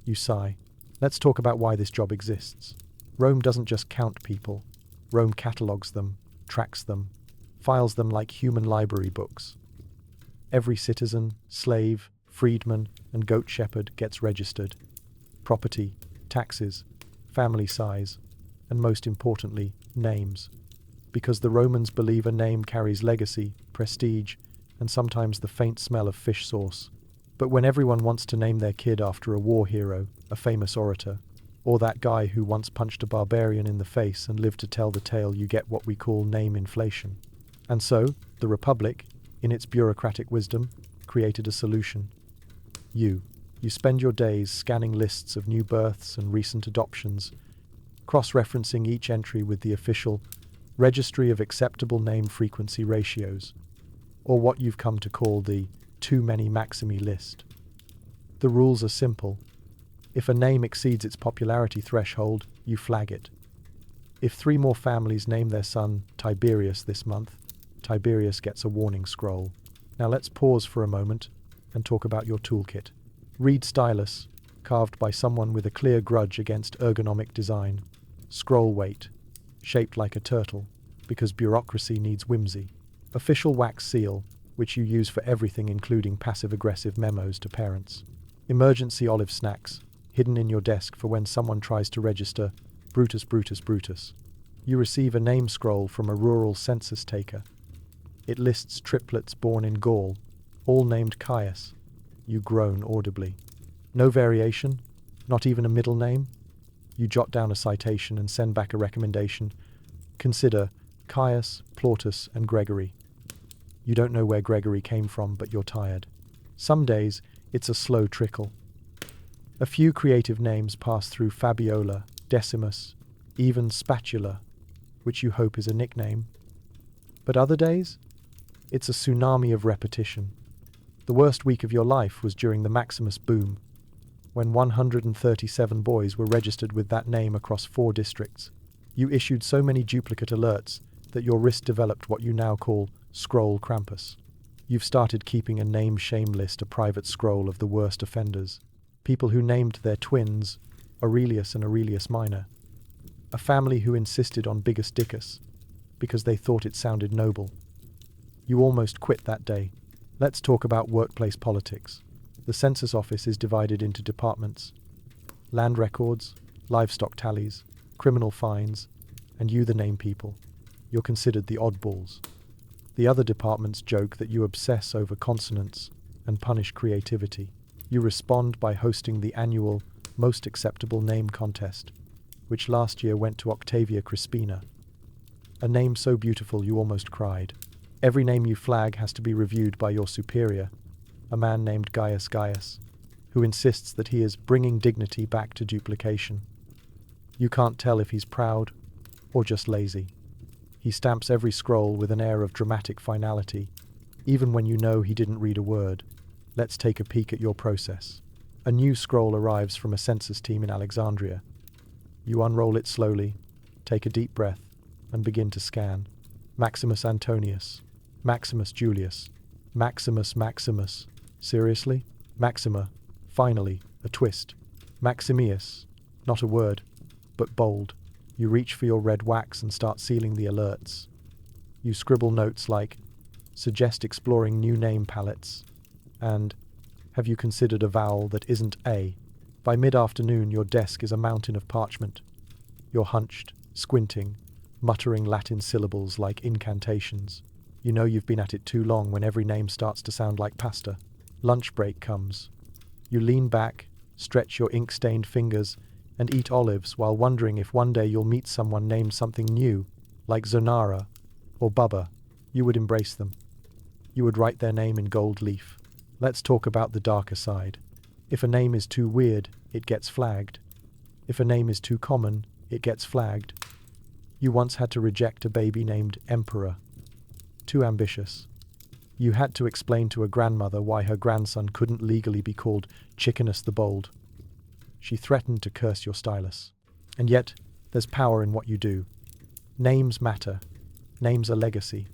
You sigh. Let's talk about why this job exists. Rome doesn't just count people. Rome catalogues them, tracks them, files them like human library books. Every citizen, slave, freedman, and goat shepherd gets registered. Property, taxes, family size, and most importantly, names. Because the Romans believe a name carries legacy, prestige, and sometimes the faint smell of fish sauce. But when everyone wants to name their kid after a war hero, a famous orator, or that guy who once punched a barbarian in the face and lived to tell the tale, you get what we call name inflation. And so, the Republic, in its bureaucratic wisdom, created a solution. You spend your days scanning lists of new births and recent adoptions, cross-referencing each entry with the official Registry of Acceptable Name Frequency Ratios, or what you've come to call the Too Many Maximi list. The rules are simple. If a name exceeds its popularity threshold, you flag it. If 3 more families name their son Tiberius this month, Tiberius gets a warning scroll. Now let's pause for a moment and talk about your toolkit. Reed stylus, carved by someone with a clear grudge against ergonomic design. Scroll weight, shaped like a turtle, because bureaucracy needs whimsy. Official wax seal, which you use for everything including passive-aggressive memos to parents. Emergency olive snacks, hidden in your desk for when someone tries to register Brutus, Brutus, Brutus. You receive a name scroll from a rural census taker. It lists triplets born in Gaul, all named Caius. You groan audibly. No variation, not even a middle name. You jot down a citation and send back a recommendation. Consider Caius, Plautus, and Gregory. You don't know where Gregory came from, but you're tired. Some days, it's a slow trickle. A few creative names pass through Fabiola, Decimus, even Spatula, which you hope is a nickname. But other days, it's a tsunami of repetition. The worst week of your life was during the Maximus boom, when 137 boys were registered with that name across 4 districts. You issued so many duplicate alerts that your wrist developed what you now call scroll Krampus. You've started keeping a name shame list, a private scroll of the worst offenders. People who named their twins Aurelius and Aurelius Minor. A family who insisted on Bigus Dickus because they thought it sounded noble. You almost quit that day. Let's talk about workplace politics. The census office is divided into departments: land records, livestock tallies, criminal fines, and you, the name people. You're considered the oddballs. The other departments joke that you obsess over consonants and punish creativity. You respond by hosting the annual Most Acceptable Name contest, which last year went to Octavia Crispina. A name so beautiful you almost cried. Every name you flag has to be reviewed by your superior, a man named Gaius Gaius, who insists that he is bringing dignity back to duplication. You can't tell if he's proud or just lazy. He stamps every scroll with an air of dramatic finality, even when you know he didn't read a word. Let's take a peek at your process. A new scroll arrives from a census team in Alexandria. You unroll it slowly, take a deep breath, and begin to scan. Maximus Antonius, Maximus Julius, Maximus Maximus. Seriously? Maxima. Finally, a twist. Maximius. Not a word, but bold. You reach for your red wax and start sealing the alerts. You scribble notes like, suggest exploring new name palettes, and have you considered a vowel that isn't A? By mid-afternoon, your desk is a mountain of parchment. You're hunched, squinting, muttering Latin syllables like incantations. You know you've been at it too long when every name starts to sound like pasta. Lunch break comes. You lean back, stretch your ink-stained fingers, and eat olives while wondering if one day you'll meet someone named something new, like Zonara or Bubba. You would embrace them. You would write their name in gold leaf. Let's talk about the darker side. If a name is too weird, it gets flagged. If a name is too common, it gets flagged. You once had to reject a baby named Emperor. Too ambitious. You had to explain to a grandmother why her grandson couldn't legally be called Chickenus the Bold. She threatened to curse your stylus. And yet, there's power in what you do. Names matter. Names are legacy.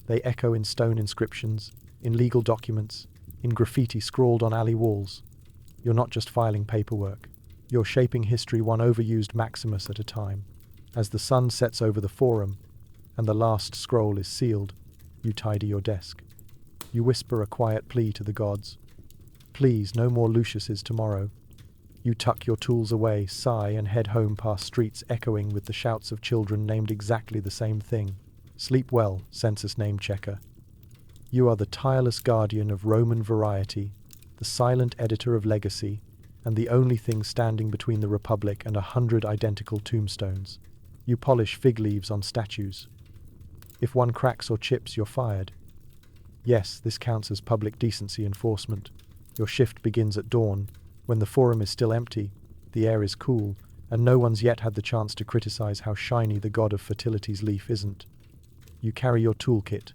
They echo in stone inscriptions, in legal documents, in graffiti scrawled on alley walls. You're not just filing paperwork. You're shaping history one overused maximus at a time. As the sun sets over the forum, and the last scroll is sealed, you tidy your desk. You whisper a quiet plea to the gods. Please, no more Luciuses tomorrow. You tuck your tools away, sigh, and head home past streets echoing with the shouts of children named exactly the same thing. Sleep well, census name checker. You are the tireless guardian of Roman variety, the silent editor of legacy, and the only thing standing between the Republic and 100 identical tombstones. You polish fig leaves on statues. If one cracks or chips, you're fired. Yes, this counts as public decency enforcement. Your shift begins at dawn, when the forum is still empty, the air is cool, and no one's yet had the chance to criticize how shiny the god of fertility's leaf isn't. You carry your toolkit,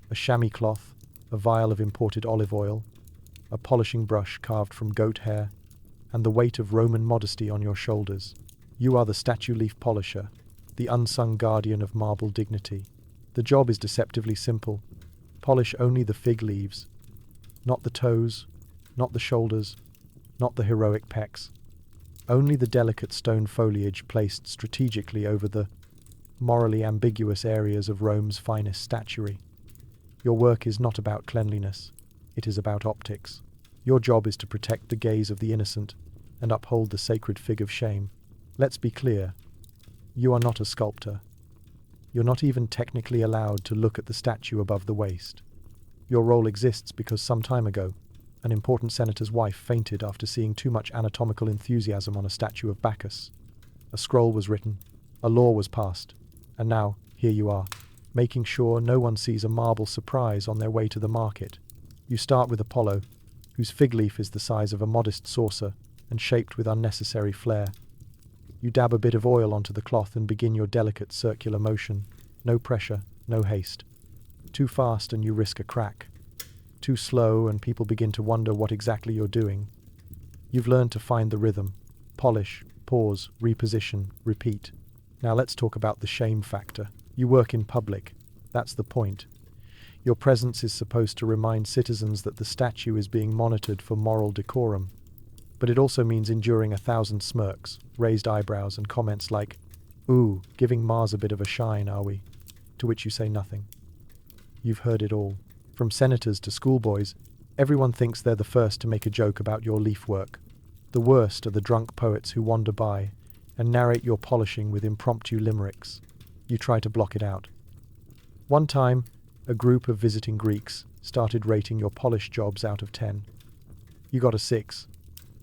a chamois cloth, a vial of imported olive oil, a polishing brush carved from goat hair, and the weight of Roman modesty on your shoulders. You are the statue leaf polisher, the unsung guardian of marble dignity. The job is deceptively simple. Polish only the fig leaves, not the toes, not the shoulders, not the heroic pecs. Only the delicate stone foliage placed strategically over the morally ambiguous areas of Rome's finest statuary. Your work is not about cleanliness, it is about optics. Your job is to protect the gaze of the innocent and uphold the sacred fig of shame. Let's be clear, you are not a sculptor. You're not even technically allowed to look at the statue above the waist. Your role exists because some time ago, an important senator's wife fainted after seeing too much anatomical enthusiasm on a statue of Bacchus. A scroll was written, a law was passed, and now, here you are, making sure no one sees a marble surprise on their way to the market. You start with Apollo, whose fig leaf is the size of a modest saucer and shaped with unnecessary flair. You dab a bit of oil onto the cloth and begin your delicate circular motion. No pressure, no haste. Too fast and you risk a crack. Too slow and people begin to wonder what exactly you're doing. You've learned to find the rhythm. Polish, pause, reposition, repeat. Now let's talk about the shame factor. You work in public. That's the point. Your presence is supposed to remind citizens that the statue is being monitored for moral decorum. But it also means enduring 1,000 smirks, raised eyebrows, and comments like, "Ooh, giving Mars a bit of a shine, are we?" To which you say nothing. You've heard it all. From senators to schoolboys, everyone thinks they're the first to make a joke about your leaf work. The worst are the drunk poets who wander by and narrate your polishing with impromptu limericks. You try to block it out. One time, a group of visiting Greeks started rating your polish jobs out of 10. You got a 6.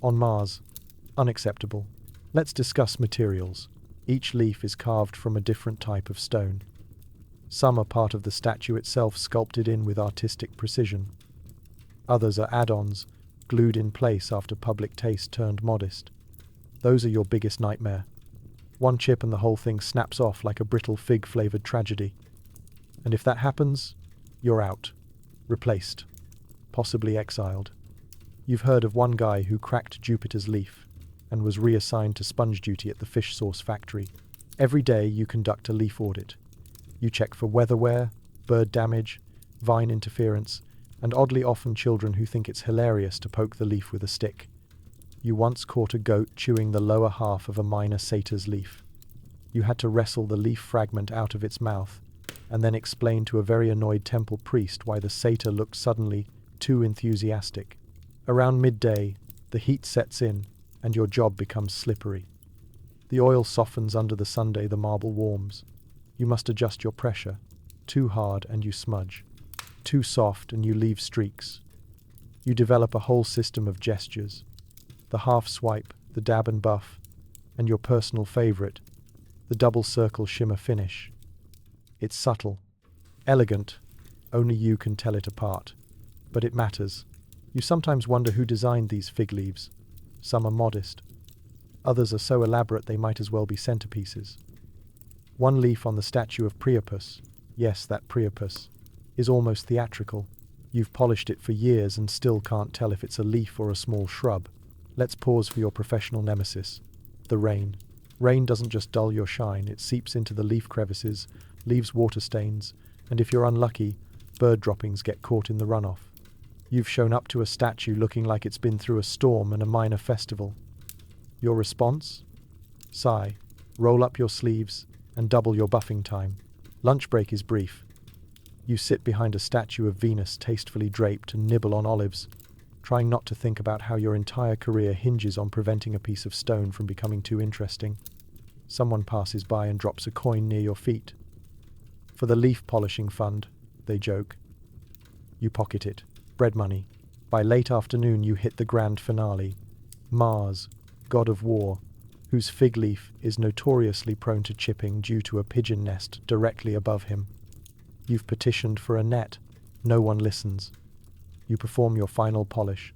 On Mars. Unacceptable. Let's discuss materials. Each leaf is carved from a different type of stone. Some are part of the statue itself, sculpted in with artistic precision. Others are add-ons, glued in place after public taste turned modest. Those are your biggest nightmare. One chip and the whole thing snaps off like a brittle fig-flavored tragedy. And if that happens, you're out. Replaced. Possibly exiled. You've heard of one guy who cracked Jupiter's leaf and was reassigned to sponge duty at the fish sauce factory. Every day you conduct a leaf audit. You check for weatherware, bird damage, vine interference, and oddly often children who think it's hilarious to poke the leaf with a stick. You once caught a goat chewing the lower half of a minor satyr's leaf. You had to wrestle the leaf fragment out of its mouth and then explain to a very annoyed temple priest why the satyr looked suddenly too enthusiastic. Around midday, the heat sets in and your job becomes slippery. The oil softens under the sundae, the marble warms. You must adjust your pressure. Too hard and you smudge. Too soft and you leave streaks. You develop a whole system of gestures. The half swipe, the dab and buff, and your personal favorite, the double circle shimmer finish. It's subtle, elegant, only you can tell it apart. But it matters. You sometimes wonder who designed these fig leaves. Some are modest. Others are so elaborate they might as well be centerpieces. One leaf on the statue of Priapus, yes, that Priapus, is almost theatrical. You've polished it for years and still can't tell if it's a leaf or a small shrub. Let's pause for your professional nemesis, the rain. Rain doesn't just dull your shine, it seeps into the leaf crevices, leaves water stains, and if you're unlucky, bird droppings get caught in the runoff. You've shown up to a statue looking like it's been through a storm and a minor festival. Your response? Sigh, roll up your sleeves, and double your buffing time. Lunch break is brief. You sit behind a statue of Venus tastefully draped and nibble on olives, trying not to think about how your entire career hinges on preventing a piece of stone from becoming too interesting. Someone passes by and drops a coin near your feet. For the leaf polishing fund, they joke. You pocket it. Bread money. By late afternoon you hit the grand finale. Mars, god of war, whose fig leaf is notoriously prone to chipping due to a pigeon nest directly above him. You've petitioned for a net. No one listens. You perform your final polish,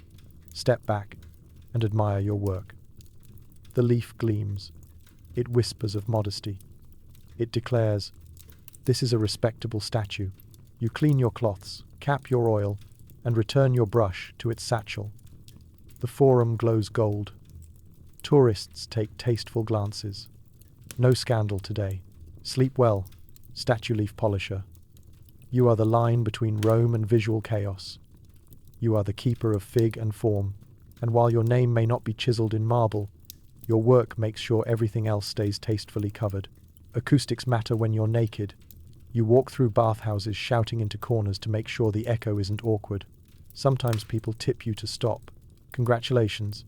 step back, and admire your work. The leaf gleams. It whispers of modesty. It declares, "This is a respectable statue." You clean your cloths, cap your oil, and return your brush to its satchel. The forum glows gold. Tourists take tasteful glances. No scandal today. Sleep well, statue leaf polisher. You are the line between Rome and visual chaos. You are the keeper of fig and form, and while your name may not be chiseled in marble, your work makes sure everything else stays tastefully covered. Acoustics matter when you're naked. You walk through bathhouses shouting into corners to make sure the echo isn't awkward. Sometimes people tip you to stop. Congratulations.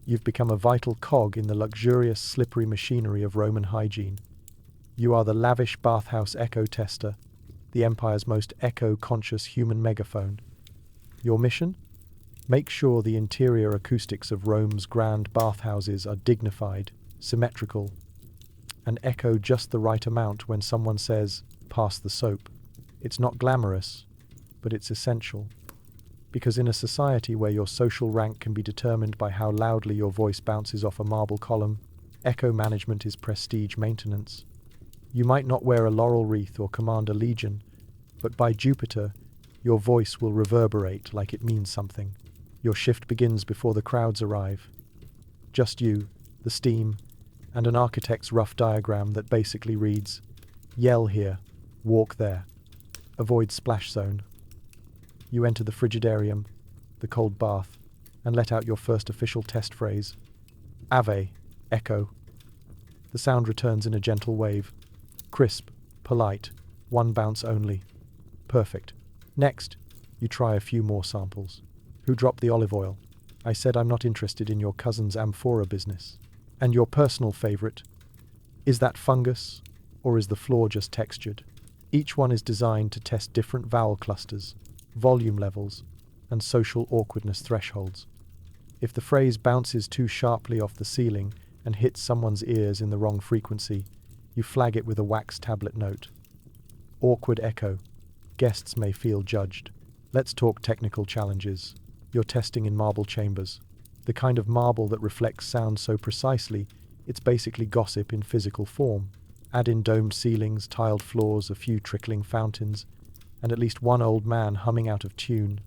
You've become a vital cog in the luxurious, slippery machinery of Roman hygiene. You are the lavish bathhouse echo tester, the empire's most echo-conscious human megaphone. Your mission? Make sure the interior acoustics of Rome's grand bathhouses are dignified, symmetrical, and echo just the right amount when someone says, "Pass the soap." It's not glamorous, but it's essential. Because in a society where your social rank can be determined by how loudly your voice bounces off a marble column, echo management is prestige maintenance. You might not wear a laurel wreath or command a legion, but by Jupiter, your voice will reverberate like it means something. Your shift begins before the crowds arrive. Just you, the steam, and an architect's rough diagram that basically reads, "Yell here, walk there, avoid splash zone." You enter the frigidarium, the cold bath, and let out your first official test phrase. Ave, echo. The sound returns in a gentle wave. Crisp, polite, one bounce only. Perfect. Next, you try a few more samples. Who dropped the olive oil? I said I'm not interested in your cousin's amphora business. And your personal favorite? Is that fungus, or is the floor just textured? Each one is designed to test different vowel clusters, volume levels, and social awkwardness thresholds. If the phrase bounces too sharply off the ceiling and hits someone's ears in the wrong frequency, you flag it with a wax tablet note. Awkward echo. Guests may feel judged. Let's talk technical challenges. You're testing in marble chambers. The kind of marble that reflects sound so precisely, it's basically gossip in physical form. Add in domed ceilings, tiled floors, a few trickling fountains, and at least one old man humming out of tune,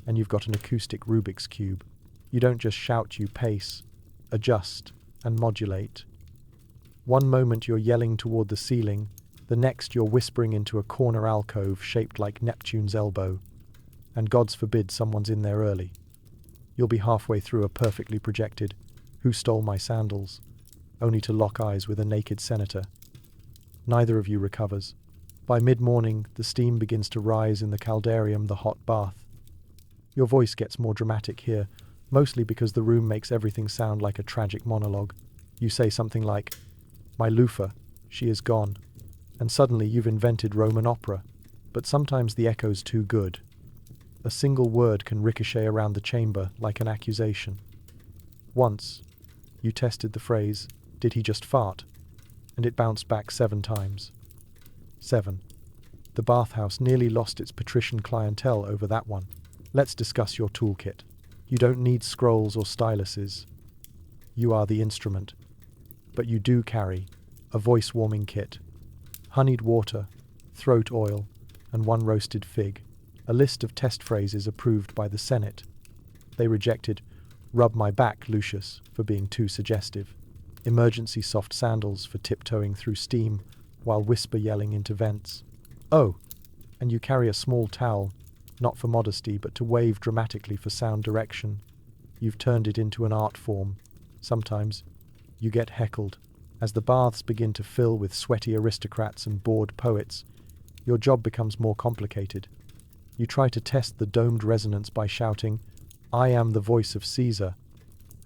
and you've got an acoustic Rubik's Cube. You don't just shout, you pace, adjust, and modulate. One moment you're yelling toward the ceiling, the next you're whispering into a corner alcove shaped like Neptune's elbow, and gods forbid someone's in there early. You'll be halfway through a perfectly projected "Who Stole My Sandals?" only to lock eyes with a naked senator. Neither of you recovers. By mid-morning, the steam begins to rise in the caldarium, the hot bath. Your voice gets more dramatic here, mostly because the room makes everything sound like a tragic monologue. You say something like, "My loofah, she is gone," and suddenly you've invented Roman opera. But sometimes the echo's too good. A single word can ricochet around the chamber like an accusation. Once, you tested the phrase, "Did he just fart?" and it bounced back 7 times. 7. The bathhouse nearly lost its patrician clientele over that one. Let's discuss your toolkit. You don't need scrolls or styluses. You are the instrument. But you do carry a voice-warming kit, honeyed water, throat oil, and 1 roasted fig, a list of test phrases approved by the Senate. They rejected "Rub my back, Lucius," for being too suggestive, emergency soft sandals for tiptoeing through steam while whisper yelling into vents. Oh, and you carry a small towel, not for modesty but to wave dramatically for sound direction. You've turned it into an art form. Sometimes you get heckled. As the baths begin to fill with sweaty aristocrats and bored poets, your job becomes more complicated. You try to test the domed resonance by shouting, "I am the voice of Caesar,"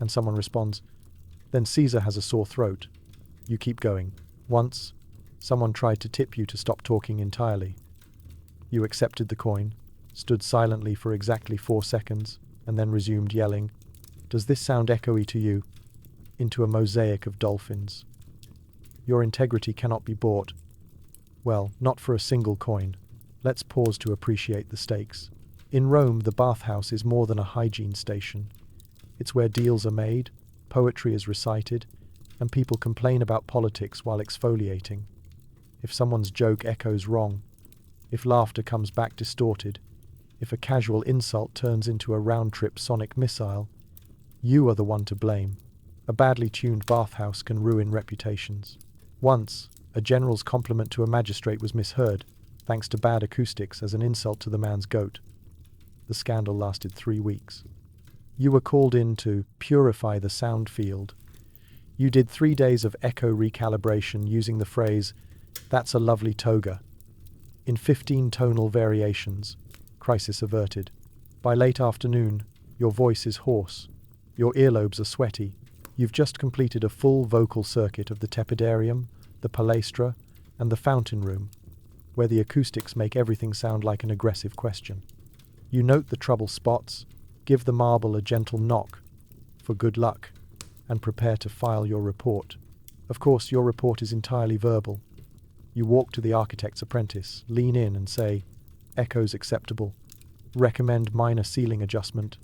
and someone responds, "Then Caesar has a sore throat." You keep going. Once, someone tried to tip you to stop talking entirely. You accepted the coin, stood silently for exactly 4 seconds, and then resumed yelling, "Does this sound echoey to you?" into a mosaic of dolphins. Your integrity cannot be bought. Well, not for a single coin. Let's pause to appreciate the stakes. In Rome, the bathhouse is more than a hygiene station. It's where deals are made, poetry is recited, and people complain about politics while exfoliating. If someone's joke echoes wrong, if laughter comes back distorted, if a casual insult turns into a round-trip sonic missile, you are the one to blame. A badly tuned bathhouse can ruin reputations. Once, a general's compliment to a magistrate was misheard, thanks to bad acoustics, as an insult to the man's goat. The scandal lasted 3 weeks. You were called in to purify the sound field. You did 3 days of echo recalibration using the phrase, "That's a lovely toga," in 15 tonal variations. Crisis averted. By late afternoon, your voice is hoarse. Your earlobes are sweaty. You've just completed a full vocal circuit of the tepidarium, the palaestra, and the fountain room, where the acoustics make everything sound like an aggressive question. You note the trouble spots, give the marble a gentle knock for good luck, and prepare to file your report. Of course, your report is entirely verbal. You walk to the architect's apprentice, lean in and say, "Echoes acceptable. Recommend minor ceiling adjustment."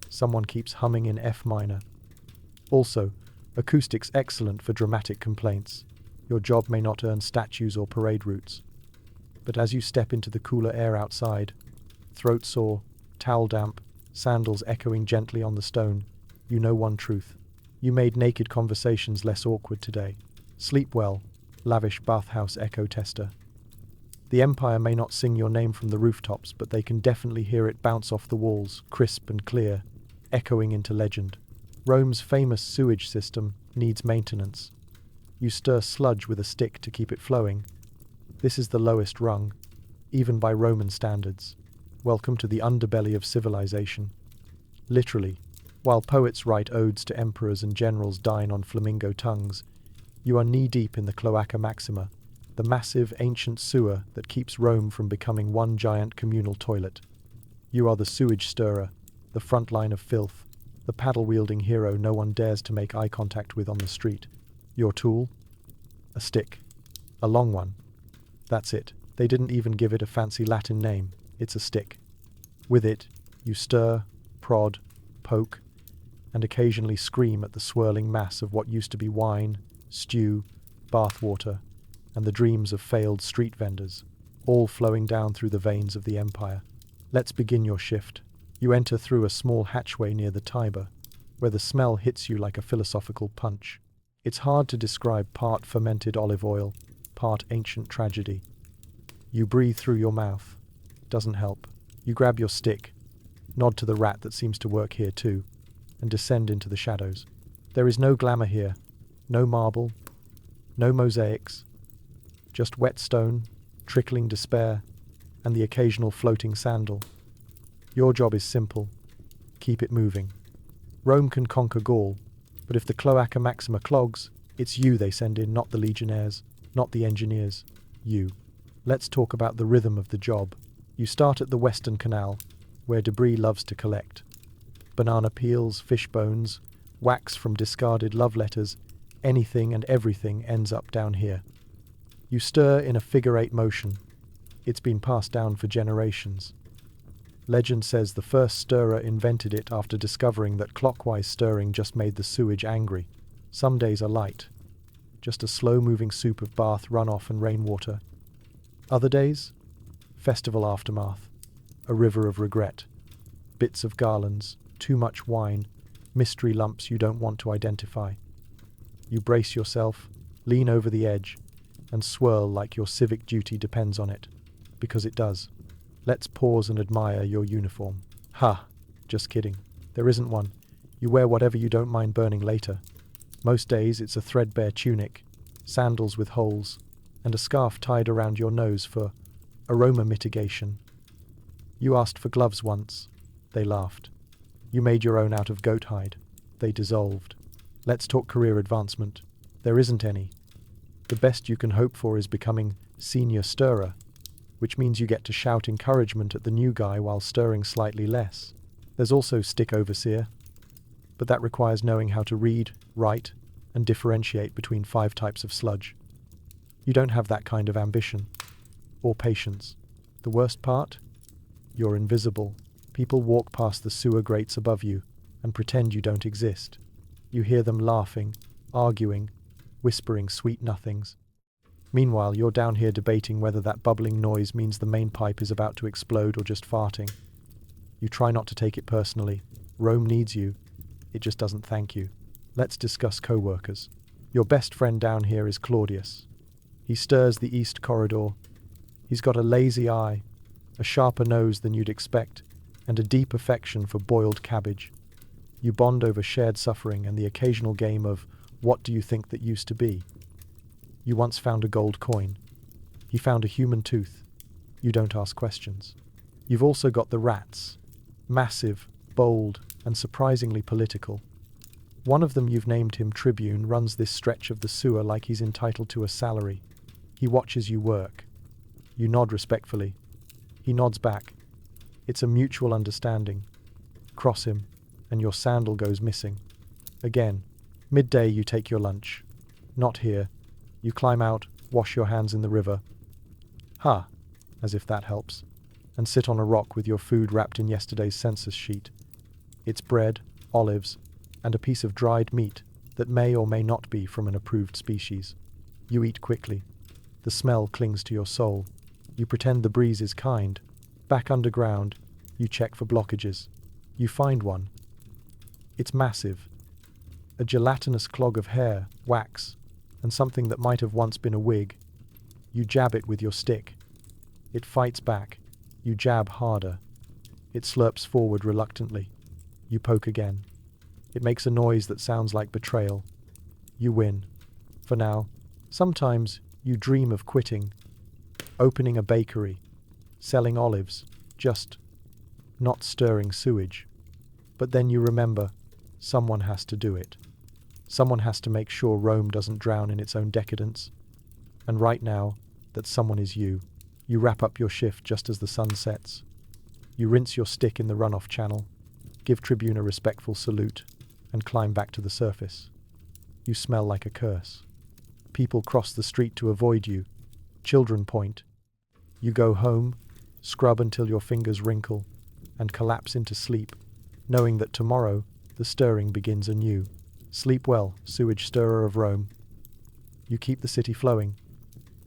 Someone keeps humming in F minor. Also, acoustics excellent for dramatic complaints. Your job may not earn statues or parade routes. But as you step into the cooler air outside, throat sore, towel damp, sandals echoing gently on the stone, you know one truth. You made naked conversations less awkward today. Sleep well, lavish bathhouse echo tester. The Empire may not sing your name from the rooftops, but they can definitely hear it bounce off the walls, crisp and clear, echoing into legend. Rome's famous sewage system needs maintenance. You stir sludge with a stick to keep it flowing. This is the lowest rung, even by Roman standards. Welcome to the underbelly of civilization. Literally, while poets write odes to emperors and generals dine on flamingo tongues, you are knee-deep in the Cloaca Maxima, the massive ancient sewer that keeps Rome from becoming one giant communal toilet. You are the sewage stirrer, the front line of filth, the paddle-wielding hero no one dares to make eye contact with on the street. Your tool? A stick. A long one. That's it. They didn't even give it a fancy Latin name. It's a stick. With it, you stir, prod, poke, and occasionally scream at the swirling mass of what used to be wine, stew, bathwater, and the dreams of failed street vendors, all flowing down through the veins of the empire. Let's begin your shift. You enter through a small hatchway near the Tiber, where the smell hits you like a philosophical punch. It's hard to describe, part fermented olive oil, part ancient tragedy. You breathe through your mouth. Doesn't help. You grab your stick, nod to the rat that seems to work here too, and descend into the shadows. There is no glamour here, no marble, no mosaics, just wet stone, trickling despair, and the occasional floating sandal. Your job is simple. Keep it moving. Rome can conquer Gaul, But if the Cloaca Maxima clogs, it's you they send in, not the legionnaires, not the engineers. You. Let's talk about the rhythm of the job. You start at the Western Canal, where debris loves to collect. Banana peels, fish bones, wax from discarded love letters, anything and everything ends up down here. You stir in a figure-8 motion. It's been passed down for generations. Legend says the first stirrer invented it after discovering that clockwise stirring just made the sewage angry. Some days are light, just a slow-moving soup of bath runoff and rainwater. Other days, festival aftermath, a river of regret, bits of garlands, too much wine, mystery lumps you don't want to identify. You brace yourself, lean over the edge, and swirl like your civic duty depends on it, because it does. Let's pause and admire your uniform. Ha! Just kidding. There isn't one. You wear whatever you don't mind burning later. Most days it's a threadbare tunic, sandals with holes, and a scarf tied around your nose for aroma mitigation. You asked for gloves once. They laughed. You made your own out of goat hide. They dissolved. Let's talk career advancement. There isn't any. The best you can hope for is becoming senior stirrer, which means you get to shout encouragement at the new guy while stirring slightly less. There's also stick overseer, but that requires knowing how to read, write, and differentiate between 5 types of sludge. You don't have that kind of ambition, or patience. The worst part? You're invisible. People walk past the sewer grates above you and pretend you don't exist. You hear them laughing, arguing, whispering sweet nothings. Meanwhile, you're down here debating whether that bubbling noise means the main pipe is about to explode or just farting. You try not to take it personally. Rome needs you. It just doesn't thank you. Let's discuss co-workers. Your best friend down here is Claudius. He stirs the east corridor. He's got a lazy eye, a sharper nose than you'd expect, and a deep affection for boiled cabbage. You bond over shared suffering and the occasional game of what do you think that used to be. You once found a gold coin. He found a human tooth. You don't ask questions. You've also got the rats. Massive, bold, and surprisingly political. One of them, you've named him Tribune, runs this stretch of the sewer like he's entitled to a salary. He watches you work. You nod respectfully. He nods back. It's a mutual understanding. Cross him, and your sandal goes missing. Again, midday you take your lunch. Not here. You climb out, wash your hands in the river. Ha! As if that helps. And sit on a rock with your food wrapped in yesterday's census sheet. It's bread, olives, and a piece of dried meat that may or may not be from an approved species. You eat quickly. The smell clings to your soul. You pretend the breeze is kind. Back underground, you check for blockages. You find one. It's massive. A gelatinous clog of hair, wax, and something that might have once been a wig. You jab it with your stick. It fights back. You jab harder. It slurps forward reluctantly. You poke again. It makes a noise that sounds like betrayal. You win. For now. Sometimes you dream of quitting, opening a bakery, selling olives, just not stirring sewage. But then you remember, someone has to do it. Someone has to make sure Rome doesn't drown in its own decadence. And right now, that someone is you. You wrap up your shift just as the sun sets. You rinse your stick in the runoff channel, give Tribune a respectful salute, and climb back to the surface. You smell like a curse. People cross the street to avoid you. Children point. You go home, scrub until your fingers wrinkle, and collapse into sleep, knowing that tomorrow the stirring begins anew. Sleep well, sewage stirrer of Rome. You keep the city flowing.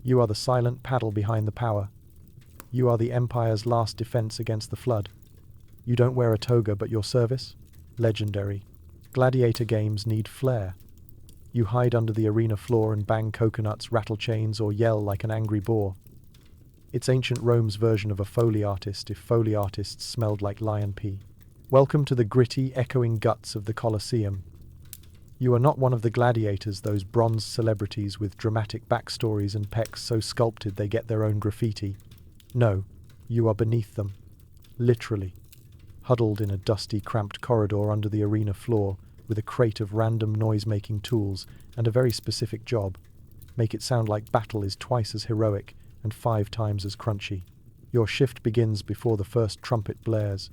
You are the silent paddle behind the power. You are the empire's last defense against the flood. You don't wear a toga, but your service? Legendary. Gladiator games need flair. You hide under the arena floor and bang coconuts, rattle chains, or yell like an angry boar. It's ancient Rome's version of a Foley artist if Foley artists smelled like lion pee. Welcome to the gritty, echoing guts of the Colosseum. You are not one of the gladiators, those bronze celebrities with dramatic backstories and pecs so sculpted they get their own graffiti. No, you are beneath them. Literally. Huddled in a dusty, cramped corridor under the arena floor, with a crate of random noise-making tools and a very specific job. Make it sound like battle is twice as heroic and 5 times as crunchy. Your shift begins before the first trumpet blares.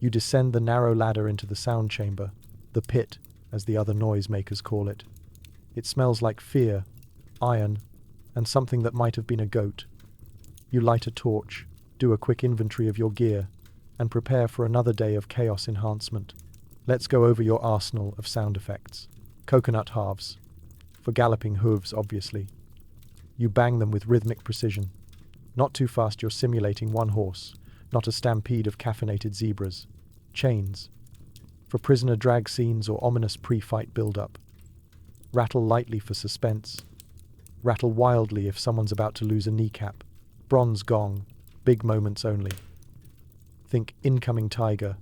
You descend the narrow ladder into the sound chamber, the pit, as the other noisemakers call it. It smells like fear, iron, and something that might have been a goat. You light a torch, do a quick inventory of your gear, and prepare for another day of chaos enhancement. Let's go over your arsenal of sound effects. Coconut halves. For galloping hooves, obviously. You bang them with rhythmic precision. Not too fast, you're simulating one horse, not a stampede of caffeinated zebras. Chains. For prisoner drag scenes or ominous pre-fight build-up. Rattle lightly for suspense. Rattle wildly if someone's about to lose a kneecap. Bronze gong. Big moments only. Think incoming tiger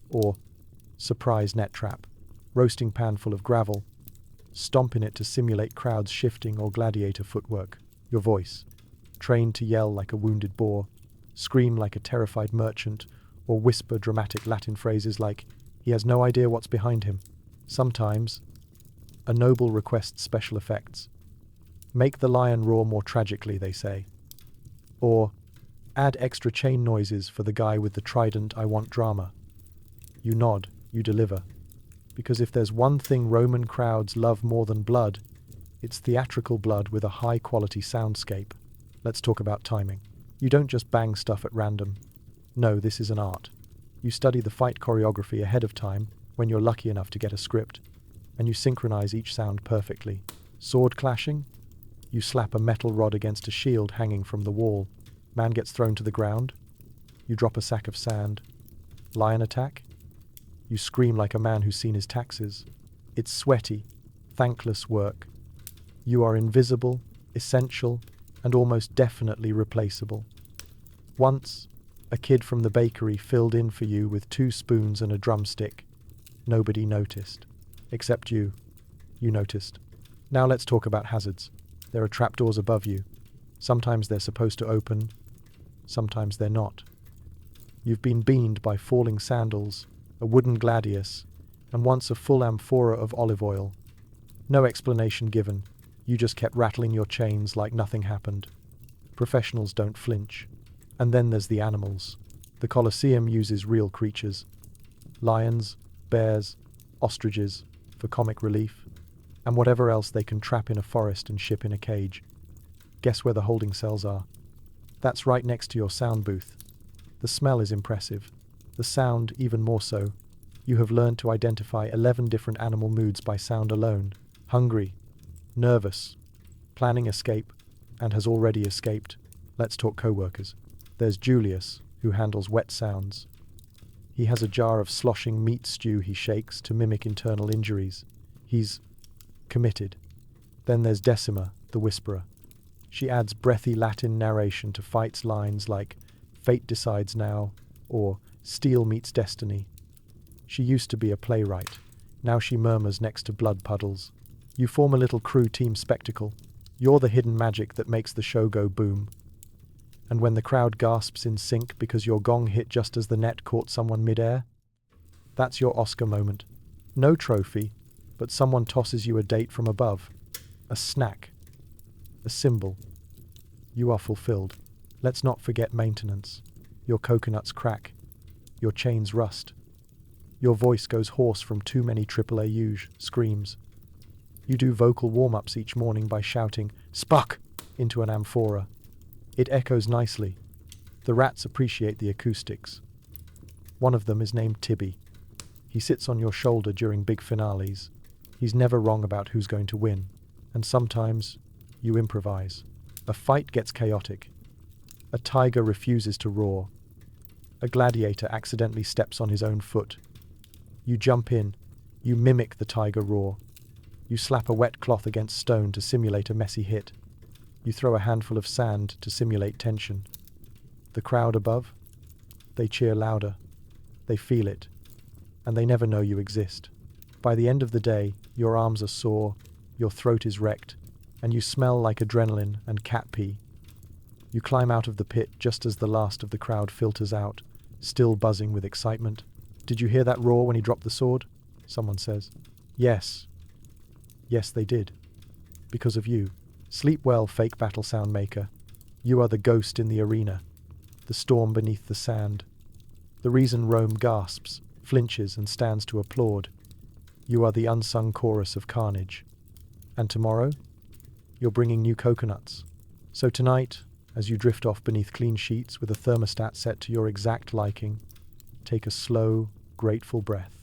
or surprise net trap. Roasting pan full of gravel. Stomp in it to simulate crowds shifting or gladiator footwork. Your voice. Trained to yell like a wounded boar, scream like a terrified merchant, or whisper dramatic Latin phrases like, "He has no idea what's behind him." Sometimes, a noble requests special effects. Make the lion roar more tragically, they say. Or, add extra chain noises for the guy with the trident "I want drama." You nod, you deliver. Because if there's one thing Roman crowds love more than blood, it's theatrical blood with a high-quality soundscape. Let's talk about timing. You don't just bang stuff at random. No, this is an art. You study the fight choreography ahead of time, when you're lucky enough to get a script, and you synchronize each sound perfectly. Sword clashing? You slap a metal rod against a shield hanging from the wall. Man gets thrown to the ground. You drop a sack of sand. Lion attack? You scream like a man who's seen his taxes. It's sweaty, thankless work. You are invisible, essential, and almost definitely replaceable. Once, a kid from the bakery filled in for you with 2 spoons and a drumstick. Nobody noticed. Except you. You noticed. Now let's talk about hazards. There are trapdoors above you. Sometimes they're supposed to open, sometimes they're not. You've been beamed by falling sandals, a wooden gladius, and once a full amphora of olive oil. No explanation given. You just kept rattling your chains like nothing happened. Professionals don't flinch. And then there's the animals. The Colosseum uses real creatures. Lions, bears, ostriches, for comic relief, and whatever else they can trap in a forest and ship in a cage. Guess where the holding cells are? That's right next to your sound booth. The smell is impressive. The sound, even more so. You have learned to identify 11 different animal moods by sound alone. Hungry, nervous, planning escape, and has already escaped. Let's talk co-workers. There's Julius, who handles wet sounds. He has a jar of sloshing meat stew he shakes to mimic internal injuries. He's committed. Then there's Decima, the whisperer. She adds breathy Latin narration to fights lines like "Fate decides now" or "Steel meets destiny." She used to be a playwright. Now she murmurs next to blood puddles. You form a little crew team spectacle. You're the hidden magic that makes the show go boom. And when the crowd gasps in sync because your gong hit just as the net caught someone midair, that's your Oscar moment. No trophy, but someone tosses you a date from above. A snack. A symbol. You are fulfilled. Let's not forget maintenance. Your coconuts crack. Your chains rust. Your voice goes hoarse from too many AAA screams. You do vocal warm-ups each morning by shouting "Spuck" into an amphora. It echoes nicely. The rats appreciate the acoustics. One of them is named Tibby. He sits on your shoulder during big finales. He's never wrong about who's going to win. And sometimes, you improvise. A fight gets chaotic. A tiger refuses to roar. A gladiator accidentally steps on his own foot. You jump in. You mimic the tiger roar. You slap a wet cloth against stone to simulate a messy hit. You throw a handful of sand to simulate tension. The crowd above? They cheer louder. They feel it. And they never know you exist. By the end of the day, your arms are sore, your throat is wrecked, and you smell like adrenaline and cat pee. You climb out of the pit just as the last of the crowd filters out, still buzzing with excitement. "Did you hear that roar when he dropped the sword?" someone says. Yes, yes they did. Because of you. Sleep well, fake battle sound maker. You are the ghost in the arena, the storm beneath the sand. The reason Rome gasps, flinches, and stands to applaud. You are the unsung chorus of carnage. And tomorrow, you're bringing new coconuts. So tonight, as you drift off beneath clean sheets with a thermostat set to your exact liking, take a slow, grateful breath.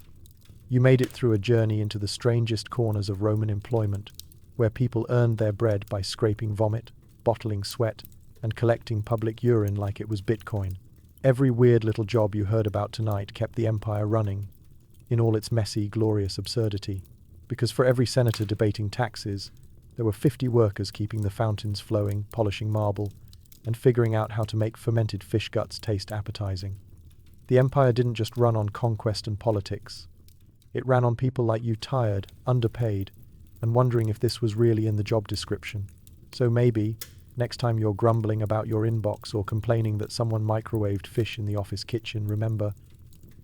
You made it through a journey into the strangest corners of Roman employment, where people earned their bread by scraping vomit, bottling sweat, and collecting public urine like it was Bitcoin. Every weird little job you heard about tonight kept the empire running, in all its messy, glorious absurdity. Because for every senator debating taxes, there were 50 workers keeping the fountains flowing, polishing marble, and figuring out how to make fermented fish guts taste appetizing. The empire didn't just run on conquest and politics. It ran on people like you, tired, underpaid, and wondering if this was really in the job description. So maybe, next time you're grumbling about your inbox or complaining that someone microwaved fish in the office kitchen, remember,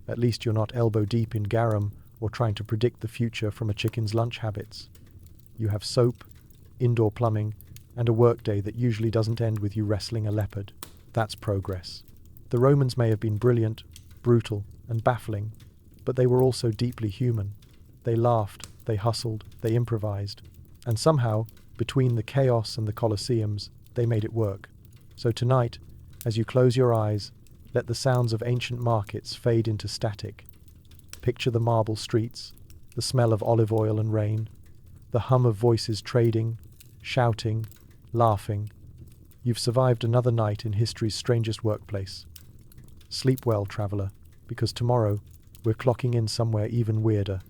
at least you're not elbow deep in garum or trying to predict the future from a chicken's lunch habits. You have soap, indoor plumbing, and a workday that usually doesn't end with you wrestling a leopard. That's progress. The Romans may have been brilliant, brutal, and baffling, but they were also deeply human. They laughed, they hustled, they improvised, and somehow, between the chaos and the Colosseums, they made it work. So tonight, as you close your eyes, let the sounds of ancient markets fade into static. Picture the marble streets, the smell of olive oil and rain, the hum of voices trading, shouting, laughing. You've survived another night in history's strangest workplace. Sleep well, traveler, because tomorrow we're clocking in somewhere even weirder.